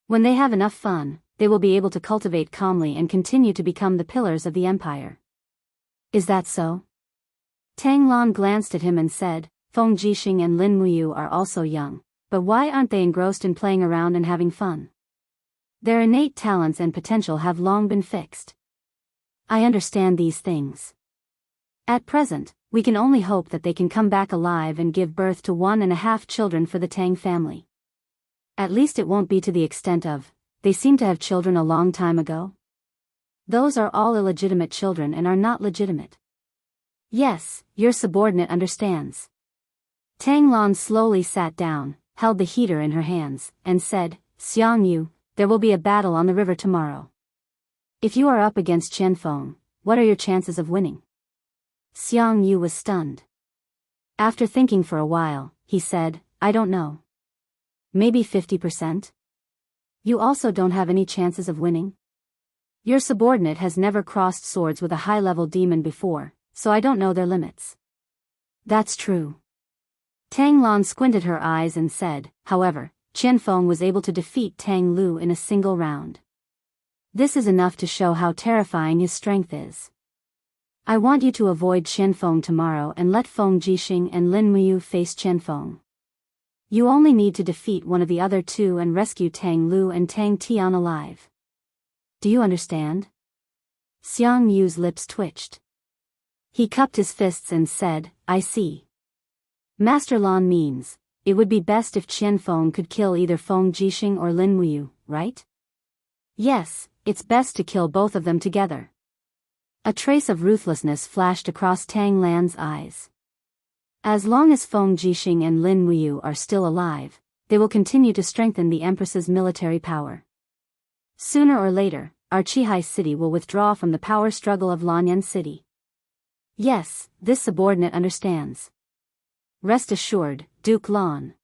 When they have enough fun, they will be able to cultivate calmly and continue to become the pillars of the empire. Is that so? Tang Lan glanced at him and said, Feng Jixing and Lin Muyu are also young, but why aren't they engrossed in playing around and having fun? Their innate talents and potential have long been fixed. I understand these things. At present, we can only hope that they can come back alive and give birth to 1.5 children for the Tang family. At least it won't be to the extent of, they seem to have children a long time ago. Those are all illegitimate children and are not legitimate. Yes, your subordinate understands. Tang Lan slowly sat down, held the heater in her hands, and said, Xiangyu, there will be a battle on the river tomorrow. If you are up against Qianfeng, what are your chances of winning? Xiangyu was stunned. After thinking for a while, he said, I don't know. Maybe 50%? You also don't have any chances of winning? Your subordinate has never crossed swords with a high-level demon before, so I don't know their limits. That's true. Tang Lan squinted her eyes and said, however, Qianfeng was able to defeat Tang Lu in a single round. This is enough to show how terrifying his strength is. I want you to avoid Qianfeng tomorrow and let Feng Jixing and Lin Muyu face Qianfeng. You only need to defeat one of the other two and rescue Tang Lu and Tang Tian alive. Do you understand? Xiang Yu's lips twitched. He cupped his fists and said, I see. Master Lan means, it would be best if Qianfeng could kill either Feng Jixing or Lin Muyu, right? Yes, it's best to kill both of them together. A trace of ruthlessness flashed across Tang Lan's eyes. As long as Feng Jixing and Lin Muyu are still alive, they will continue to strengthen the Empress's military power. Sooner or later, our Qihai city will withdraw from the power struggle of Lanyan city. Yes, this subordinate understands. Rest assured, Duke Lan.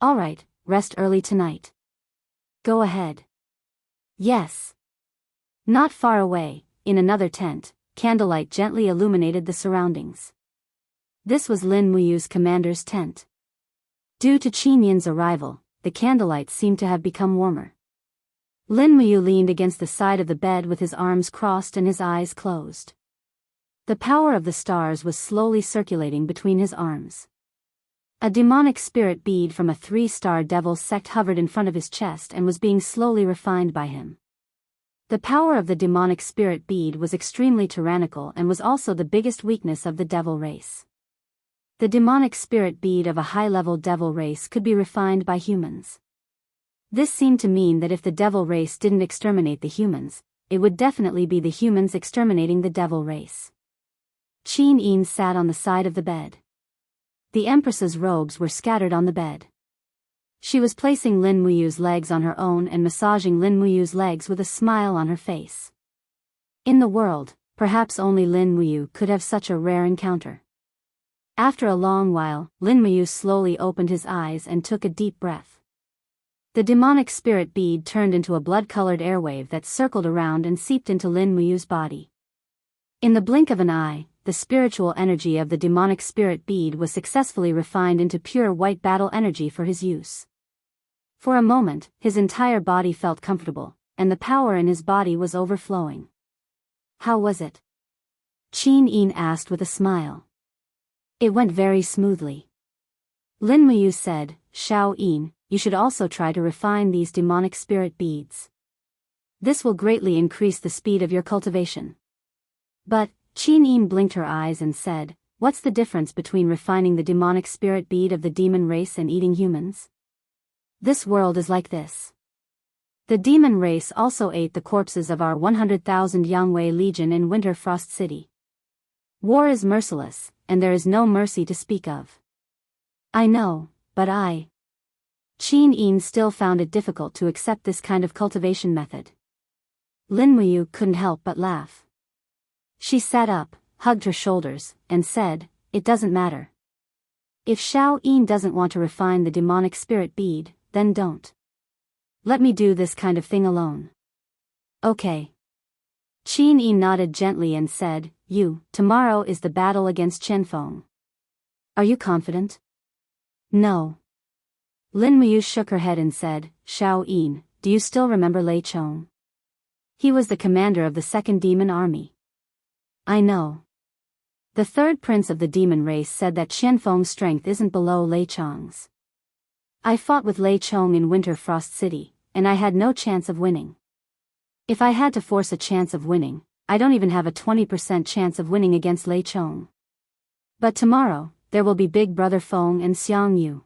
All right, rest early tonight. Go ahead. Yes. Not far away, in another tent, candlelight gently illuminated the surroundings. This was Lin Muyu's commander's tent. Due to Qin Yin's arrival, the candlelight seemed to have become warmer. Lin Muyu leaned against the side of the bed with his arms crossed and his eyes closed. The power of the stars was slowly circulating between his arms. A demonic spirit bead from a 3-star devil sect hovered in front of his chest and was being slowly refined by him. The power of the demonic spirit bead was extremely tyrannical and was also the biggest weakness of the devil race. The demonic spirit bead of a high-level devil race could be refined by humans. This seemed to mean that if the devil race didn't exterminate the humans, it would definitely be the humans exterminating the devil race. Qin Yin sat on the side of the bed. The Empress's robes were scattered on the bed. She was placing Lin Muyu's legs on her own and massaging Lin Muyu's legs with a smile on her face. In the world, perhaps only Lin Muyu could have such a rare encounter. After a long while, Lin Muyu slowly opened his eyes and took a deep breath. The demonic spirit bead turned into a blood-colored airwave that circled around and seeped into Lin Muyu's body. In the blink of an eye, the spiritual energy of the demonic spirit bead was successfully refined into pure white battle energy for his use. For a moment, his entire body felt comfortable, and the power in his body was overflowing. How was it? Qin Yin asked with a smile. It went very smoothly. Lin Muyu said, Xiao Yin, you should also try to refine these demonic spirit beads. This will greatly increase the speed of your cultivation. But, Qin Yin blinked her eyes and said, what's the difference between refining the demonic spirit bead of the demon race and eating humans? This world is like this. The demon race also ate the corpses of our 100,000 Yangwei Legion in Winter Frost City. War is merciless, and there is no mercy to speak of. I know, but Qin Yin still found it difficult to accept this kind of cultivation method. Lin Muyu couldn't help but laugh. She sat up, hugged her shoulders, and said, it doesn't matter. If Xiao Yin doesn't want to refine the demonic spirit bead, then don't. Let me do this kind of thing alone. Okay. Qin Yi nodded gently and said, tomorrow is the battle against Qianfeng. Are you confident? No. Lin Muyu shook her head and said, Xiao Yin, do you still remember Lei Chong? He was the commander of the second demon army. I know. The third prince of the demon race said that Qianfeng's strength isn't below Lei Chong's. I fought with Lei Chong in Winter Frost City, and I had no chance of winning. If I had to force a chance of winning, I don't even have a 20% chance of winning against Lei Chong. But tomorrow, there will be Big Brother Feng and Xiang Yu.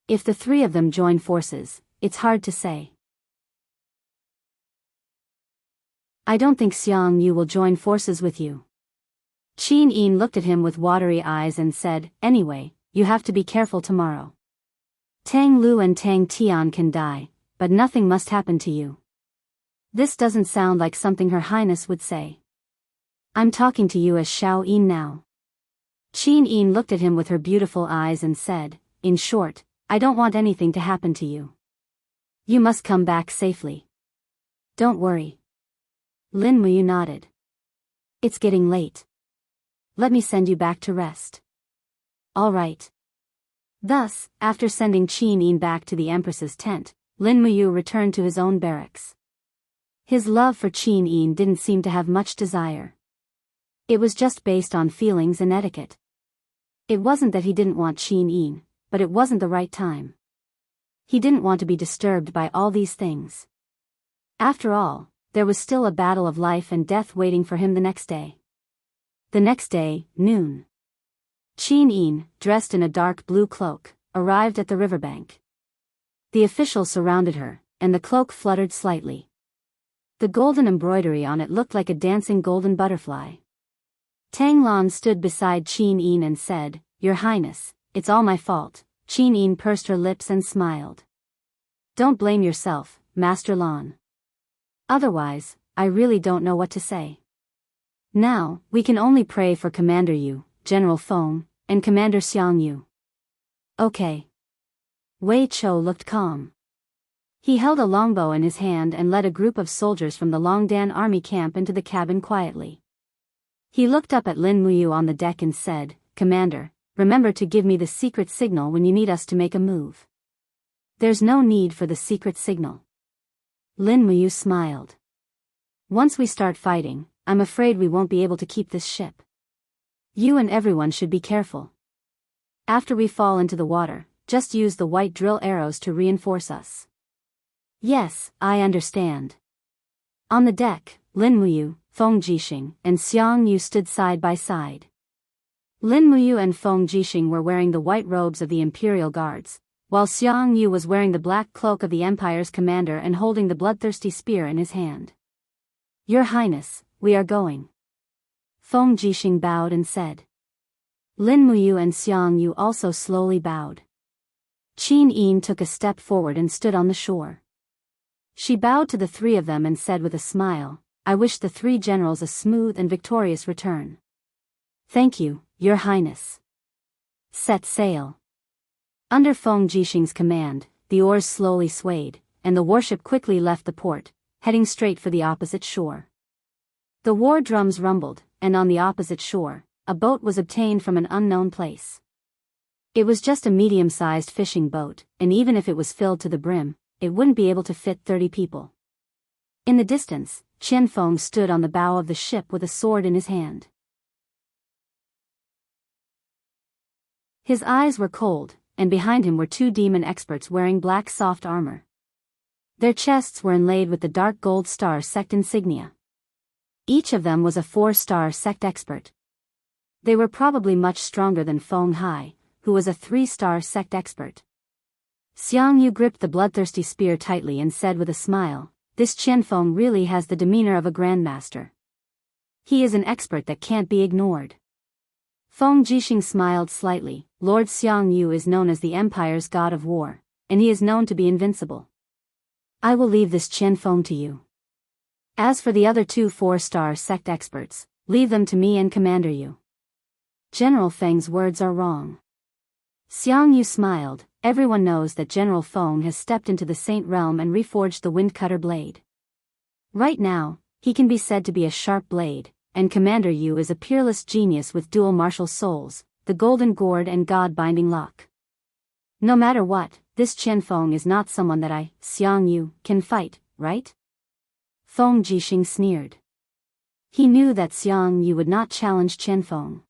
If the three of them join forces, it's hard to say. I don't think Xiang Yu will join forces with you. Qin Yin looked at him with watery eyes and said, anyway, you have to be careful tomorrow. Tang Lu and Tang Tian can die, but nothing must happen to you. This doesn't sound like something Her Highness would say. I'm talking to you as Xiao Yin now. Qin Yin looked at him with her beautiful eyes and said, in short, I don't want anything to happen to you. You must come back safely. Don't worry. Lin Muyu nodded. It's getting late. Let me send you back to rest. All right. Thus, after sending Qin Yin back to the Empress's tent, Lin Muyu returned to his own barracks. His love for Qin Yin didn't seem to have much desire. It was just based on feelings and etiquette. It wasn't that he didn't want Qin Yin, but it wasn't the right time. He didn't want to be disturbed by all these things. After all, there was still a battle of life and death waiting for him the next day. The next day, noon. Qin Yin, dressed in a dark blue cloak, arrived at the riverbank. The officials surrounded her, and the cloak fluttered slightly. The golden embroidery on it looked like a dancing golden butterfly. Tang Lan stood beside Qin Yin and said, Your Highness, it's all my fault. Qin Yin pursed her lips and smiled. Don't blame yourself, Master Lan. Otherwise, I really don't know what to say. Now, we can only pray for Commander Yu, General Feng, and Commander Xiang Yu. Okay. Wei Chou looked calm. He held a longbow in his hand and led a group of soldiers from the Longdan army camp into the cabin quietly. He looked up at Lin Muyu on the deck and said, Commander, remember to give me the secret signal when you need us to make a move. There's no need for the secret signal. Lin Muyu smiled. Once we start fighting, I'm afraid we won't be able to keep this ship. You and everyone should be careful. After we fall into the water, just use the white drill arrows to reinforce us. Yes, I understand. On the deck, Lin Muyu, Feng Jixing, and Xiang Yu stood side by side. Lin Muyu and Feng Jixing were wearing the white robes of the Imperial Guards, while Xiang Yu was wearing the black cloak of the Empire's commander and holding the bloodthirsty spear in his hand. Your Highness, we are going. Feng Jixing bowed and said. Lin Muyu and Xiang Yu also slowly bowed. Qin Yin took a step forward and stood on the shore. She bowed to the three of them and said with a smile, I wish the three generals a smooth and victorious return. Thank you, Your Highness. Set sail. Under Feng Jixing's command, the oars slowly swayed, and the warship quickly left the port, heading straight for the opposite shore. The war drums rumbled, and on the opposite shore, a boat was obtained from an unknown place. It was just a medium-sized fishing boat, and even if it was filled to the brim, it wouldn't be able to fit 30 people. In the distance, Qianfeng stood on the bow of the ship with a sword in his hand. His eyes were cold, and behind him were two demon experts wearing black soft armor. Their chests were inlaid with the dark gold star sect insignia. Each of them was a 4-star sect expert. They were probably much stronger than Feng Hai, who was a 3-star sect expert. Xiang Yu gripped the bloodthirsty spear tightly and said with a smile, This Qianfeng really has the demeanor of a grandmaster. He is an expert that can't be ignored. Feng Jixing smiled slightly. Lord Xiang Yu is known as the Empire's god of war, and he is known to be invincible. I will leave this Qianfeng to you. As for the other two 4-star sect experts, leave them to me and Commander Yu. General Feng's words are wrong. Xiang Yu smiled. Everyone knows that General Feng has stepped into the Saint Realm and reforged the Windcutter blade. Right now, he can be said to be a sharp blade, and Commander Yu is a peerless genius with dual martial souls, the golden gourd and god-binding lock. No matter what, this Qianfeng is not someone that I, Xiang Yu, can fight, right? Feng Jixing sneered. He knew that Xiang Yu would not challenge Qianfeng.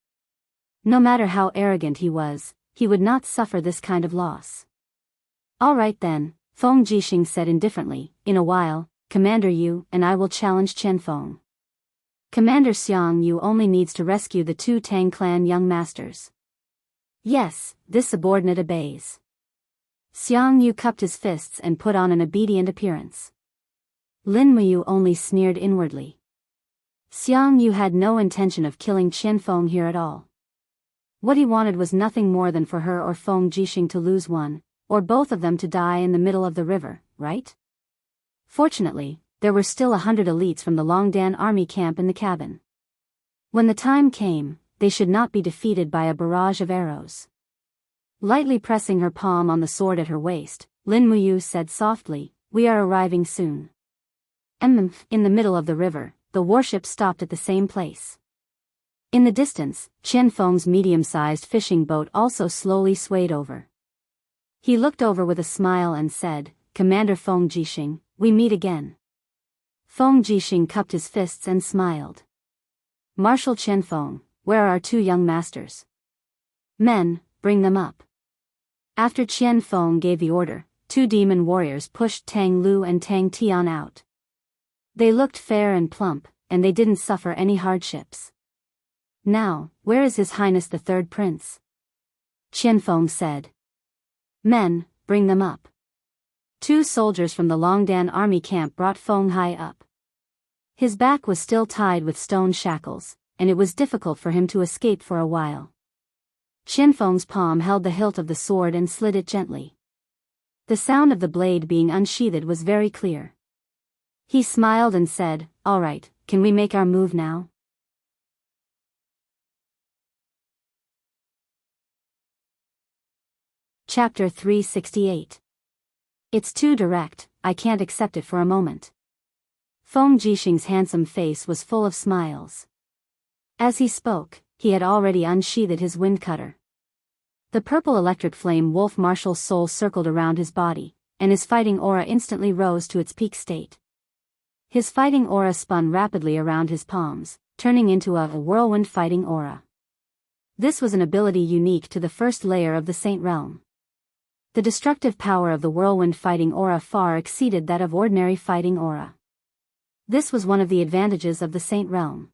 No matter how arrogant he was, he would not suffer this kind of loss. All right then, Feng Jixing said indifferently, in a while, Commander Yu and I will challenge Qianfeng. Commander Xiang Yu only needs to rescue the two Tang clan young masters. Yes, this subordinate obeys. Xiang Yu cupped his fists and put on an obedient appearance. Lin Muyu only sneered inwardly. Xiang Yu had no intention of killing Qianfeng here at all. What he wanted was nothing more than for her or Feng Jixing to lose one, or both of them to die in the middle of the river, right? Fortunately, there were still 100 elites from the Longdan army camp in the cabin. When the time came, they should not be defeated by a barrage of arrows. Lightly pressing her palm on the sword at her waist, Lin Muyu said softly, "We are arriving soon." In the middle of the river, the warship stopped at the same place. In the distance, Qianfeng's medium-sized fishing boat also slowly swayed over. He looked over with a smile and said, "Commander Feng Jixing, we meet again." Feng Jixing cupped his fists and smiled. "Marshal Qianfeng, where are our two young masters?" "Men, bring them up." After Qianfeng gave the order, two demon warriors pushed Tang Lu and Tang Tian out. They looked fair and plump, and they didn't suffer any hardships. "Now, where is His Highness the Third Prince?" Qianfeng said. "Men, bring them up." Two soldiers from the Longdan army camp brought Feng Hai up. His back was still tied with stone shackles, and it was difficult for him to escape for a while. Qianfeng's palm held the hilt of the sword and slid it gently. The sound of the blade being unsheathed was very clear. He smiled and said, "All right, can we make our move now?" Chapter 368. It's too direct, I can't accept it for a moment. Feng Jixing's handsome face was full of smiles. As he spoke, he had already unsheathed his wind cutter. The purple electric flame wolf martial soul circled around his body, and his fighting aura instantly rose to its peak state. His fighting aura spun rapidly around his palms, turning into a whirlwind fighting aura. This was an ability unique to the first layer of the Saint Realm. The destructive power of the whirlwind fighting aura far exceeded that of ordinary fighting aura. This was one of the advantages of the Saint Realm.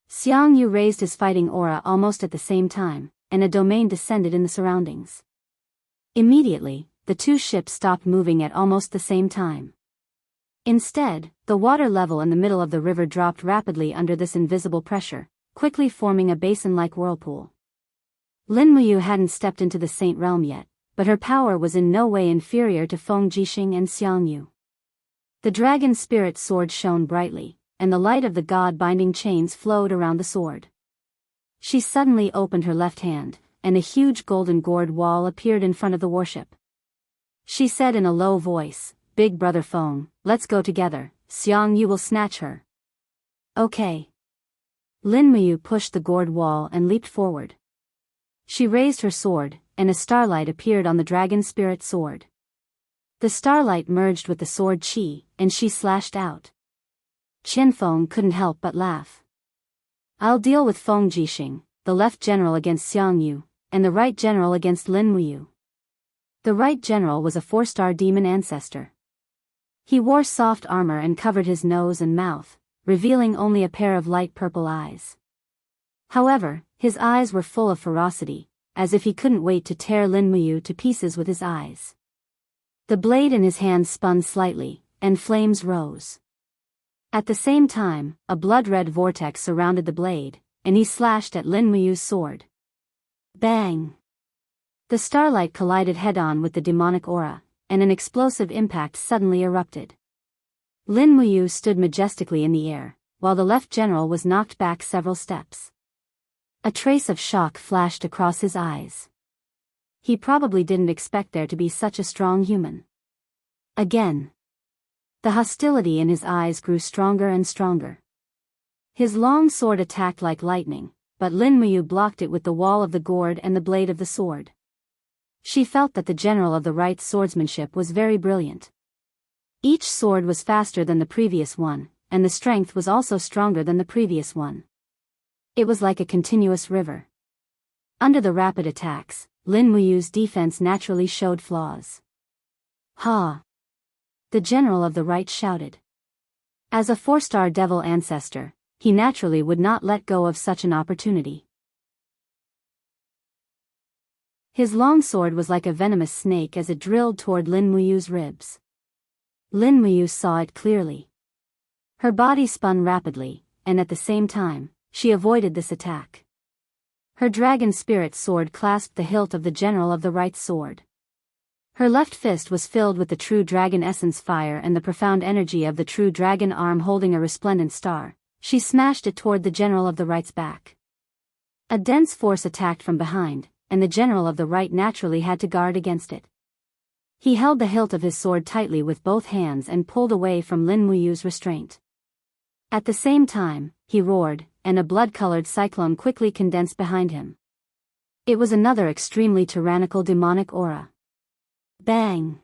Xiang Yu raised his fighting aura almost at the same time, and a domain descended in the surroundings. Immediately, the two ships stopped moving at almost the same time. Instead, the water level in the middle of the river dropped rapidly under this invisible pressure, quickly forming a basin-like whirlpool. Lin Muyu hadn't stepped into the Saint Realm yet, but her power was in no way inferior to Feng Jixing and Xiang Yu. The dragon spirit sword shone brightly, and the light of the god-binding chains flowed around the sword. She suddenly opened her left hand, and a huge golden gourd wall appeared in front of the warship. She said in a low voice, "Big brother Feng, let's go together, Xiang Yu will snatch her." "Okay." Lin Muyu pushed the gourd wall and leaped forward. She raised her sword, and a starlight appeared on the dragon spirit sword. The starlight merged with the sword chi, and she slashed out. Qianfeng couldn't help but laugh. "I'll deal with Feng Jixing, the left general against Xiang Yu, and the right general against Lin Muyu." The right general was a 4-star demon ancestor. He wore soft armor and covered his nose and mouth, revealing only a pair of light purple eyes. However, his eyes were full of ferocity, as if he couldn't wait to tear Lin Muyu to pieces with his eyes. The blade in his hand spun slightly, and flames rose. At the same time, a blood-red vortex surrounded the blade, and he slashed at Lin Muyu's sword. Bang! The starlight collided head-on with the demonic aura, and an explosive impact suddenly erupted. Lin Muyu stood majestically in the air, while the left general was knocked back several steps. A trace of shock flashed across his eyes. He probably didn't expect there to be such a strong human. Again. The hostility in his eyes grew stronger and stronger. His long sword attacked like lightning, but Lin Muyu blocked it with the wall of the gourd and the blade of the sword. She felt that the general of the right's swordsmanship was very brilliant. Each sword was faster than the previous one, and the strength was also stronger than the previous one. It was like a continuous river. Under the rapid attacks, Lin Muyu's defense naturally showed flaws. Ha! The general of the right shouted. As a 4-star devil ancestor, he naturally would not let go of such an opportunity. His long sword was like a venomous snake as it drilled toward Lin Muyu's ribs. Lin Muyu saw it clearly. Her body spun rapidly, and at the same time, she avoided this attack. Her dragon spirit sword clasped the hilt of the general of the right sword. Her left fist was filled with the true dragon essence fire and the profound energy of the true dragon arm holding a resplendent star. She smashed it toward the general of the right's back. A dense force attacked from behind, and the general of the right naturally had to guard against it. He held the hilt of his sword tightly with both hands and pulled away from Lin Muyu's restraint. At the same time, he roared, and a blood-colored cyclone quickly condensed behind him. It was another extremely tyrannical demonic aura. Bang!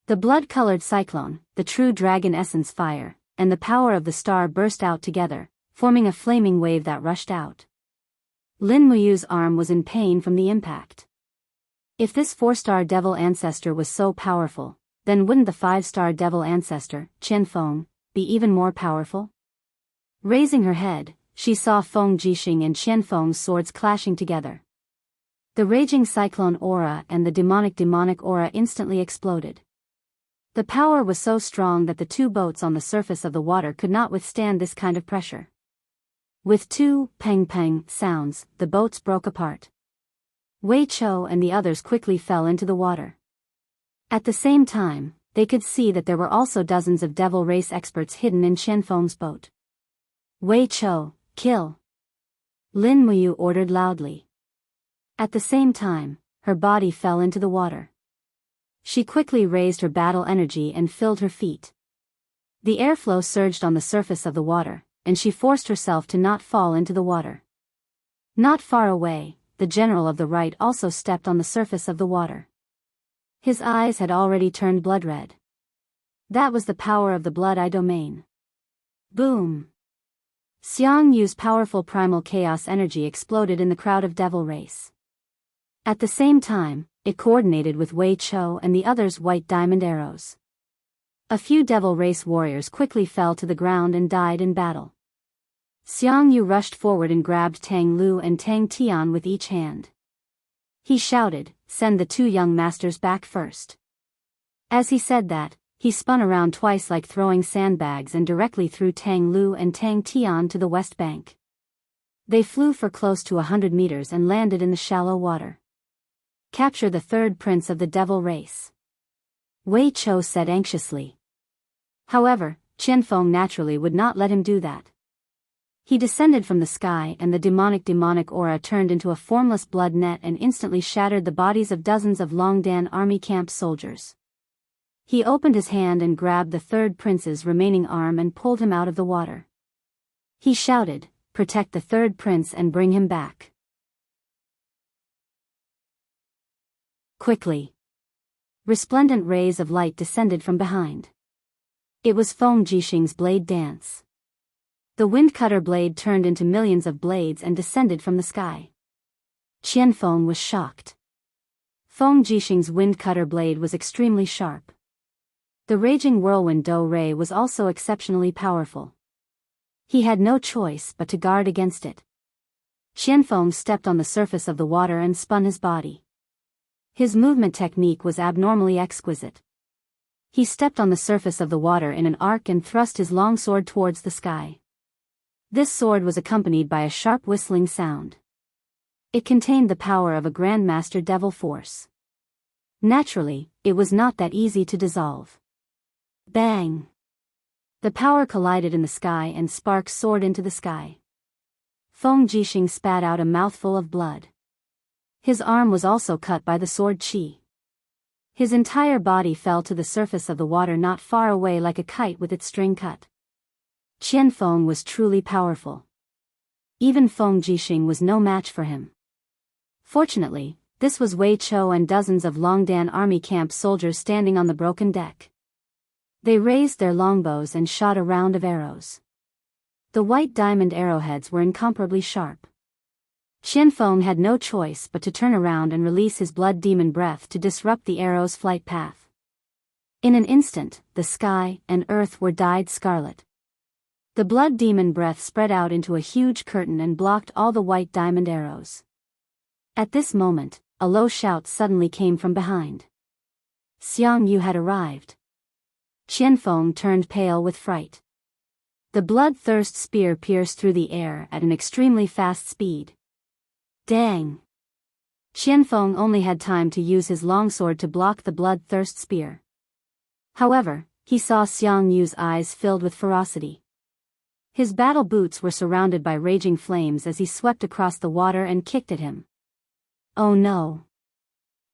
The blood-colored cyclone, the true dragon essence fire, and the power of the star burst out together, forming a flaming wave that rushed out. Lin Muyu's arm was in pain from the impact. If this 4-star devil ancestor was so powerful, then wouldn't the 5-star devil ancestor, Qian Feng, be even more powerful? Raising her head, she saw Feng Jixing and Qian Feng's swords clashing together. The raging cyclone aura and the demonic aura instantly exploded. The power was so strong that the two boats on the surface of the water could not withstand this kind of pressure. With two peng-peng sounds, the boats broke apart. Wei Chou and the others quickly fell into the water. At the same time, they could see that there were also dozens of devil race experts hidden in Qian Feng's boat. Wei Chou, kill! Lin Muyu ordered loudly. At the same time, her body fell into the water. She quickly raised her battle energy and filled her feet. The airflow surged on the surface of the water, and she forced herself to not fall into the water. Not far away, the general of the right also stepped on the surface of the water. His eyes had already turned blood red. That was the power of the Blood Eye domain. Boom! Xiang Yu's powerful primal chaos energy exploded in the crowd of devil race. At the same time, it coordinated with Wei Chou and the others' white diamond arrows. A few devil race warriors quickly fell to the ground and died in battle. Xiang Yu rushed forward and grabbed Tang Lu and Tang Tian with each hand. He shouted, "Send the two young masters back first." As he said that, he spun around twice like throwing sandbags and directly threw Tang Lu and Tang Tian to the west bank. They flew for close to 100 meters and landed in the shallow water. Capture the third prince of the devil race, Wei Chou said anxiously. However, Qian Feng naturally would not let him do that. He descended from the sky and the demonic aura turned into a formless blood net and instantly shattered the bodies of dozens of Longdan army camp soldiers. He opened his hand and grabbed the third prince's remaining arm and pulled him out of the water. He shouted, "Protect the third prince and bring him back quickly." Resplendent rays of light descended from behind. It was Feng Jixing's blade dance. The wind cutter blade turned into millions of blades and descended from the sky. Qian Feng was shocked. Feng Jixing's wind cutter blade was extremely sharp. The raging whirlwind Do Ray was also exceptionally powerful. He had no choice but to guard against it. Qian Feng stepped on the surface of the water and spun his body. His movement technique was abnormally exquisite. He stepped on the surface of the water in an arc and thrust his long sword towards the sky. This sword was accompanied by a sharp whistling sound. It contained the power of a Grandmaster Devil Force. Naturally, it was not that easy to dissolve. Bang! The power collided in the sky and sparks soared into the sky. Feng Jixing spat out a mouthful of blood. His arm was also cut by the sword qi. His entire body fell to the surface of the water not far away like a kite with its string cut. Qianfeng was truly powerful. Even Feng Jixing was no match for him. Fortunately, this was Wei Chou and dozens of Longdan army camp soldiers standing on the broken deck. They raised their longbows and shot a round of arrows. The white diamond arrowheads were incomparably sharp. Qianfeng had no choice but to turn around and release his blood demon breath to disrupt the arrow's flight path. In an instant, the sky and earth were dyed scarlet. The blood demon breath spread out into a huge curtain and blocked all the white diamond arrows. At this moment, a low shout suddenly came from behind. Xiangyu had arrived. Qianfeng turned pale with fright. The bloodthirst spear pierced through the air at an extremely fast speed. Dang! Qianfeng only had time to use his longsword to block the bloodthirst spear. However, he saw Xiangyu's eyes filled with ferocity. His battle boots were surrounded by raging flames as he swept across the water and kicked at him. Oh no!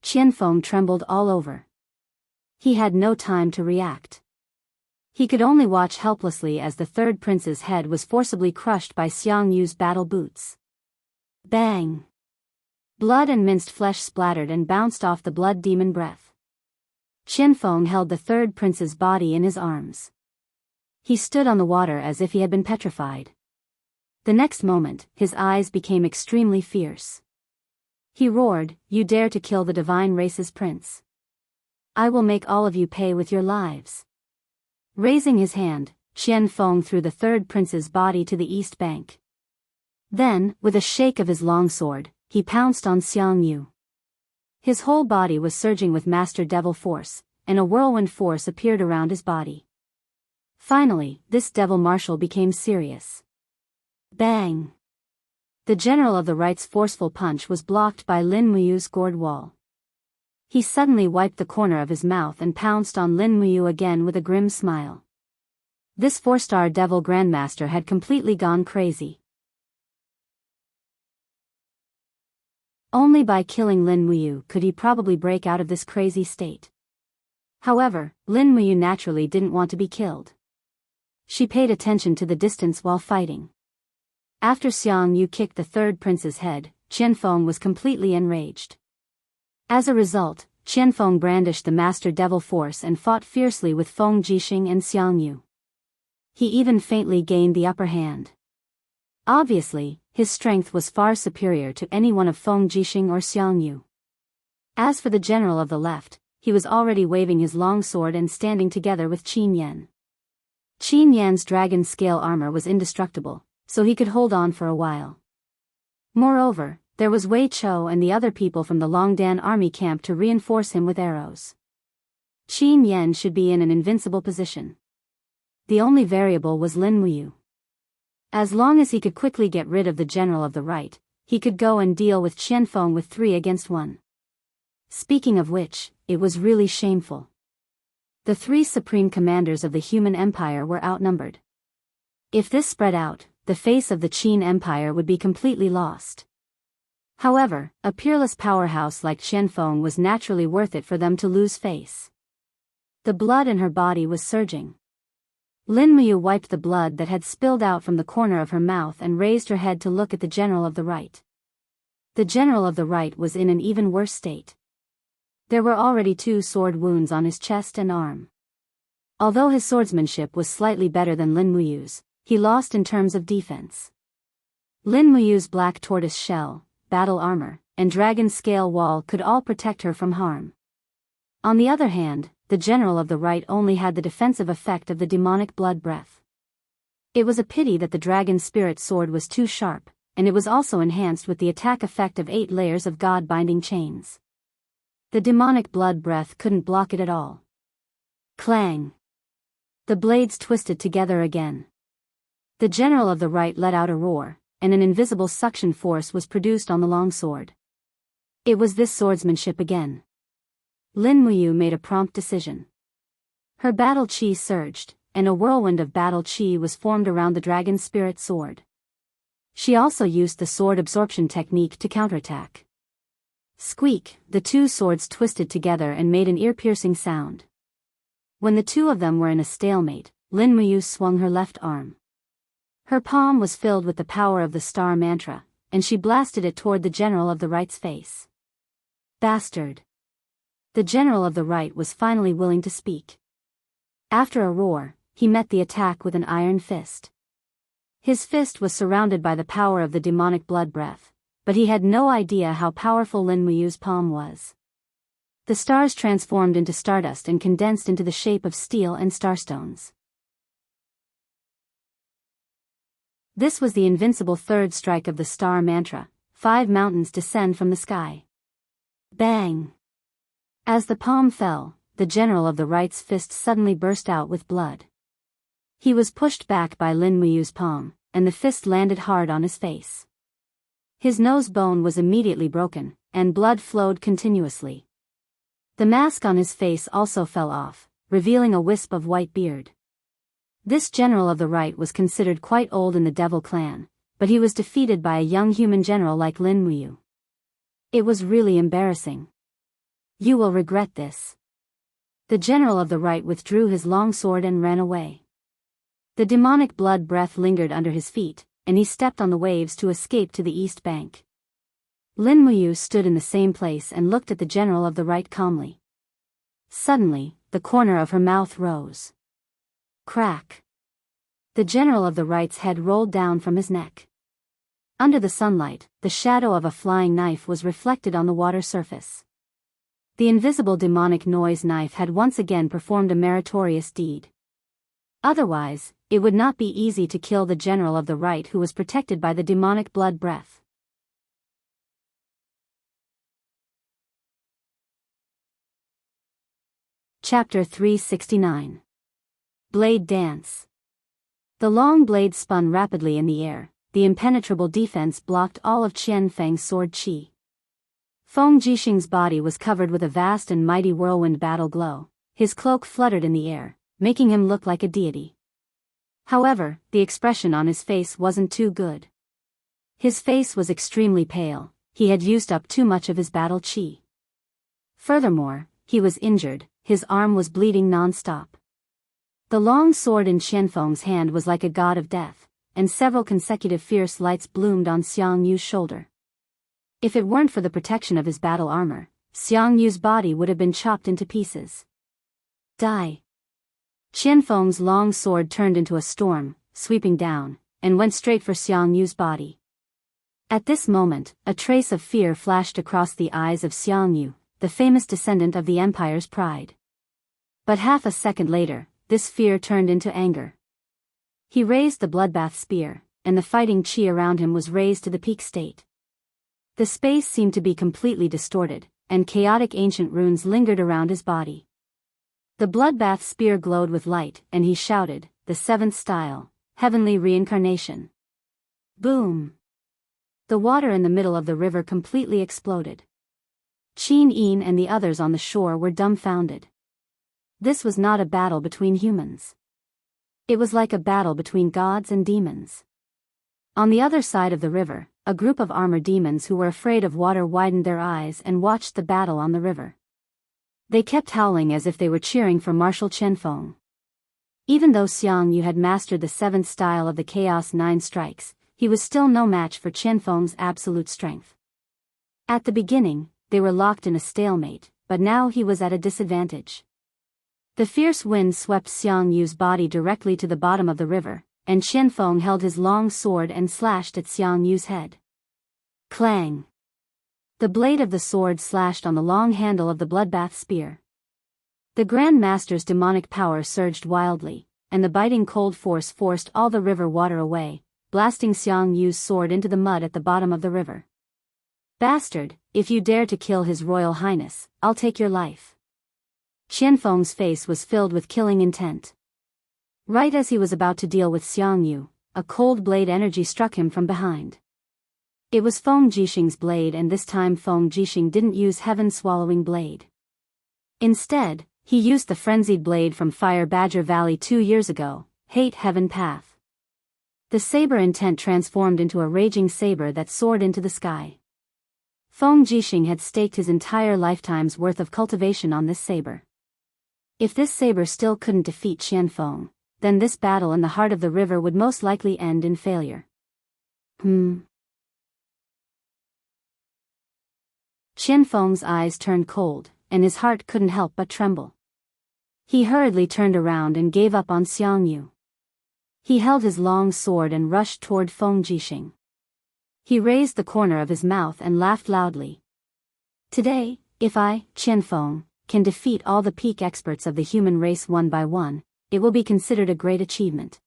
Qianfeng trembled all over. He had no time to react. He could only watch helplessly as the third prince's head was forcibly crushed by Xiangyu's battle boots. Bang! Blood and minced flesh splattered and bounced off the blood demon breath. Qianfeng held the third prince's body in his arms. He stood on the water as if he had been petrified. The next moment, his eyes became extremely fierce. He roared, "You dare to kill the divine race's prince? I will make all of you pay with your lives." Raising his hand, Qianfeng threw the third prince's body to the east bank. Then, with a shake of his longsword, he pounced on Xiangyu. His whole body was surging with master devil force, and a whirlwind force appeared around his body. Finally, this devil marshal became serious. Bang! The general of the right's forceful punch was blocked by Lin Muyu's gourd wall. He suddenly wiped the corner of his mouth and pounced on Lin Muyu again with a grim smile. This four-star devil grandmaster had completely gone crazy. Only by killing Lin Muyu could he probably break out of this crazy state. However, Lin Muyu naturally didn't want to be killed. She paid attention to the distance while fighting. After Xiangyu kicked the third prince's head, Qianfeng was completely enraged. As a result, Qianfeng brandished the master devil force and fought fiercely with Feng Jixing and Xiangyu. He even faintly gained the upper hand. Obviously, his strength was far superior to any one of Feng Jixing or Xiangyu. As for the general of the left, he was already waving his long sword and standing together with Qin Yan. Qin Yan's dragon scale armor was indestructible, so he could hold on for a while. Moreover, there was Wei Chou and the other people from the Longdan army camp to reinforce him with arrows. Qin Yan should be in an invincible position. The only variable was Lin Muyu. As long as he could quickly get rid of the general of the right, he could go and deal with Qianfeng with 3 against 1. Speaking of which, it was really shameful. The 3 supreme commanders of the human empire were outnumbered. If this spread out, the face of the Qin Empire would be completely lost. However, a peerless powerhouse like Qianfeng was naturally worth it for them to lose face. The blood in her body was surging. Lin Muyu wiped the blood that had spilled out from the corner of her mouth and raised her head to look at the general of the right. The general of the right was in an even worse state. There were already 2 sword wounds on his chest and arm. Although his swordsmanship was slightly better than Lin Muyu's, he lost in terms of defense. Lin Muyu's black tortoise shell, battle armor, and dragon scale wall could all protect her from harm. On the other hand, the general of the right only had the defensive effect of the demonic blood breath. It was a pity that the dragon spirit sword was too sharp, and it was also enhanced with the attack effect of 8 layers of god-binding chains. The demonic blood breath couldn't block it at all. Clang! The blades twisted together again. The general of the right let out a roar, and an invisible suction force was produced on the longsword. It was this swordsmanship again. Lin Muyu made a prompt decision. Her battle chi surged, and a whirlwind of battle chi was formed around the dragon spirit sword. She also used the sword absorption technique to counterattack. Squeak, the two swords twisted together and made an ear-piercing sound. When the two of them were in a stalemate, Lin Muyu swung her left arm. Her palm was filled with the power of the star mantra, and she blasted it toward the general of the right's face. Bastard! The general of the right was finally willing to speak. After a roar, he met the attack with an iron fist. His fist was surrounded by the power of the demonic blood breath, but he had no idea how powerful Lin Muyu's palm was. The stars transformed into stardust and condensed into the shape of steel and starstones. This was the invincible third strike of the star mantra. 5 mountains descend from the sky. Bang! As the palm fell, the general of the right's fist suddenly burst out with blood. He was pushed back by Lin Muyu's palm, and the fist landed hard on his face. His nose bone was immediately broken, and blood flowed continuously. The mask on his face also fell off, revealing a wisp of white beard. This general of the right was considered quite old in the Devil clan, but he was defeated by a young human general like Lin Muyu. It was really embarrassing. You will regret this. The general of the right withdrew his long sword and ran away. The demonic blood breath lingered under his feet, and he stepped on the waves to escape to the east bank. Lin Muyu stood in the same place and looked at the general of the right calmly. Suddenly, the corner of her mouth rose. Crack! The general of the right's head rolled down from his neck. Under the sunlight, the shadow of a flying knife was reflected on the water surface. The invisible demonic noise knife had once again performed a meritorious deed. Otherwise, it would not be easy to kill the general of the right who was protected by the demonic blood breath. Chapter 369. Blade Dance. The long blade spun rapidly in the air. The impenetrable defense blocked all of Qian Feng's sword qi. Feng Jixing's body was covered with a vast and mighty whirlwind battle glow. His cloak fluttered in the air, making him look like a deity. However, the expression on his face wasn't too good. His face was extremely pale. He had used up too much of his battle qi. Furthermore, he was injured. His arm was bleeding non-stop. The long sword in Qianfeng's hand was like a god of death, and several consecutive fierce lights bloomed on Xiang Yu's shoulder. If it weren't for the protection of his battle armor, Xiang Yu's body would have been chopped into pieces. Die! Qianfeng's long sword turned into a storm, sweeping down, and went straight for Xiang Yu's body. At this moment, a trace of fear flashed across the eyes of Xiang Yu, the famous descendant of the empire's pride. But half a second later, this fear turned into anger. He raised the bloodbath spear, and the fighting qi around him was raised to the peak state. The space seemed to be completely distorted, and chaotic ancient runes lingered around his body. The bloodbath spear glowed with light, and he shouted, "The seventh style, heavenly reincarnation." Boom! The water in the middle of the river completely exploded. Qin Yin and the others on the shore were dumbfounded. This was not a battle between humans. It was like a battle between gods and demons. On the other side of the river, a group of armored demons who were afraid of water widened their eyes and watched the battle on the river. They kept howling as if they were cheering for Marshal Qianfeng. Even though Xiang Yu had mastered the seventh style of the Chaos 9 strikes, he was still no match for Qianfeng's absolute strength. At the beginning, they were locked in a stalemate, but now he was at a disadvantage. The fierce wind swept Xiang Yu's body directly to the bottom of the river, and Qianfeng held his long sword and slashed at Xiang Yu's head. Clang! The blade of the sword slashed on the long handle of the bloodbath spear. The Grand Master's demonic power surged wildly, and the biting cold force forced all the river water away, blasting Xiang Yu's sword into the mud at the bottom of the river. Bastard, if you dare to kill His Royal Highness, I'll take your life. Qianfeng's face was filled with killing intent. Right as he was about to deal with Xiang Yu, a cold blade energy struck him from behind. It was Feng Jixing's blade, and this time Feng Jixing didn't use heaven-swallowing blade. Instead, he used the frenzied blade from Fire Badger Valley 2 years ago, Hate Heaven Path. The saber intent transformed into a raging saber that soared into the sky. Feng Jixing had staked his entire lifetime's worth of cultivation on this saber. If this saber still couldn't defeat Qianfeng, then this battle in the heart of the river would most likely end in failure. Qianfeng's eyes turned cold, and his heart couldn't help but tremble. He hurriedly turned around and gave up on Xiangyu. He held his long sword and rushed toward Feng Jixing. He raised the corner of his mouth and laughed loudly. Today, if I, Qianfeng, can defeat all the peak experts of the human race one by one, it will be considered a great achievement.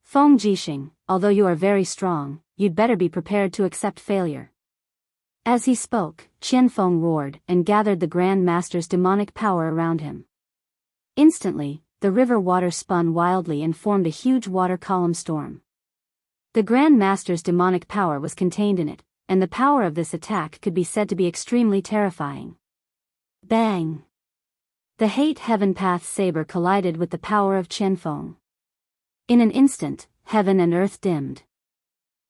Feng Jixing, although you are very strong, you'd better be prepared to accept failure. As he spoke, Qianfeng roared and gathered the Grand Master's demonic power around him. Instantly, the river water spun wildly and formed a huge water column storm. The Grand Master's demonic power was contained in it, and the power of this attack could be said to be extremely terrifying. Bang! The Hate Heaven Path saber collided with the power of Qianfeng. In an instant, heaven and earth dimmed.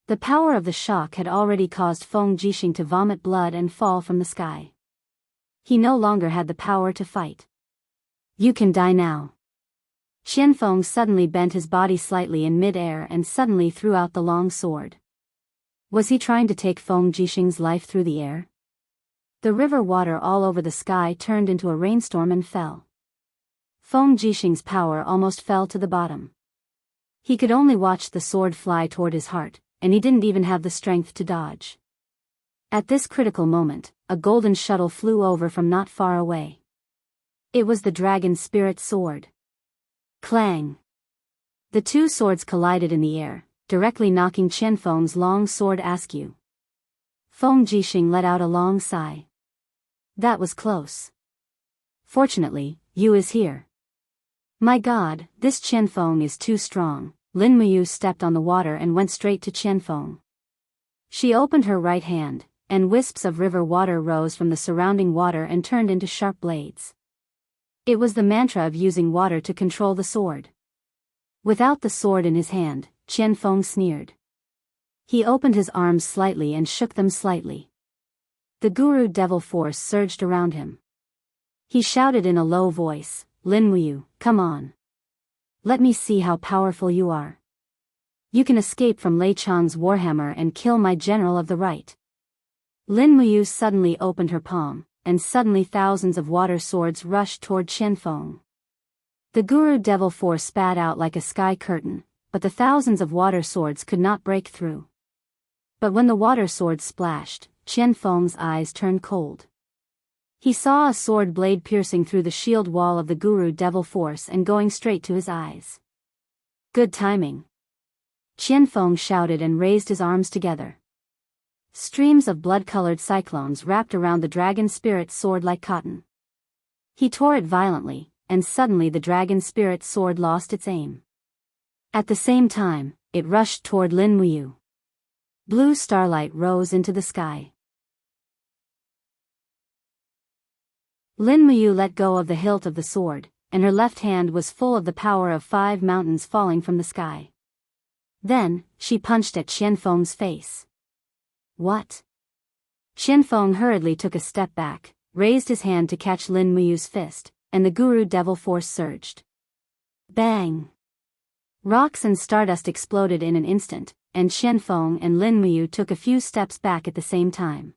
The power of the shock had already caused Feng Jixing to vomit blood and fall from the sky. He no longer had the power to fight. You can die now. Qianfeng suddenly bent his body slightly in mid-air and suddenly threw out the long sword. Was he trying to take Feng Jixing's life through the air? The river water all over the sky turned into a rainstorm and fell. Feng Jixing's power almost fell to the bottom. He could only watch the sword fly toward his heart, and he didn't even have the strength to dodge. At this critical moment, a golden shuttle flew over from not far away. It was the dragon spirit sword. Clang! The two swords collided in the air, directly knocking Qianfeng's long sword askew. Feng Jixing let out a long sigh. That was close. Fortunately, Yu is here. My God, this Qianfeng is too strong. Lin Muyu stepped on the water and went straight to Qianfeng. She opened her right hand, and wisps of river water rose from the surrounding water and turned into sharp blades. It was the mantra of using water to control the sword. Without the sword in his hand, Qianfeng sneered. He opened his arms slightly and shook them slightly. The guru devil force surged around him. He shouted in a low voice, Lin Muyu, come on. Let me see how powerful you are. You can escape from Lei Chang's warhammer and kill my general of the right. Lin Muyu suddenly opened her palm, and suddenly thousands of water swords rushed toward Qianfeng. The guru devil force spat out like a sky curtain, but the thousands of water swords could not break through. But when the water swords splashed, Qianfeng's eyes turned cold. He saw a sword blade piercing through the shield wall of the guru devil force and going straight to his eyes. Good timing. Qianfeng shouted and raised his arms together. Streams of blood-colored cyclones wrapped around the dragon spirit's sword like cotton. He tore it violently, and suddenly the dragon spirit's sword lost its aim. At the same time, it rushed toward Lin Muyu. Blue starlight rose into the sky. Lin Muyu let go of the hilt of the sword, and her left hand was full of the power of 5 mountains falling from the sky. Then, she punched at Qianfeng's face. What? Qianfeng hurriedly took a step back, raised his hand to catch Lin Muyu's fist, and the guru devil force surged. Bang! Rocks and stardust exploded in an instant, and Qianfeng and Lin Muyu took a few steps back at the same time.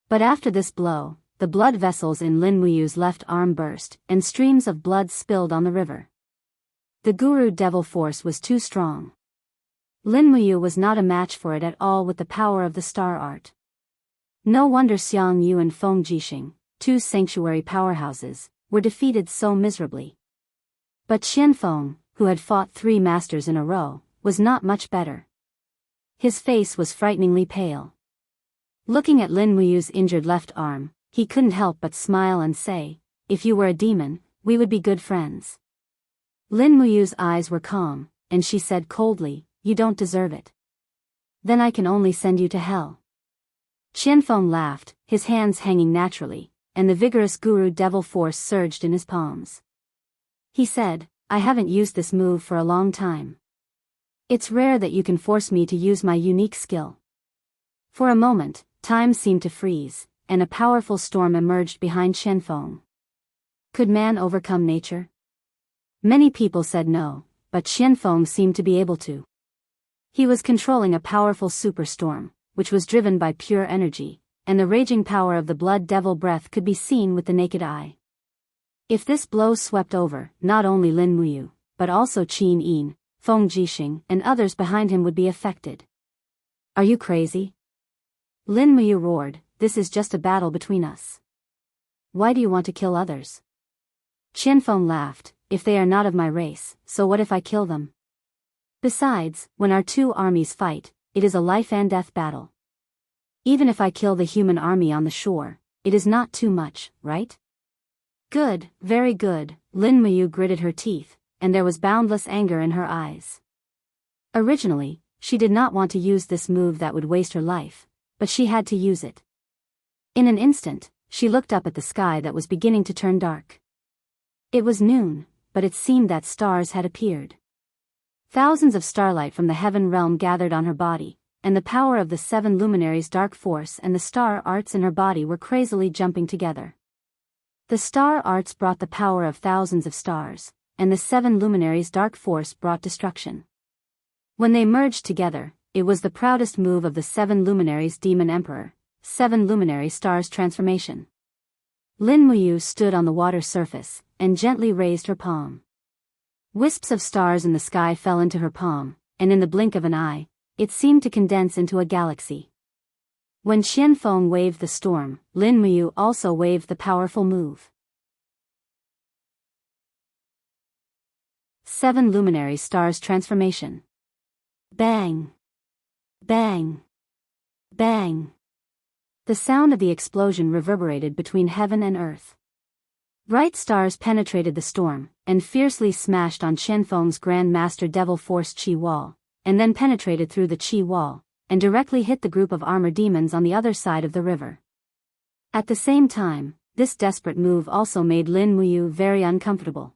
But after this blow, the blood vessels in Lin Muyu's left arm burst, and streams of blood spilled on the river. The guru devil force was too strong. Lin Muyu was not a match for it at all with the power of the star art. No wonder Xiangyu and Feng Jixing, two sanctuary powerhouses, were defeated so miserably. But Qianfeng, who had fought 3 masters in a row, was not much better. His face was frighteningly pale. Looking at Lin Muyu's injured left arm, he couldn't help but smile and say, if you were a demon, we would be good friends. Lin Muyu's eyes were calm, and she said coldly, you don't deserve it. Then I can only send you to hell. Qianfeng laughed, his hands hanging naturally, and the vigorous guru devil force surged in his palms. He said, I haven't used this move for a long time. It's rare that you can force me to use my unique skill. For a moment, time seemed to freeze, and a powerful storm emerged behind Qianfeng. Could man overcome nature? Many people said no, but Qianfeng seemed to be able to. He was controlling a powerful superstorm, which was driven by pure energy, and the raging power of the blood devil breath could be seen with the naked eye. If this blow swept over, not only Lin Muyu, but also Qin Yin, Feng Jixing, and others behind him would be affected. Are you crazy? Lin Muyu roared, this is just a battle between us. Why do you want to kill others? Qianfeng laughed, if they are not of my race, so what if I kill them? Besides, when our two armies fight, it is a life and death battle. Even if I kill the human army on the shore, it is not too much, right? Good, very good, Lin Muyu gritted her teeth, and there was boundless anger in her eyes. Originally, she did not want to use this move that would waste her life, but she had to use it. In an instant, she looked up at the sky that was beginning to turn dark. It was noon, but it seemed that stars had appeared. Thousands of starlight from the heaven realm gathered on her body, and the power of the 7 luminaries' dark force and the star arts in her body were crazily jumping together. The star arts brought the power of thousands of stars, and the 7 luminaries' dark force brought destruction. When they merged together, it was the proudest move of the 7 luminaries' demon emperor, 7 luminary stars transformation. Lin Muyu stood on the water surface, and gently raised her palm. Wisps of stars in the sky fell into her palm, and in the blink of an eye, it seemed to condense into a galaxy. When Qianfeng waved the storm, Lin Muyu also waved the powerful move. 7 luminary stars transformation. Bang! Bang! Bang! The sound of the explosion reverberated between heaven and earth. Bright stars penetrated the storm, and fiercely smashed on Qianfeng's Grand Master Devil Force Qi wall, and then penetrated through the Qi wall, and directly hit the group of armor demons on the other side of the river. At the same time, this desperate move also made Lin Muyu very uncomfortable.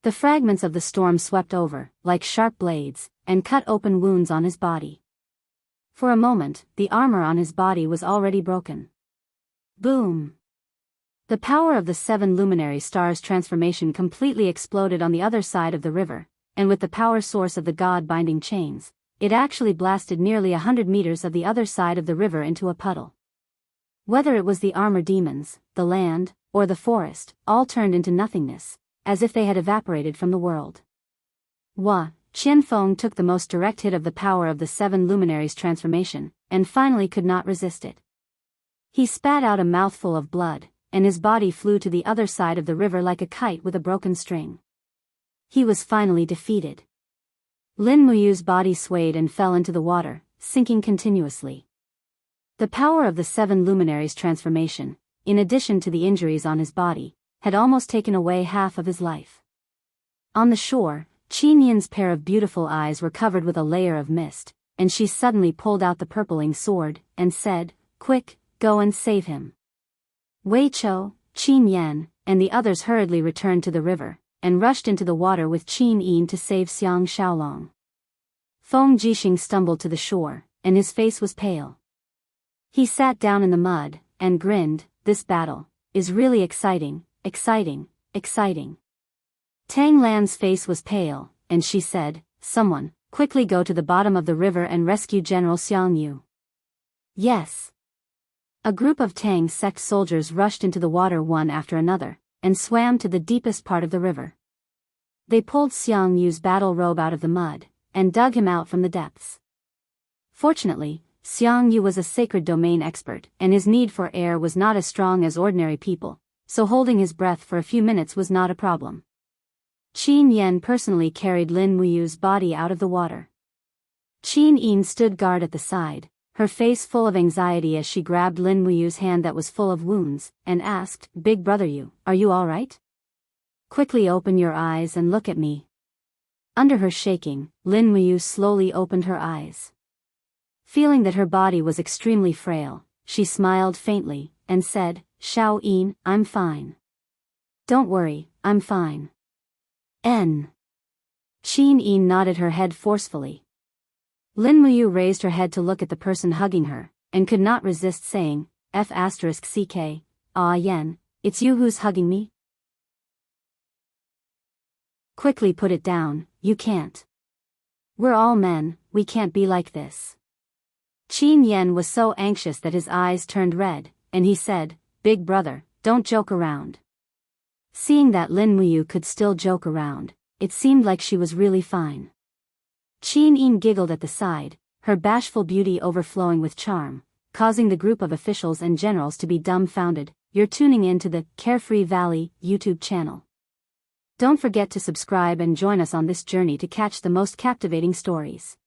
The fragments of the storm swept over, like sharp blades, and cut open wounds on his body. For a moment, the armor on his body was already broken. Boom! The power of the 7 luminary stars transformation completely exploded on the other side of the river, and with the power source of the god-binding chains, it actually blasted nearly 100 meters of the other side of the river into a puddle. Whether it was the armor demons, the land, or the forest, all turned into nothingness, as if they had evaporated from the world. Qianfeng took the most direct hit of the power of the 7 luminaries transformation, and finally could not resist it. He spat out a mouthful of blood, and his body flew to the other side of the river like a kite with a broken string. He was finally defeated. Lin Muyu's body swayed and fell into the water, sinking continuously. The power of the 7 luminaries transformation, in addition to the injuries on his body, had almost taken away half of his life. On the shore, Qin Yin's pair of beautiful eyes were covered with a layer of mist, and she suddenly pulled out the purpling sword, and said, "Quick, go and save him." Wei Chou, Qin Yan, and the others hurriedly returned to the river, and rushed into the water with Qin Yin to save Xiang Xiaolong. Feng Jixing stumbled to the shore, and his face was pale. He sat down in the mud, and grinned, "This battle is really exciting, exciting, exciting." Tang Lan's face was pale, and she said, "Someone, quickly go to the bottom of the river and rescue General Xiang Yu." Yes. A group of Tang sect soldiers rushed into the water one after another, and swam to the deepest part of the river. They pulled Xiang Yu's battle robe out of the mud, and dug him out from the depths. Fortunately, Xiang Yu was a sacred domain expert, and his need for air was not as strong as ordinary people, so holding his breath for a few minutes was not a problem. Qin Yan personally carried Lin Muyu's body out of the water. Qin Yin stood guard at the side, her face full of anxiety as she grabbed Lin Muyu's hand that was full of wounds, and asked, "Big brother Yu, are you all right? Quickly open your eyes and look at me." Under her shaking, Lin Muyu slowly opened her eyes. Feeling that her body was extremely frail, she smiled faintly, and said, "Shao Yin, I'm fine. Don't worry, I'm fine." Qin Yin nodded her head forcefully. Lin Muyu raised her head to look at the person hugging her, and could not resist saying, F***ck, ah Yen, it's you who's hugging me? Quickly put it down, you can't. We're all men, we can't be like this. Qin Yen was so anxious that his eyes turned red, and he said, Big brother, don't joke around. Seeing that Lin Muyu could still joke around, it seemed like she was really fine. Qin Yin giggled at the side, her bashful beauty overflowing with charm, causing the group of officials and generals to be dumbfounded. You're tuning in to the Carefree Valley YouTube channel. Don't forget to subscribe and join us on this journey to catch the most captivating stories.